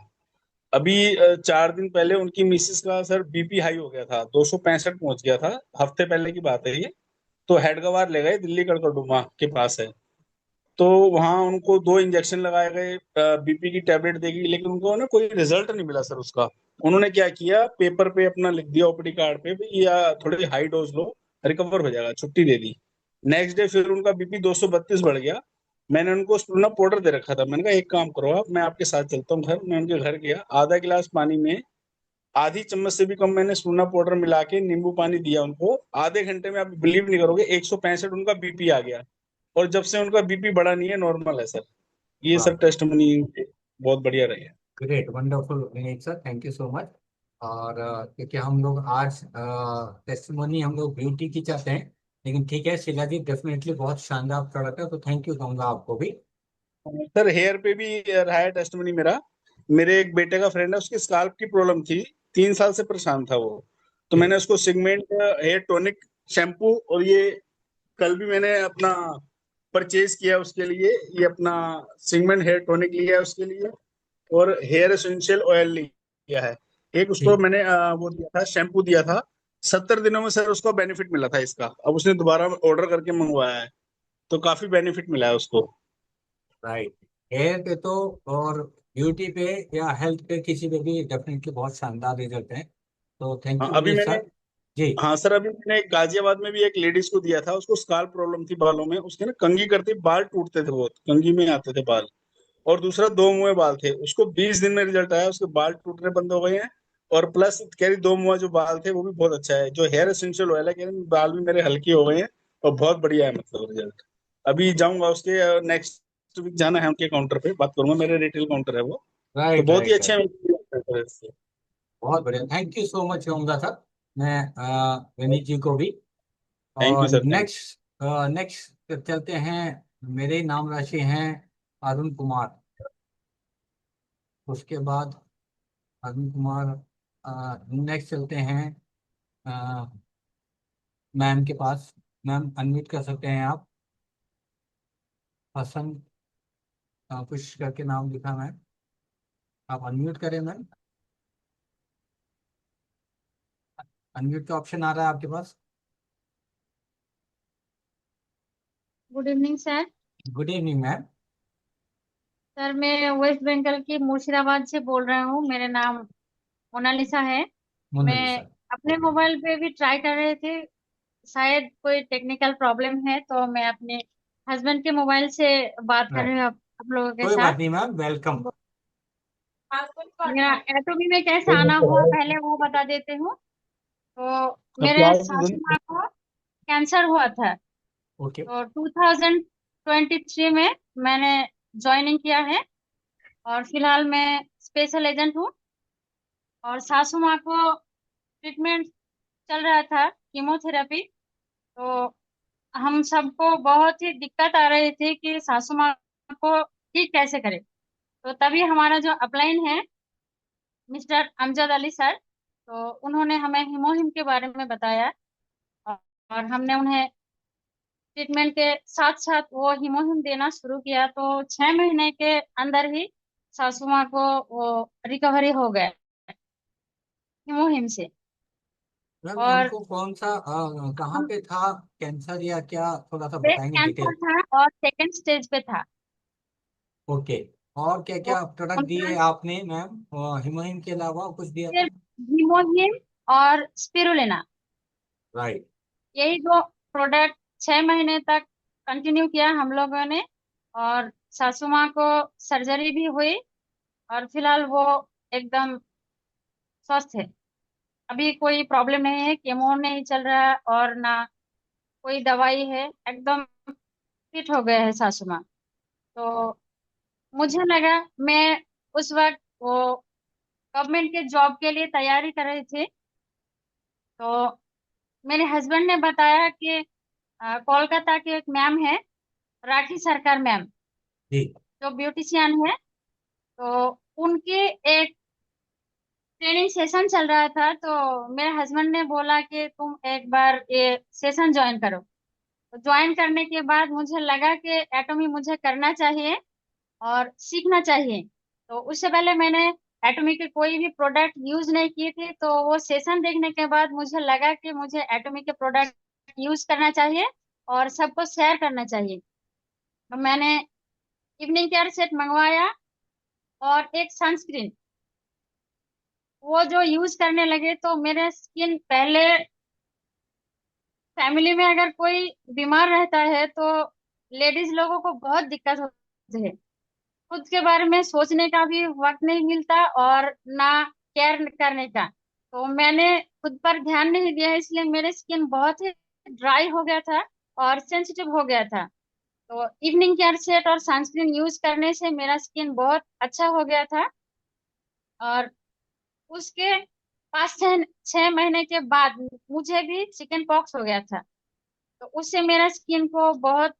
अभी 4 दिन पहले उनकी मिसिस का सर बीपी हाई हो गया था, 265 पहुंच गया था, हफ्ते पहले की बात है ये। तो हेडगवार ले गए, दिल्ली कड़कड़डुमा के पास है। तो वहां उनको 2 इंजेक्शन लगाए गए, बीपी की टेबलेट देगी, लेकिन उनको ना कोई रिजल्ट नहीं मिला सर उसका। उन्होंने क्या किया, पेपर पे अपना लिख दिया ओपीडी कार्ड पे भी, या थोड़ी हाई डोज लो, रिकवर हो जाएगा, छुट्टी दे दी। नेक्स्ट डे फिर उनका बीपी 232 बढ़ गया। मैंने उनको स्पूर्णा पाउडर दे रखा था, मैंने कहा एक काम करो आप, मैं आपके साथ चलता हूँ घर। मैं उनके घर गया, आधा गिलास पानी में आधी चम्मच से भी कम मैंने स्पूर्णा पाउडर मिला के नींबू पानी दिया उनको। आधे घंटे में आप बिलीव नहीं करोगे, 165 उनका बीपी आ गया। और जब से उनका बीपी बढ़ा नहीं है, नॉर्मल है सर। ये वाह, सब टेस्टमनी बहुत बढ़िया रहे हैं। Great, wonderful Vineet sir, thank you so much. और क्योंकि हम लोग आज टेस्टिमोनी हम लोग ब्यूटी की चाहते हैं, लेकिन ठीक है, शीला जी डेफिनेटली बहुत शानदार प्रोडक्ट है, तो थैंक यू कहूंगा आपको भी। सर हेयर पे भी रहा है टेस्टमनी मेरा। मेरे एक बेटे का फ्रेंड है, उसकी स्काल्प की प्रॉब्लम थी, 3 साल से परेशान था वो। तो मैंने उसको सिगमेंट हेयर टॉनिक शैम्पू, और ये कल भी मैंने अपना परचेज किया उसके लिए, ये अपना सिगमेंट हेयर टॉनिक लिया है उसके लिए, और हेयर एसेंशियल ऑयल लिया है। एक उसको मैंने वो दिया था, शैम्पू दिया था। 70 दिनों में सर उसको बेनिफिट मिला था इसका। अब उसने दोबारा ऑर्डर करके मंगवाया है, तो काफी बेनिफिट मिला है उसको। राइट, हेयर पे तो, और ब्यूटी पे या हेल्थ पे, किसी पे भी डेफिनेटली बहुत शानदार रिजल्ट है। तो थैंक हाँ यू अभी विनीत मैंने सर जी। हाँ सर, अभी मैंने गाजियाबाद में भी एक लेडीज को दिया था, उसको स्काल्प प्रॉब्लम थी बालों में, उसके ना कंघी करते बाल टूटते थे बहुत, कंघी में आते थे बाल। और दूसरा 2 मुँहे बाल थे, उसको 20 दिन में रिजल्ट आया, उसके बाल टूटने बंद हो गए हैं। और प्लस कह रही 2 मुँह जो बाल थे वो भी बहुत अच्छा है, जो हेयर एसेंशियल ऑयल है, कह रही बाल भी मेरे हल्के हो गए हैं, और बहुत बढ़िया है मतलब रिजल्ट। अभी जाऊंगा उसके, नेक्स्ट वीक जाना है उनके काउंटर पे, बात करूंगा, मेरे रिटेल काउंटर है वो। तो राइट बहुत ही राइट अच्छा राइट, है इससे। बहुत बढ़िया, थैंक यू सो मच कहूंगा सर मैं विनीत जी को भी। थैंक यू और सर, थैंक नेक्स्ट नेक्स्ट चलते हैं, मेरे नाम राशि हैं अरुण कुमार। उसके बाद अरुण कुमार, नेक्स्ट चलते हैं मैम के पास। मैम अनम्यूट कर सकते हैं आप, हसन कुछ करके नाम लिखा मैम, आप अनम्यूट करें मैम, अनम्यूट का ऑप्शन आ रहा है आपके पास। Good evening sir. Good evening ma'am. Sir मैं वेस्ट बंगाल की मुर्शिदाबाद से बोल रहा हूँ, मेरा नाम मोनालिसा है। मैं मोनालिसा, अपने मोबाइल पे भी ट्राई कर रहे थे, शायद कोई टेक्निकल प्रॉब्लम है, तो मैं अपने हस्बैंड के मोबाइल से बात कर रही राइट, हूँ आप लोगों के कोई साथ। बात नहीं मैम, वेलकम। मेरा एटोमी में कैसे आना हुआ पहले वो बता देते हूँ। तो आपकी मेरे आवाज नहीं सासू सुनी। माँ को कैंसर हुआ था, ओके, तो 2023 में मैंने ज्वाइनिंग किया है, और फिलहाल मैं स्पेशल एजेंट हूँ। और सासू माँ को ट्रीटमेंट चल रहा था, कीमोथेरेपी। तो हम सबको बहुत ही दिक्कत आ रही थी कि सासू माँ को ठीक कैसे करें। तो तभी हमारा जो अपलाइन है मिस्टर अमजद अली सर, तो उन्होंने हमें हिमोहिम के बारे में बताया, और और हमने उन्हें ट्रीटमेंट के साथ साथ वो हिमोहिम देना शुरू किया। तो 6 महीने के अंदर ही सासू माँ को वो रिकवरी हो गया हिमोहिम से। मैम और उनको कौन सा कहाँ पे था कैंसर या क्या, थोड़ा सा ब्रेस्ट बताएंगे कैंसर डिटेल। था और सेकंड स्टेज पे था। ओके, और क्या तो क्या प्रोडक्ट उनका दिए आपने मैम, हिमोहिम के अलावा कुछ दिया था। सिर्फ हिमोहिम और स्पिरुलिना, राइट, यही दो प्रोडक्ट 6 महीने तक कंटिन्यू किया हम लोगों ने। और सासू माँ को सर्जरी भी हुई, और फिलहाल वो एकदम स्वस्थ है। अभी कोई प्रॉब्लम नहीं है, केमो नहीं चल रहा है और ना कोई दवाई है, एकदम फिट हो गए हैं सासू माँ। तो मुझे लगा मैं उस वक्त वो गवर्नमेंट के जॉब के लिए तैयारी कर रहे थे। तो मेरे हस्बैंड ने बताया कि कोलकाता के एक मैम है, राठी सरकार मैम, जी जो ब्यूटिशियन है। तो उनके एक ट्रेनिंग सेशन चल रहा था, तो मेरे हस्बैंड ने बोला कि तुम एक बार ये सेशन ज्वाइन करो। तो ज्वाइन करने के बाद मुझे लगा कि एटॉमी मुझे करना चाहिए और सीखना चाहिए। तो उससे पहले मैंने एटॉमी के कोई भी प्रोडक्ट यूज नहीं किए थे, तो वो सेशन देखने के बाद मुझे लगा कि मुझे एटॉमी के प्रोडक्ट यूज करना चाहिए और सबको शेयर करना चाहिए। तो मैंने इवनिंग केयर सेट मंगवाया और एक सनस्क्रीन, वो जो यूज करने लगे तो मेरे स्किन, पहले फैमिली में अगर कोई बीमार रहता है तो लेडीज लोगों को बहुत दिक्कत होती है, खुद के बारे में सोचने का भी वक्त नहीं मिलता और ना केयर करने का। तो मैंने खुद पर ध्यान नहीं दिया, इसलिए मेरे स्किन बहुत ही ड्राई हो गया था और सेंसिटिव हो गया था। तो इवनिंग केयर सेट और सनस्क्रीन यूज करने से मेरा स्किन बहुत अच्छा हो गया था। और उसके 5 से 6 महीने के बाद मुझे भी चिकन पॉक्स हो गया था। तो उससे मेरा स्किन को बहुत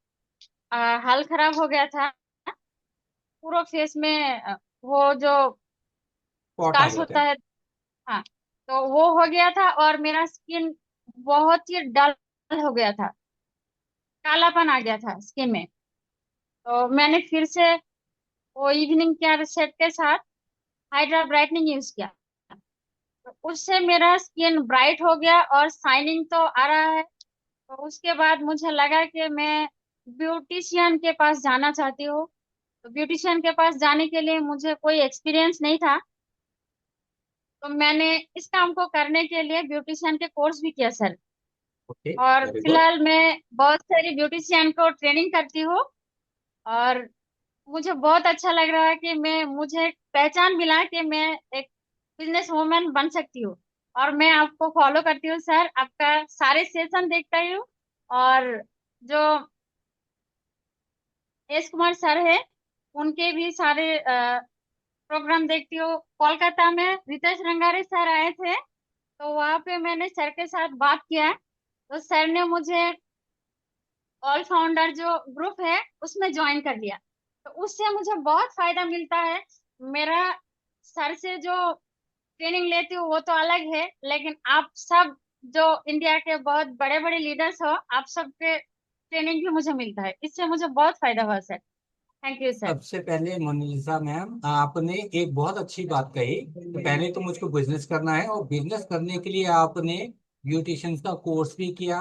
हाल खराब हो गया था, पूरा फेस में वो जो स्पॉट आ स्कार्स गए थे। होता है, हाँ, तो वो हो गया था और मेरा स्किन बहुत ही डल हो गया था, कालापन आ गया था स्किन में। तो मैंने फिर से वो इवनिंग केयर सेट के साथ हाइड्रा ब्राइटनिंग यूज किया। तो उससे मेरा स्किन ब्राइट हो गया और शाइनिंग तो आ रहा है। तो उसके बाद मुझे लगा कि मैं ब्यूटिशियन के पास जाना चाहती हूँ। तो ब्यूटिशियन के पास जाने के लिए मुझे कोई एक्सपीरियंस नहीं था, तो मैंने इस काम को करने के लिए ब्यूटिशियन के कोर्स भी किया सर। ओके, और वेरी गुड। फिलहाल मैं बहुत सारी ब्यूटिशियन को ट्रेनिंग करती हूँ और मुझे बहुत अच्छा लग रहा है कि मुझे पहचान मिला कि मैं एक बिजनेस वूमेन बन सकती हूँ। और मैं आपको फॉलो करती हूँ सर, आपका सारे सेशन देखता हूँ। और जो एस कुमार सर है, उनके भी सारे प्रोग्राम देखती हूँ। कोलकाता में रितेश रंगारे सर आए थे, तो वहां पे मैंने सर के साथ बात किया, तो सर ने मुझे ऑल फाउंडर जो ग्रुप है उसमें ज्वाइन कर लिया। तो उससे मुझे बहुत फायदा मिलता है। मेरा सर से जो ट्रेनिंग लेती हूँ वो तो अलग है, लेकिन आप सब जो इंडिया के बहुत बड़े बड़े लीडर्स हो, आप सबके ट्रेनिंग भी मुझे मिलता है, इससे मुझे बहुत फायदा हुआ सर। Thank you sir. सबसे पहले मोनालिसा मैम, आपने एक बहुत अच्छी बात कही कि पहले तो मुझको बिजनेस करना है और बिजनेस करने के लिए आपने ब्यूटिशियन का कोर्स भी किया,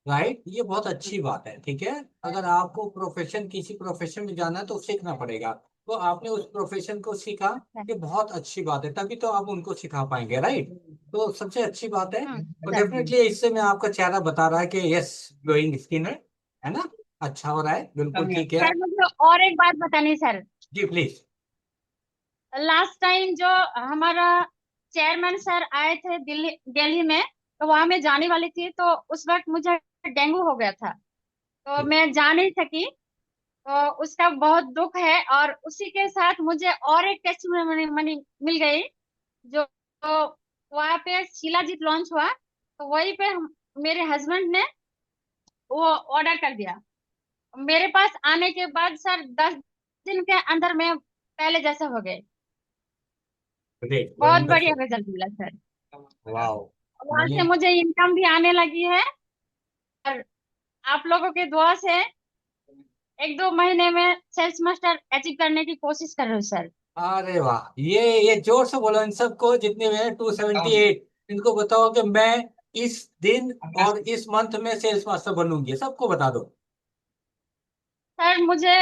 राइट। ये बहुत अच्छी बात है, ठीक है। अगर आपको प्रोफेशन, किसी प्रोफेशन में जाना है तो सीखना पड़ेगा, तो आपने उस प्रोफेशन को सीखा, ये बहुत अच्छी बात है, तभी तो आप उनको सिखा पाएंगे, राइट। तो सबसे अच्छी बात है। तो सर डेफिनेटली इससे मैं आपका चेहरा बता रहा है कि यस, ग्लोइंग स्किन है ना, अच्छा हो रहा है, बिल्कुल ठीक है। सर मुझे और एक बात बतानी सर। जी प्लीज। लास्ट टाइम जो हमारा चेयरमैन सर आए थे दिल्ली दिल्ली में, तो वहां मैं जाने वाली थी, तो उस वक्त मुझे डेंगू हो गया था, तो मैं जा नहीं सकी। तो उसका बहुत दुख है। और उसी के साथ मुझे और एक टेस्ट मनी मिल गई, जो तो वहाँ पे शिलाजीत लॉन्च हुआ, तो वहीं पे मेरे हस्बैंड ने वो ऑर्डर कर दिया। मेरे पास आने के बाद सर 10 दिन के अंदर में पहले जैसा हो गए। ग्रेट, बहुत बढ़िया वंडरफुल, रिजल्ट मिला सर। वाओ। वहां से मैंने मुझे इनकम भी आने लगी है। और आप लोगों के दुआ से 1-2 महीने में सेल्स मास्टर अचीव करने की कोशिश कर रहे हूँ सर। अरे वाह, ये जोर से बोलो इन सबको, जितने में 278, इनको बताओ कि मैं इस दिन और इस मंथ में सेल्स मास्टर बनूंगी, सबको बता दो। सर मुझे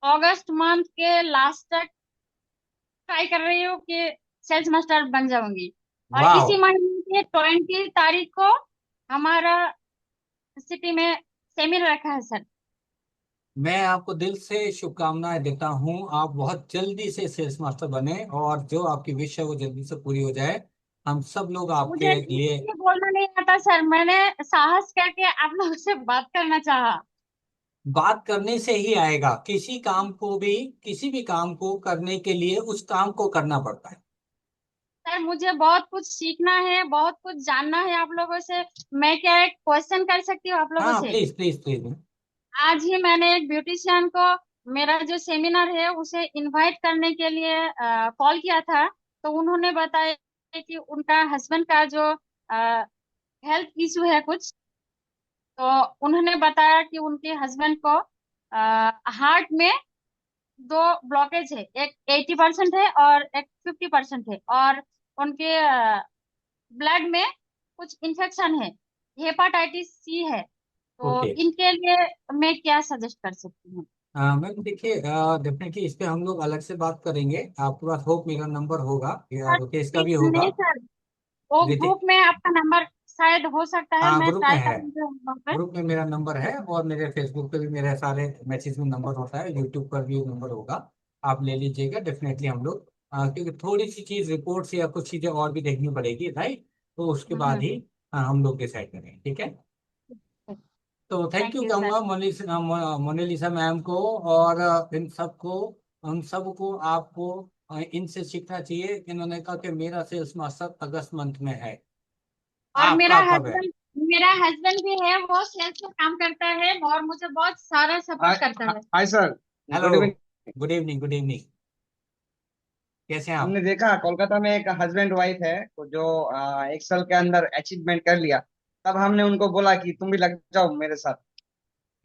अगस्त मंथ के लास्ट तक ट्राई कर रही हूँ कि सेल्स मास्टर बन जाऊंगी। और वाह, इसी महीने के 20 तारीख को हमारा सिटी में सेमिनार रखा है सर। मैं आपको दिल से शुभकामनाएं देता हूँ, आप बहुत जल्दी से सेल्स मास्टर बने और जो आपकी विश है वो जल्दी से पूरी हो जाए। हम सब लोग मुझे आपके लिए। ये बोलना नहीं आता सर, मैंने साहस करके आप लोगों से बात करना चाहा। बात करने से ही आएगा, किसी काम को भी, किसी भी काम को करने के लिए उस काम को करना पड़ता है। सर मुझे बहुत कुछ सीखना है, बहुत कुछ जानना है आप लोगों से। मैं क्या एक क्वेश्चन कर सकती हूँ आप लोगों हाँ से? Please please please. आज ही मैंने एक ब्यूटिशियन को मेरा जो सेमिनार है उसे इनवाइट करने के लिए कॉल किया था। तो उन्होंने बताया कि उनका हस्बैंड का जो हेल्थ इशू है कुछ, तो उन्होंने बताया कि उनके हस्बैंड को हार्ट में दो ब्लॉकेज है, एक 80% है और एक 50% है, और उनके ब्लड में कुछ इन्फेक्शन है, हेपाटाइटिस सी है। तो ओके इनके लिए मैं क्या सजेस्ट कर सकती हूँ? मैम देखिए, डेफिनेटली इस पे हम लोग अलग से बात करेंगे। आपके पास होप मेरा नंबर होगा या सर रुकेश का भी होगा। नहीं सर, वो रितिक, ग्रुप में आपका नंबर शायद हो सकता है, हाँ मैं ग्रुप में ट्राई है। करूंगी उन लोगों पे। ग्रुप में मेरा नंबर है और मेरे फेसबुक पे भी मेरे सारे मैसेज में नंबर होता है, यूट्यूब पर भी नंबर होगा। आप ले लीजिएगा डेफिनेटली। हम लोग क्योंकि थोड़ी सी चीज रिपोर्ट्स या कुछ चीजें और भी देखनी पड़ेगी, राइट? तो उसके बाद ही हम लोग डिसाइड करेंगे, ठीक है? तो thank thank you you sir. कहूँगा मोनालिसा मैम को और इन सबको, उन सबको आपको इनसे सीखना चाहिए। इन्होंने कहा कि मेरा सेल्स मास्टर अगस्त मंथ में है, और आपका कब है? मेरा हस्बैंड भी है, वो सेल्स में काम करता है और मुझे बहुत सारा सपोर्ट करता है। Hi sir, hello, good evening. Good evening, good evening. कैसे हैं आप? हमने देखा कोलकाता में एक हस्बैंड वाइफ है वो जो एक्सेल के अंदर अचीवमेंट कर लिया। तब हमने उनको बोला कि तुम भी लग जाओ मेरे साथ।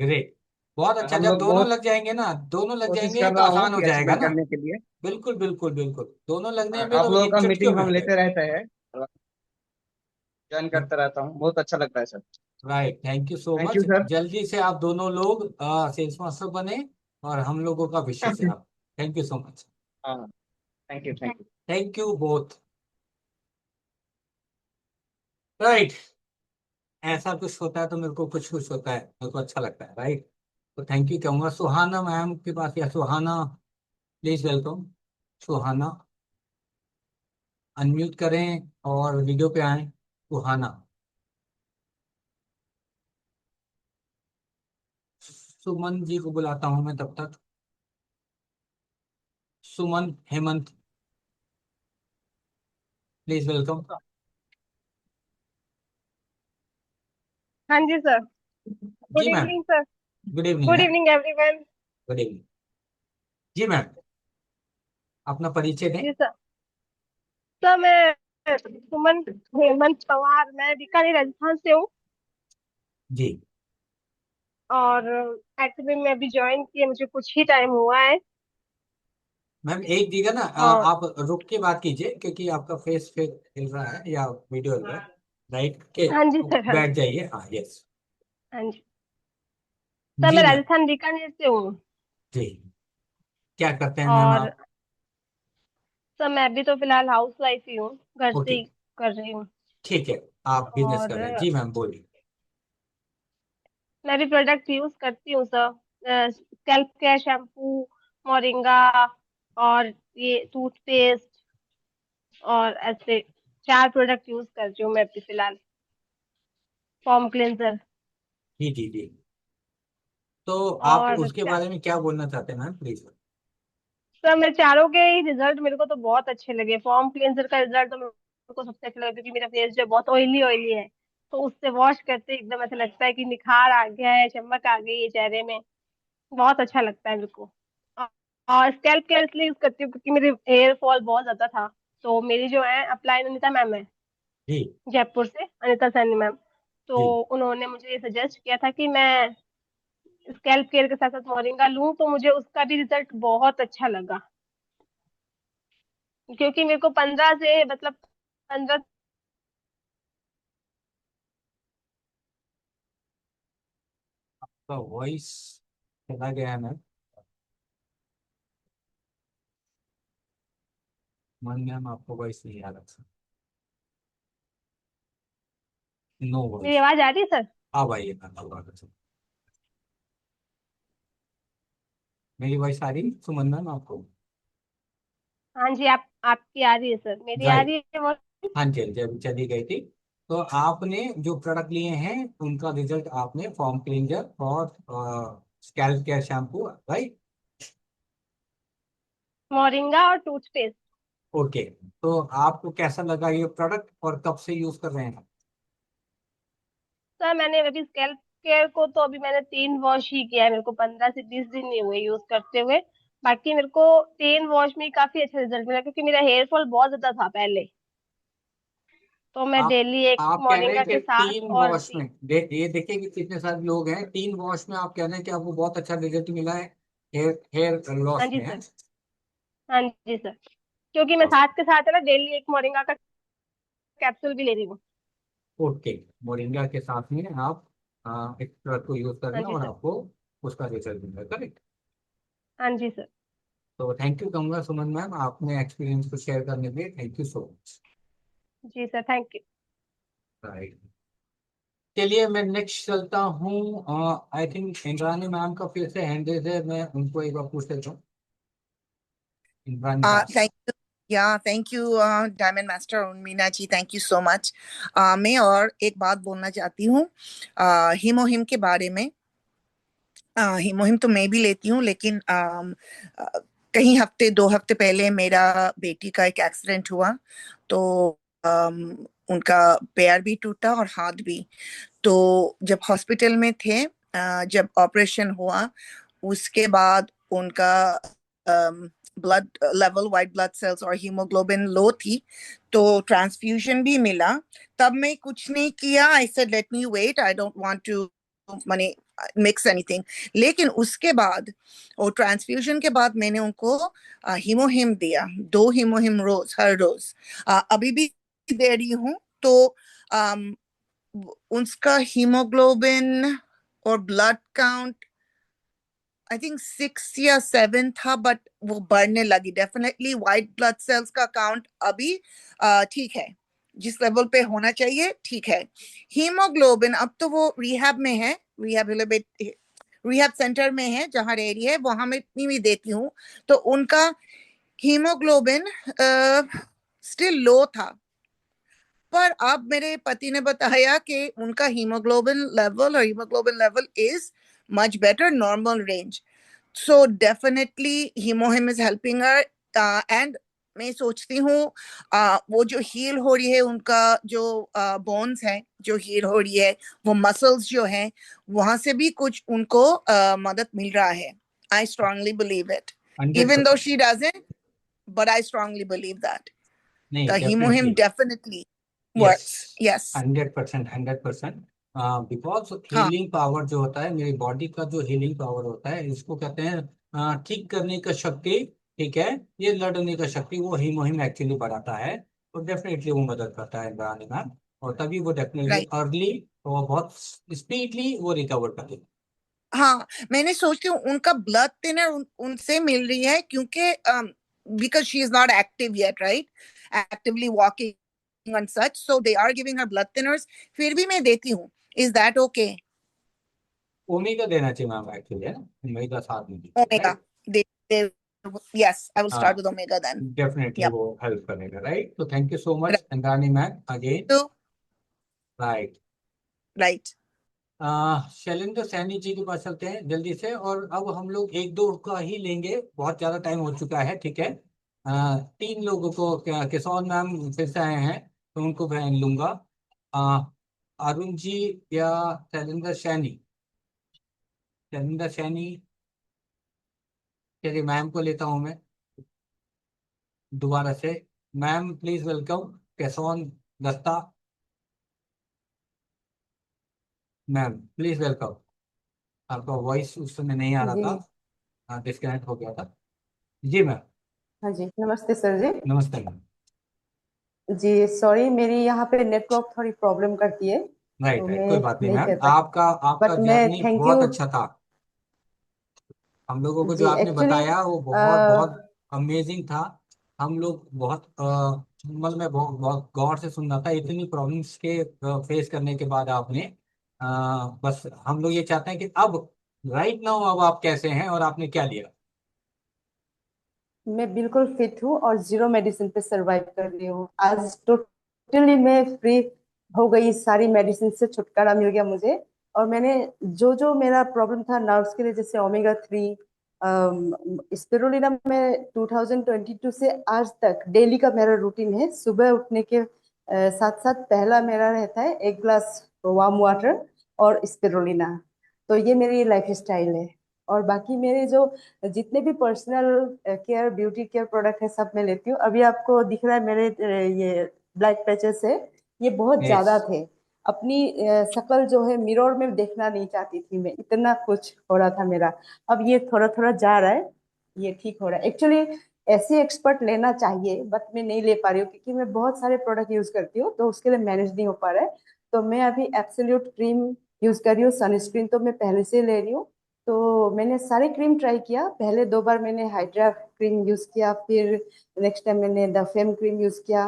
ग्रेट, बहुत अच्छा। हम जब लोग दोनों बहुत लग जाएंगे ना, दोनों लग कोशिश जाएंगे कर तो रहा हूँ आसान हो कि जाएगा अचीवमेंट ना। करने के लिए। बिल्कुल बिल्कुल बिल्कुल, दोनों लगने में आप तो लोगों का चुटकियों मीटिंग में हम आ लेते जाएगा। रहते हैं, ज्वाइन करता रहता हूँ, बहुत अच्छा लगता है sir. Right, thank you so thank much. You sir. जल्दी से आप दोनों लोग सेल्स मास्टर बने और हम लोगों का विशेष है आप। Thank you so much. हाँ, thank you thank you. Thank you both. Right, ऐसा कुछ होता है तो मेरे को कुछ कुछ होता है, मेरे को अच्छा लगता है, राइट? तो थैंक यू कहूँगा। सुहाना मैम के पास, या सुहाना, प्लीज वेलकम। सुहाना, अनम्यूट करें और वीडियो पे आए। सुहाना, सुमन जी को बुलाता हूं मैं तब तक। Suman, Hemant, please welcome. हाँ जी सर। जी good ma'am, evening sir. Good evening good ma'am. Evening everyone. Good evening. जी मैम, अपना परिचय दें। जी सर। सर मैं सुमन हेमंत पवार, मैं बीकानेर राजस्थान से हूँ। जी और एक्चुअली मैं अभी ज्वाइन किए, मुझे कुछ ही टाइम हुआ है। मैम, एक जगह ना और आप रुक के बात कीजिए क्योंकि आपका फेस फिर हिल रहा है या वीडियो हिल रहा है, राइट? के हाँ जी सर, हाँ बैठ जी। जाइए। हाँ, यस। हाँ जी सर, जी मैं मैम। राजस्थान बीकानेर से हूँ। जी, क्या करते हैं मैम और आप? सर मैं अभी तो फिलहाल हाउस वाइफ ही हूँ, घर से ओके, ही कर रही हूँ। ठीक है। आप बिजनेस और कर रहे हैं, जी मैम बोलिए। मैं भी प्रोडक्ट यूज करती हूँ sir, scalp care shampoo, moringa, और ये टूथपेस्ट, और ऐसे 4 प्रोडक्ट यूज कर रही हूँ मैं अभी फिलहाल। Foam cleanser. जी जी जी। तो आप और उसके बारे में क्या बोलना चाहते हैं मैम, प्लीज? सर मैं चारों के ही रिजल्ट मेरे को तो बहुत अच्छे लगे। फॉर्म क्लेंजर का रिजल्ट तो मेरे को सबसे अच्छा लगा, क्योंकि मेरा फेस जो है बहुत ऑयली ऑयली है। तो उससे वॉश करते ही एकदम ऐसा लगता है कि निखार आ गया है, चमक आ गई है चेहरे में। बहुत अच्छा लगता है मेरे को। और और स्कैल्प केयर इसलिए यूज करती हूँ क्योंकि मेरे हेयर फॉल बहुत ज्यादा था। तो मेरी जो है अपलाइन अनिता मैम है, जी जयपुर से, अनिता सैनी मैम। तो जी। उन्होंने मुझे ये सजेस्ट किया था कि मैं स्कैल्प केयर के साथ साथ मोरिंगा लूं, तो मुझे उसका भी रिजल्ट बहुत अच्छा लगा। क्योंकि मेरे को 15 से मतलब 15। आपका वॉइस चला गया है मैम। मन मैम, आपको वॉइस नहीं आ रहा? नो मेरी वॉइस। आवाज आ रही है सर? अब आइए मैम, अब आ रहा है। मेरी वॉइस आ रही है सुमन मैम आपको? हाँ जी, आपकी आ रही है सर, मेरी आ राइट, रही है वो। हाँ जी, जब चली गई थी। तो आपने जो प्रोडक्ट लिए हैं उनका रिजल्ट आपने फॉर्म क्लींजर और scalp care shampoo, right? Moringa और टूथपेस्ट। ओके, तो आपको कैसा लगा ये प्रोडक्ट और कब से यूज कर रहे हैं? सर मैंने अभी स्कैल्प केयर को तो अभी मैंने 3 वॉश ही किया है, मेरे को 15 से 20 दिन नहीं हुए यूज करते हुए। बाकी मेरे को 3 वॉश में काफी अच्छा रिजल्ट मिला, क्योंकि मेरा हेयर फॉल बहुत ज्यादा था पहले। तो मैं आप डेली एक आप कह रहे मोरिंगा हैं कि के साथ तीन और वॉश में ये देखिए कि कितने सारे लोग हैं, 3 वॉश में आप कह रहे हैं कि आपको बहुत अच्छा रिजल्ट मिला है हेयर हेयर हाँ लॉस जी में है? सर। हाँ जी सर, क्योंकि मैं साथ के साथ है ना डेली एक मोरिंगा का कैप्सूल भी ले रही हूँ। ओके, मोरिंगा के साथ में आप एक प्रोडक्ट को यूज कर रहे हाँ हैं जी और सर। आपको उसका रिजल्ट मिला है, करेक्ट? हाँ जी सर। तो थैंक यू कहूँगा सुमन मैम, आपने एक्सपीरियंस को शेयर करने के लिए थैंक यू सो मच। जी सर, थैंक यू। राइट, चलिए मैं नेक्स्ट चलता हूँ। आई थिंक इंद्रानी मैम का फिर से हैंड रेज है, मैं उनको एक बार पूछ लेता हूँ। इंद्रानी दास। थैंक यू, या थैंक यू डायमंड मास्टर और Meena ji, thank you so much. मैं और एक बात बोलना चाहती हूँ हिमोहिम के बारे में। हिमोहिम तो मैं भी लेती हूँ, लेकिन कहीं हफ्ते 2 हफ्ते पहले मेरा बेटी का एक एक्सीडेंट हुआ, तो उनका पैर भी टूटा और हाथ भी। तो जब हॉस्पिटल में थे, जब ऑपरेशन हुआ, उसके बाद उनका blood level, white blood cells और हीमोग्लोबिन लो थी, तो ट्रांसफ्यूजन भी मिला। तब मैं कुछ नहीं किया, I said let me wait, I don't want to many mix anything. लेकिन उसके बाद और ट्रांसफ्यूजन के बाद मैंने उनको हीमोहिम दिया, 2 हीमोहिम रोज हर रोज, अभी भी दे रही हूँ। तो उसका हीमोग्लोबिन और ब्लड काउंट आई थिंक 6 या 7 था, बट वो बढ़ने लगी। डेफिनेटली वाइट ब्लड सेल्स का काउंट अभी ठीक है, जिस लेवल पे होना चाहिए ठीक है। हीमोग्लोबिन अब तो वो रिहैब में है, रिहैब सेंटर में है जहाँ रह रही है, वहां मैं इतनी भी देती हूँ। तो उनका हीमोग्लोबिन स्टिल लो था, पर अब मेरे पति ने बताया कि उनका haemoglobin level is much better, normal range. So definitely Hemohim is helping her. And मैं सोचती हूँ वो जो हील हो रही है, उनका जो बोन्स है जो हील हो रही है, वो मसल्स जो हैं, वहां से भी कुछ उनको मदद मिल रहा है। I strongly believe it, even though 100%। She doesn't, but I strongly believe that नहीं, the hemohim definitely. definitely yes, works. Yes. 100%, 100%। Because हाँ, हीलिंग पावर जो होता है, मेरी बॉडी का जो हीलिंग पावर होता है, इसको कहते हैं ठीक करने का शक्ति। ठीक है, ये लड़ने का शक्ति वो हीमोहिम एक्चुअली बढ़ाता है। तो डेफिनेटली वो मदद करता है बढ़ाने में, और तभी वो डेफिनेटली right. अर्ली और बहुत स्पीडली वो रिकवर करेगा। हाँ, मैंने सोचती हूँ उनका ब्लड थिनर उनसे मिल रही है, क्योंकि because she is not active yet, right? Actively walking and such, so they are giving her blood thinners. फिर भी मैं देती हूँ. Is that okay? ओमेगा देना चाहिए मैम, एक्चुअली है ना, ओमेगा साथ में दीजिए, Omega. Right? They, yes, I will start with हाँ, omega then. Definitely Yep. वो हेल्प करेगा, राइट? तो thank you so much Andani ma'am again. So, right, right. Shailendra Saini ji के पास चलते हैं जल्दी से, और अब हम लोग एक दो का ही लेंगे, बहुत ज्यादा टाइम हो चुका है, ठीक है? 3 लोगों को किशोर मैम फिर से आए हैं, तो उनको मैं लूंगा। अ, अरुण जी या शैलेंद्र सैनी? शैलेंद्र सैनी, चलिए मैम को लेता हूँ मैं दोबारा से। Ma'am please welcome, Kesaun Dutta. Ma'am please welcome. आपका वॉइस उस समय नहीं आ रहा जी। था, डिस्कनेक्ट हो गया था। जी मैम। हाँ जी, नमस्ते सर जी। नमस्ते मैम। जी सॉरी, मेरी यहाँ पे नेटवर्क थोड़ी प्रॉब्लम करती है, राइट तो राइट, मैं कोई बात नहीं नहीं मैम, कर पाती। आपका आपका बट मैं जर्नी थैंक बहुत यू। अच्छा था। हम लोगों को जो जी आपने एक्चुअली बताया वो बहुत बहुत अमेजिंग था। हम लोग बहुत मतलब मैं बहुत बहुत गौर से सुन रहा था, इतनी प्रॉब्लम्स के फेस करने के बाद आपने अ, बस हम लोग ये चाहते हैं कि अब राइट नाउ अब आप कैसे हैं और आपने क्या लिया? मैं बिल्कुल फिट हूँ और जीरो मेडिसिन पे सरवाइव कर रही हूँ। आज टोटली मैं फ्री हो गई, सारी मेडिसिन से छुटकारा मिल गया मुझे। और मैंने जो जो मेरा प्रॉब्लम था नर्व्स के लिए, जैसे ओमेगा 3 स्पिरुलिना में 2022 से आज तक डेली का मेरा रूटीन है। सुबह उठने के साथ साथ पहला मेरा रहता है एक ग्लास वार्म वाटर और स्पिरुलिना। तो ये मेरी लाइफ स्टाइल है। और बाकी मेरे जो जितने भी personal care beauty care product है सब मैं लेती हूँ। अभी आपको दिख रहा है मेरे ये ब्लैक पैचेस है, ये बहुत ज्यादा यस। थे। अपनी शक्ल जो है मिरर में देखना नहीं चाहती थी मैं, इतना कुछ हो रहा था मेरा। अब ये थोड़ा थोड़ा जा रहा है, ये ठीक हो रहा है। एक्चुअली ऐसे एक्सपर्ट लेना चाहिए बट मैं नहीं ले पा रही हूँ क्योंकि मैं बहुत सारे प्रोडक्ट यूज करती हूँ तो उसके लिए मैनेज नहीं हो पा रहा है। तो मैं अभी एब्सोल्यूट क्रीम यूज कर रही हूँ, सनस्क्रीन तो मैं पहले से ले रही हूँ। तो मैंने सारे क्रीम ट्राई किया। पहले 2 बार मैंने हाइड्रा क्रीम यूज किया, फिर नेक्स्ट टाइम मैंने द फेम क्रीम यूज किया।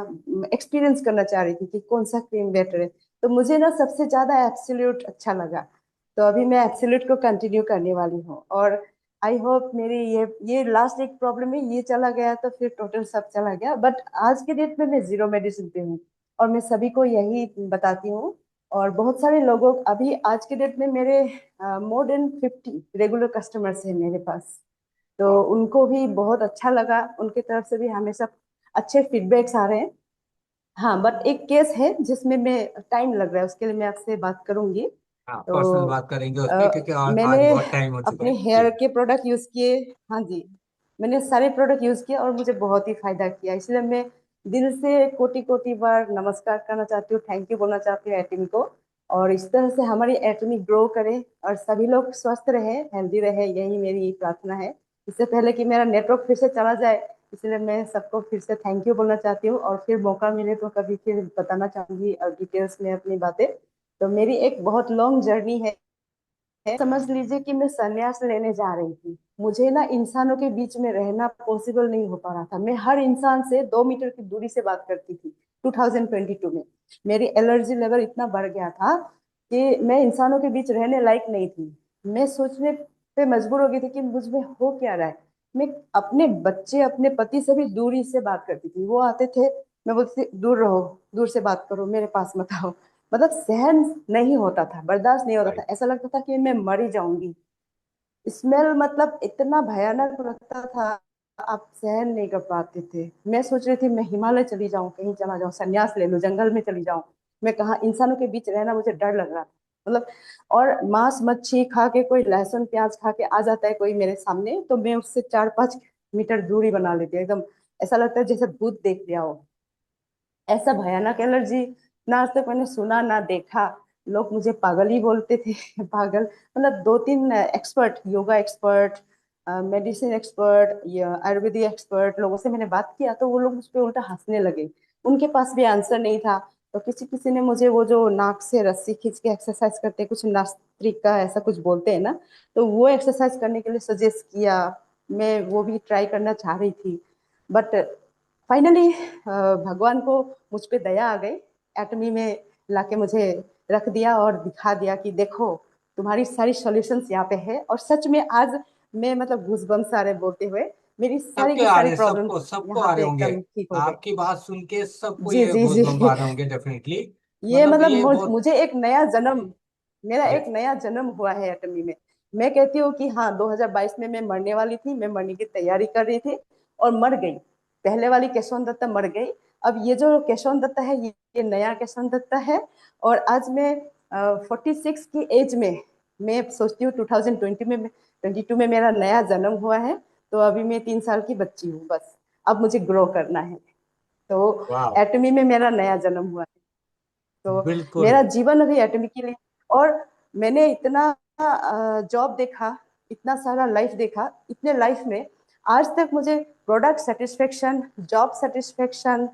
एक्सपीरियंस करना चाह रही थी कि कौन सा क्रीम बेटर है। तो मुझे ना सबसे ज्यादा एब्सोल्यूट अच्छा लगा। तो अभी मैं एब्सोल्यूट को कंटिन्यू करने वाली हूँ और आई होप मेरी ये लास्ट एक प्रॉब्लम है, ये चला गया तो फिर टोटल सब चला गया। बट आज के डेट में मैं जीरो मेडिसिन पे हूँ और मैं सभी को यही बताती हूँ। और बहुत सारे लोगों अभी आज के डेट में मेरे मोर देन 50 रेगुलर कस्टमर्स हैं मेरे पास। तो उनको भी बहुत अच्छा लगा, उनके तरफ से भी हमेशा अच्छे फीडबैक्स आ रहे हैं। हाँ बट एक केस है जिसमें मैं टाइम लग रहा है, उसके लिए मैं आपसे बात करूंगी। हाँ, पर्सनल तो बात करेंगे उस पे क्योंकि आज मैंने बहुत टाइम हो चुका अपने है हेयर जी। के प्रोडक्ट यूज किए। हाँ जी, मैंने सारे प्रोडक्ट यूज किए और मुझे बहुत ही फायदा किया। इसलिए मैं दिल से कोटि कोटि बार नमस्कार करना चाहती हूँ, थैंक यू बोलना चाहती हूँ एटमी को। और इस तरह से हमारी एटमी ग्रो करे और सभी लोग स्वस्थ रहे, हेल्दी रहे, यही मेरी प्रार्थना है। इससे पहले कि मेरा नेटवर्क फिर से चला जाए, इसलिए मैं सबको फिर से थैंक यू बोलना चाहती हूँ और फिर मौका मिले तो कभी फिर बताना चाहूंगी और डिटेल्स में अपनी बातें। तो मेरी एक बहुत लॉन्ग जर्नी है। समझ लीजिए कि मैं संन्यास लेने जा रही थी। मुझे ना इंसानों के बीच में रहना पॉसिबल नहीं हो पा रहा था। मैं हर इंसान से 2 मीटर की दूरी से बात करती थी 2022 में। मेरी एलर्जी लेवल इतना बढ़ गया था कि मैं इंसानों के बीच रहने लायक नहीं थी। मैं सोचने पे मजबूर हो गई थी कि मुझ में हो क्या रहा है। मैं अपने बच्चे अपने पति से भी दूरी से बात करती थी। वो आते थे, मैं बोलती थी दूर रहो, दूर से बात करो, मेरे पास मत आओ। मतलब सहन नहीं होता था, बर्दाश्त नहीं होता था, ऐसा लगता था कि मैं मर ही जाऊंगी। स्मेल मतलब इतना भयानक लगता था, आप सहन नहीं कर पाते थे। मैं सोच रही थी मैं हिमालय चली जाऊं, कहीं चला जाऊं, संन्यास ले लूं, जंगल में चली जाऊं। मैं कहा इंसानों के बीच रहना मुझे डर लग रहा था। मतलब और मांस मच्छी खा के, कोई लहसुन प्याज खा के आ जाता है कोई मेरे सामने, तो मैं उससे 4-5 मीटर दूरी बना लेती हूँ। एकदम ऐसा लगता है जैसे भूत देख लिया हो। ऐसा भयानक एलर्जी ना आज तक मैंने सुना ना देखा। लोग मुझे पागल ही बोलते थे पागल। मतलब 2-3 expert, yoga expert, medicine expert या आयुर्वेदिक एक्सपर्ट लोगों से मैंने बात किया तो वो लोग मुझ पे उल्टा हंसने लगे। उनके पास भी आंसर नहीं था। तो किसी किसी ने मुझे वो जो नाक से रस्सी खींच के एक्सरसाइज करते हैं, कुछ नास्त्रिका ऐसा कुछ बोलते हैं ना, तो वो एक्सरसाइज करने के लिए सजेस्ट किया। मैं वो भी ट्राई करना चाह रही थी बट फाइनली भगवान को मुझ पे दया आ गई। एटमी में लाके मुझे रख दिया और दिखा दिया कि देखो तुम्हारी सारी सॉल्यूशंस यहाँ पे है। और सच में आज मैं मतलब घूसबम्स आ रहे बोलते हुए, मेरी सारी सबके की आ सारी रहे हैं, प्रॉब्लम सबको यहाँ आ रहे पे होंगे। एकदम ठीक हो गए। आपकी बात सुन के सबको जी ये जी बहुत जी बम आ रहे होंगे डेफिनेटली। ये मतलब मतलब ये बहुत मुझे एक नया जन्म, मेरा एक yes। नया जन्म हुआ है एटमी में। मैं कहती हूँ कि हाँ 2022 में मैं मरने वाली थी, मैं मरने की तैयारी कर रही थी और मर गई। पहले वाली केशवन दत्ता मर गई। अब ये जो केशवन दत्ता है ये नया केशवन दत्ता है। और आज मैं 46 की एज में मैं सोचती हूँ 2022 में मेरा नया जन्म हुआ है। तो अभी मैं 3 साल की बच्ची हूँ बस। अब मुझे ग्रो करना है। तो वाह, एटमी में मेरा नया जन्म हुआ है। तो बिल्कुल। मेरा जीवन अभी एटमी के लिए। और मैंने इतना जॉब देखा, इतना सारा लाइफ देखा, इतने लाइफ में आज तक मुझे प्रोडक्ट सेटिस्फेक्शन, जॉब सेटिस्फेक्शन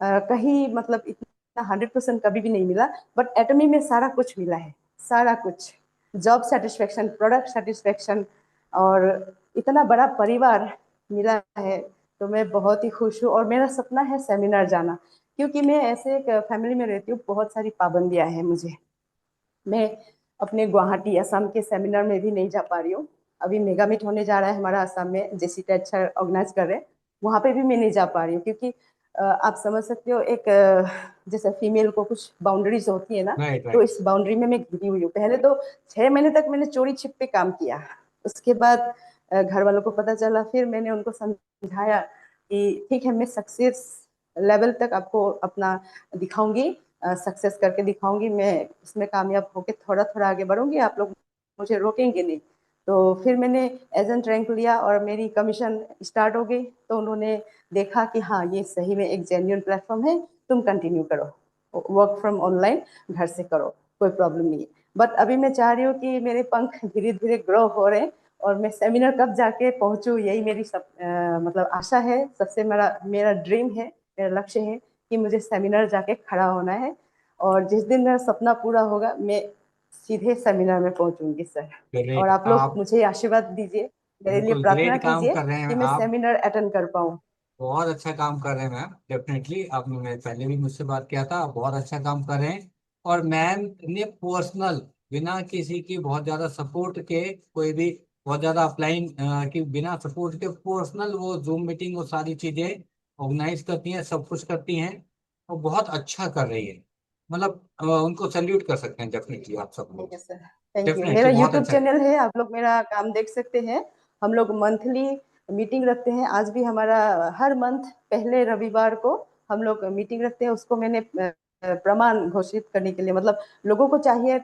कहीं मतलब इतना 100% कभी भी नहीं मिला। बट एटमी में सारा कुछ मिला है, सारा कुछ। जॉब सेटिस्फेक्शन, प्रोडक्ट सेटिस्फेक्शन और इतना बड़ा परिवार मिला है। तो मैं बहुत ही खुश हूँ और मेरा सपना है सेमिनार जाना। क्योंकि मैं ऐसे एक फैमिली में रहती हूँ, बहुत सारी पाबंदियां हैं मुझे। मैं अपने गुवाहाटी असम के सेमिनार में भी नहीं जा पा रही हूँ। अभी मेगा मीट होने जा रहा है हमारा असम में, जेसी अच्छा ऑर्गेनाइज कर रहे हैं। वहां पे भी मैं नहीं जा पा रही हूँ क्योंकि आप समझ सकते हो एक जैसे फीमेल को कुछ बाउंड्रीज होती है ना, राइट तो राइट। इस बाउंड्री में मैं घिरी हुई हूँ। पहले तो 6 महीने तक मैंने चोरी छिप पे काम किया। उसके बाद घर वालों को पता चला। फिर मैंने उनको समझाया कि ठीक है, मैं सक्सेस लेवल तक आपको अपना दिखाऊंगी, सक्सेस करके दिखाऊंगी, मैं इसमें कामयाब होके थोड़ा थोड़ा आगे बढ़ूंगी, आप लोग मुझे रोकेंगे नहीं। तो फिर मैंने एजेंट रैंक लिया और मेरी कमीशन स्टार्ट हो गई। तो उन्होंने देखा कि हाँ, ये सही में एक जेन्युइन प्लेटफॉर्म है, तुम कंटिन्यू करो, वर्क फ्रॉम ऑनलाइन घर से करो, कोई प्रॉब्लम नहीं है। बट अभी मैं चाह रही हूँ कि मेरे पंख धीरे धीरे ग्रो हो रहे हैं और मैं सेमिनार कब जाके पहुंचूं, यही मेरी मतलब आशा है। सबसे मेरा मेरा ड्रीम है, मेरा लक्ष्य है कि मुझे सेमिनार जाके खड़ा होना है। और जिस दिन मेरा सपना पूरा होगा, मैं सीधे सेमिनार में पहुंचूंगी सर। और ग्रेट, आप लोग आप मुझे आशीर्वाद दीजिए, मेरे लिए बिल्कुल प्रार्थना ग्रेट काम कीजिए कर रहे हैं कि मैं आप। सेमिनार अटेंड कर पाऊँ। बहुत अच्छा काम कर रहे हैं मैम, डेफिनेटली। आपने मैं पहले भी मुझसे बात किया था, आप बहुत अच्छा काम कर रहे हैं। और मैम ने पर्सनल, बिना किसी की बहुत ज्यादा सपोर्ट के, कोई भी बहुत ज्यादा अपलाइन की बिना सपोर्ट के, पर्सनल वो जूम मीटिंग वो सारी चीजें ऑर्गेनाइज करती हैं, सब कुछ करती हैं, और बहुत अच्छा कर रही है। मतलब उनको सैल्यूट कर सकते हैं डेफिनेटली आप सब ठीक लोग। है सर, थैंक यू। मेरा डेफिनेटली बहुत यूट्यूब अच्छा। चैनल है, आप लोग मेरा काम देख सकते हैं। हम लोग मंथली मीटिंग रखते हैं। आज भी हमारा हर मंथ पहले रविवार को हम लोग मीटिंग रखते हैं। उसको मैंने प्रमाण घोषित करने के लिए, मतलब लोगों को चाहिए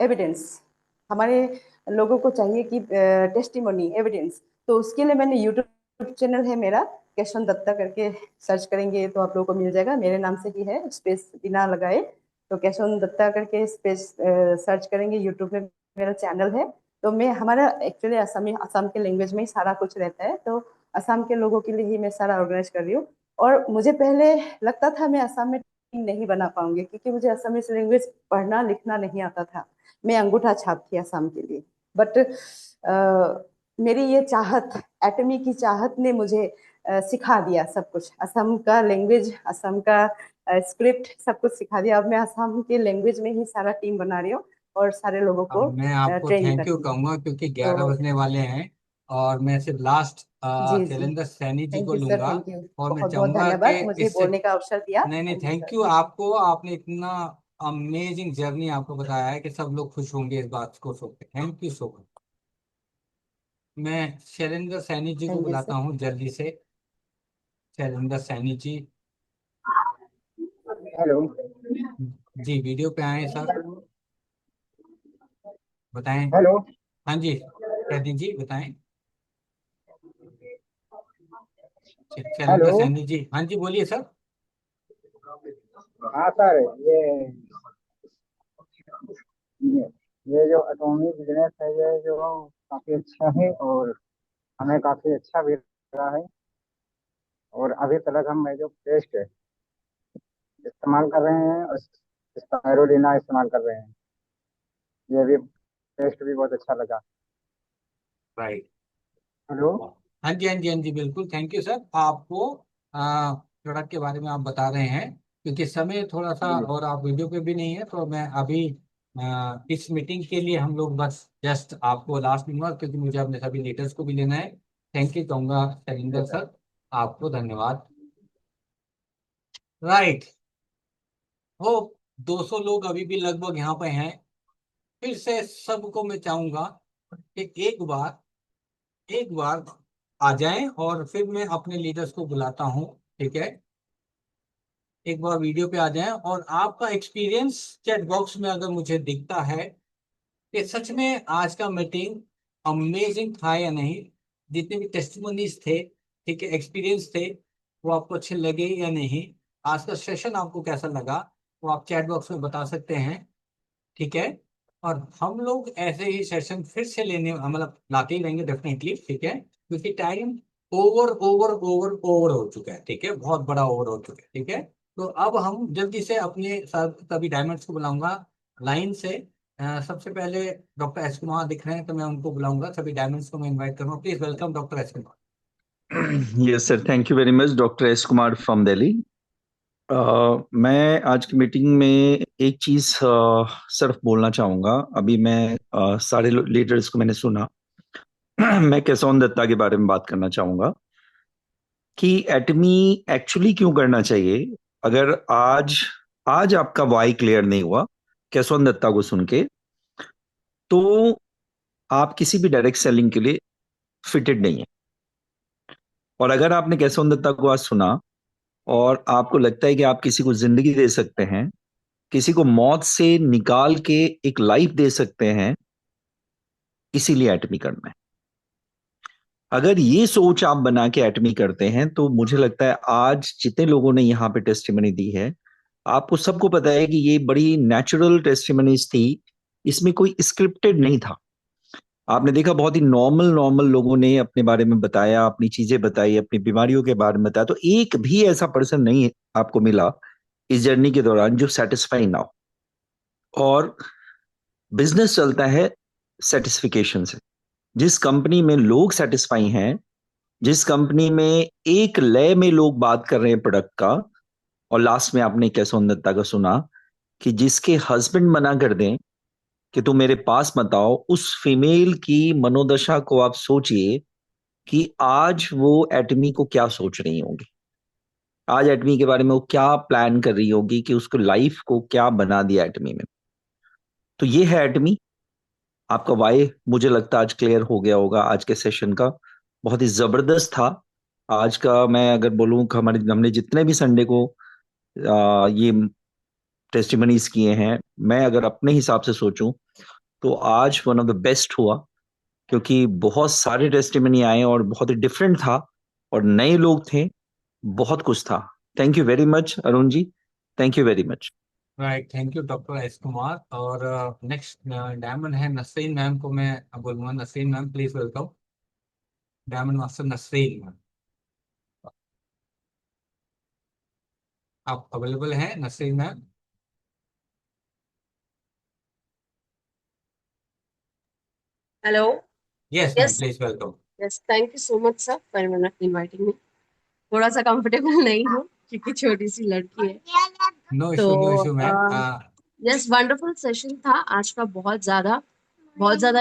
एविडेंस, हमारे लोगों को चाहिए कि टेस्टिमोनी, एविडेंस। तो उसके लिए मैंने यूट्यूब चैनल है मेरा, केशवन दत्ता करके सर्च करेंगे तो आप लोगों को मिल जाएगा। मेरे नाम से ही है, स्पेस बिना लगाए। तो केशवन दत्ता करके स्पेस सर्च करेंगे, यूट्यूब में मेरा चैनल है। तो मैं, हमारा एक्चुअली असम के लैंग्वेज में ही सारा कुछ रहता है। तो असम के लोगों के लिए ही मैं सारा ऑर्गेनाइज कर रही हूँ। और मुझे पहले लगता था मैं असम में टीम नहीं बना पाऊंगी, क्योंकि मुझे असमीज लैंग्वेज पढ़ना लिखना नहीं आता था। मैं अंगूठा छाप थी असम के लिए। बट मेरी ये चाहत, एटमी की चाहत ने मुझे सिखा दिया सब कुछ, असम का लैंग्वेज, असम का स्क्रिप्ट, सब कुछ सिखा दिया। अब मैं असम के लैंग्वेज में ही सारा टीम बना रही हूँ और सारे लोगों अब को मैं आपको ट्रेन कर थैंक यू रही हूँ। कहूंगा, क्योंकि 11 तो बजने वाले हैं। और मैं सिर्फ लास्ट जी जी, शैलेंद्र सैनी जी थैंक को यू सर, लूंगा। थैंक यू, और मैं बहुत बहुत चाहूंगा कि धन्यवाद मुझे इससे, बोलने का अवसर दिया। नहीं नहीं, thank you thank sir. You आपको, आपने इतना अमेजिंग जर्नी आपको बताया है कि सब लोग खुश होंगे इस बात को सुन के। Thank you so much. मैं शैलेंद्र सैनी जी को थैंक यू बुलाता सर। हूँ जल्दी से। शैलेंद्र सैनी जी, हेलो। जी वीडियो पे आए सर, बताएं। हेलो। हाँ जी, कैदी जी बताएं। शैलेंद्र हेलो। सैनी जी, हाँ जी बोलिए सर। हाँ सर, ये ये जो एटॉमिक बिजनेस है, ये जो काफी अच्छा है और हमें काफी अच्छा भी लगा है। और अभी तक हम जो पेस्ट इस्तेमाल कर रहे हैं, और स्पायरुलिना इस्तेमाल कर रहे हैं, ये भी पेस्ट भी बहुत अच्छा लगा। राइट। हेलो। हाँ जी हाँ जी हाँ जी, बिल्कुल थैंक यू सर। आपको प्रोडक्ट के बारे में आप बता रहे हैं, क्योंकि समय थोड़ा सा, जी। और आप वीडियो पे भी नहीं है, तो मैं अभी इस मीटिंग के लिए हम लोग बस जस्ट आपको लास्ट दूंगा, क्योंकि मुझे अपने सभी लीडर्स को भी लेना है। थैंक यू कहूँगा ठीक है शैलेंद्र सर। सर, आपको धन्यवाद। राइट। हो, 200 लोग अभी भी लगभग यहाँ पे हैं। फिर से सबको मैं चाहूंगा कि एक बार आ जाएं, और फिर मैं अपने लीडर्स को बुलाता हूं। ठीक है, एक बार वीडियो पे आ जाएं, और आपका एक्सपीरियंस चैट बॉक्स में अगर मुझे दिखता है कि सच में आज का मीटिंग अमेजिंग था या नहीं, जितने भी टेस्टिमोनीज थे, ठीक है, एक्सपीरियंस थे, वो आपको अच्छे लगे या नहीं, आज का सेशन आपको कैसा लगा, वो आप चैट बॉक्स में बता सकते हैं। ठीक है, और हम लोग ऐसे ही सेशन फिर से लेने, मतलब लाते ही रहेंगे डेफिनेटली। ठीक है, क्योंकि time over over over over हो चुका है। ठीक है, बहुत बड़ा ओवर हो चुका है। ठीक है, तो अब हम जल्दी से अपने सभी डायमंड्स को बुलाऊंगा लाइन से। सबसे पहले डॉक्टर एस कुमार दिख रहे हैं, तो मैं उनको बुलाऊंगा, सभी डायमंड्स को मैं इनवाइट करूंगा। Please welcome doctor S Kumar. Yes sir, thank you very much. Doctor S Kumar from Delhi. मैं आज की मीटिंग में एक चीज सिर्फ बोलना चाहूंगा। अभी मैं सारे लीडर्स को मैंने सुना। मैं केशवन दत्ता के बारे में बात करना चाहूंगा कि एटमी एक्चुअली क्यों करना चाहिए। अगर आज आज आपका वाई क्लियर नहीं हुआ केशवन दत्ता को सुन के, तो आप किसी भी डायरेक्ट सेलिंग के लिए फिटेड नहीं है। और अगर आपने केशव दत्ता को आज सुना और आपको लगता है कि आप किसी को जिंदगी दे सकते हैं, किसी को मौत से निकाल के एक लाइफ दे सकते हैं, इसीलिए एटमी करना है। अगर ये सोच आप बना के एटमी करते हैं तो मुझे लगता है आज जितने लोगों ने यहाँ पे टेस्टिमनी दी है, आपको सबको पता है कि ये बड़ी नेचुरल टेस्टिमनीज थी, इसमें कोई स्क्रिप्टेड नहीं था। आपने देखा बहुत ही नॉर्मल नॉर्मल लोगों ने अपने बारे में बताया, अपनी चीजें बताई, अपनी बीमारियों के बारे में बताया। तो एक भी ऐसा पर्सन नहीं आपको मिला इस जर्नी के दौरान जो सेटिस्फाई ना हो। और बिजनेस चलता है सेटिस्फिकेशन से। जिस कंपनी में लोग सेटिस्फाई हैं, जिस कंपनी में एक लय में लोग बात कर रहे हैं प्रोडक्ट का, और लास्ट में आपने केशव दत्ता का सुना कि जिसके हस्बैंड मना कर दें कि तुम मेरे पास मत आओ, उस फीमेल की मनोदशा को आप सोचिए कि आज वो एटमी को क्या सोच रही होंगी, आज एटमी के बारे में वो क्या प्लान कर रही होगी कि उसको लाइफ को क्या बना दिया एटमी में। तो ये है एटमी। आपका वाई मुझे लगता है आज क्लियर हो गया होगा। आज के सेशन का बहुत ही जबरदस्त था। आज का मैं अगर बोलूं कि हमने जितने भी संडे को ये टेस्टिमनीज किए हैं, मैं अगर अपने हिसाब से सोचूं तो आज वन ऑफ द बेस्ट हुआ, क्योंकि बहुत सारे टेस्टिमनी आए और बहुत ही डिफरेंट था और नए लोग थे, बहुत कुछ था। Thank you very much Arun ji, thank you very much. Right, thank you doctor S Kumar. और नेक्स्ट डायमंड है नसरीन मैम को मैं बोलूंगा। Nasreen ma'am please welcome. Diamond master Nasreen ma'am, आप अवेलेबल हैं Nasreen ma'am? Hello. Yes ma'am, Yes. Please welcome. Yes. Thank you so much, sir, for inviting me. थोड़ा सा comfortable नहीं हूँ क्योंकि छोटी सी लड़की है। नो तो issue, no issue ma'am. Yes, wonderful session था आज का। बहुत ज्यादा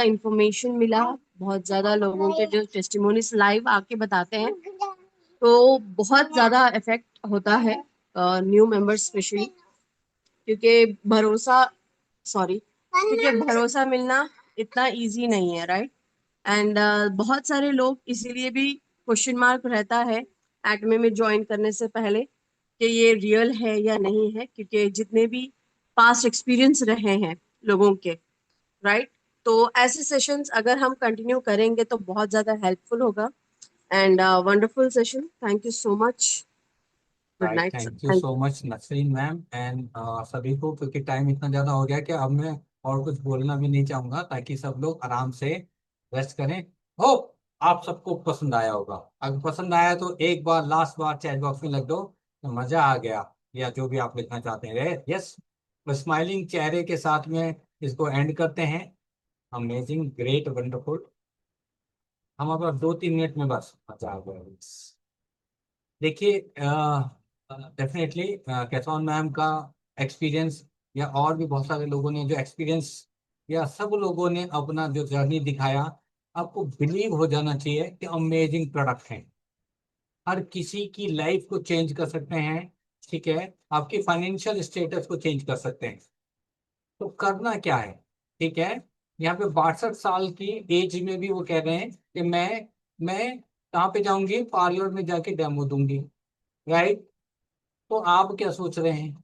इंफॉर्मेशन मिला। बहुत ज्यादा लोगों के जो टेस्टिमोनीज लाइव आके बताते हैं तो बहुत ज्यादा इफेक्ट होता है न्यू मेंबर्स स्पेशली, क्योंकि भरोसा मिलना इतना इजी नहीं है, राइट। एंड बहुत सारे लोग इसीलिए भी क्वेश्चन मार्क रहता है एटमी में ज्वाइन करने से पहले कि ये रियल है या नहीं है, क्योंकि जितने भी पास्ट एक्सपीरियंस रहे हैं लोगों के, राइट। तो ऐसे सेशंस अगर हम कंटिन्यू करेंगे तो बहुत ज्यादा हेल्पफुल होगा। And wonderful session, thank you so much. Good right, night sir. Thank you so much Nasreen ma'am and सभी को। क्योंकि टाइम इतना ज़्यादा हो गया कि अब मैं और कुछ बोलना भी नहीं चाहूँगा, ताकि सब लोग आराम से रेस्ट करें। होप आप सबको पसंद आया होगा। अगर पसंद आया तो एक बार लास्ट बार चैट बॉक्स में लिख दो तो मज़ा आ गया, या जो भी आप लिखना चाहते हैं। यस, स्माइलिंग चेहरे के साथ में इसको एंड करते हैं। Amazing, great, wonderful. हमारे पास 2-3 मिनट में बस मजा आ गया। देखिए, डेफिनेटली कैथॉन मैम का एक्सपीरियंस, या और भी बहुत सारे लोगों ने जो एक्सपीरियंस, या सब लोगों ने अपना जो जर्नी दिखाया, आपको बिलीव हो जाना चाहिए कि अमेजिंग प्रोडक्ट हैं। हर किसी की लाइफ को चेंज कर सकते हैं, ठीक है, आपकी फाइनेंशियल स्टेटस को चेंज कर सकते हैं। तो करना क्या है, ठीक है। यहाँ पे 62 साल की एज में भी वो कह रहे हैं कि मैं कहाँ पे जाऊंगी, पार्लर में जाके डेमो दूंगी, राइट। तो आप क्या सोच रहे हैं?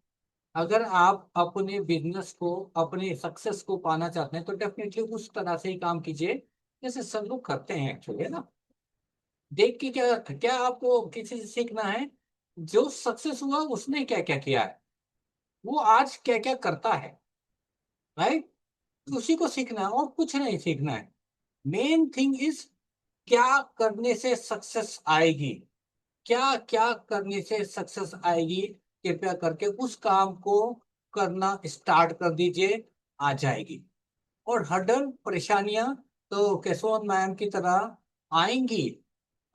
अगर आप अपने बिजनेस को, अपने सक्सेस को पाना चाहते हैं तो डेफिनेटली उस तरह से ही काम कीजिए जैसे सब लोग करते हैं एक्चुअली, है ना। देख के क्या क्या आपको किसी से सीखना है? जो सक्सेस हुआ उसने क्या क्या किया है, वो आज क्या क्या करता है, राइट। उसी को सीखना है और कुछ नहीं सीखना है। मेन थिंग इज क्या करने से सक्सेस आएगी, क्या क्या करने से सक्सेस आएगी। कृपया करके उस काम को करना स्टार्ट कर दीजिए, आ जाएगी। और हर्डल, परेशानियां तो केशव मैम की तरह आएंगी।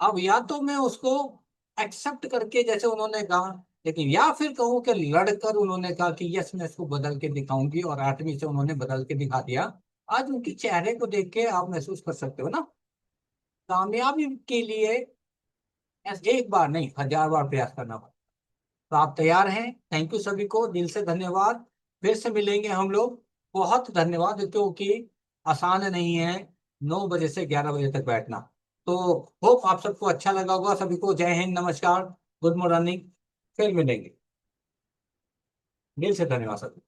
अब या तो मैं उसको एक्सेप्ट करके जैसे उन्होंने कहा, लेकिन या फिर कहूँ कि लड़कर उन्होंने कहा कि यस मैं इसको बदल के दिखाऊंगी, और 8वीं से उन्होंने बदल के दिखा दिया। आज उनके चेहरे को देख के आप महसूस कर सकते हो ना, कामयाबी के लिए एक बार नहीं 1000 बार प्रयास करना पड़ता। तो आप तैयार हैं? थैंक यू सभी को, दिल से धन्यवाद। फिर से मिलेंगे हम लोग। बहुत धन्यवाद, क्योंकि आसान नहीं है 9 बजे से 11 बजे तक बैठना। तो होप आप सबको अच्छा लगा होगा। सभी को जय हिंद, नमस्कार, गुड मॉर्निंग, फिर मिलेंगे। दिल से धन्यवाद सभी।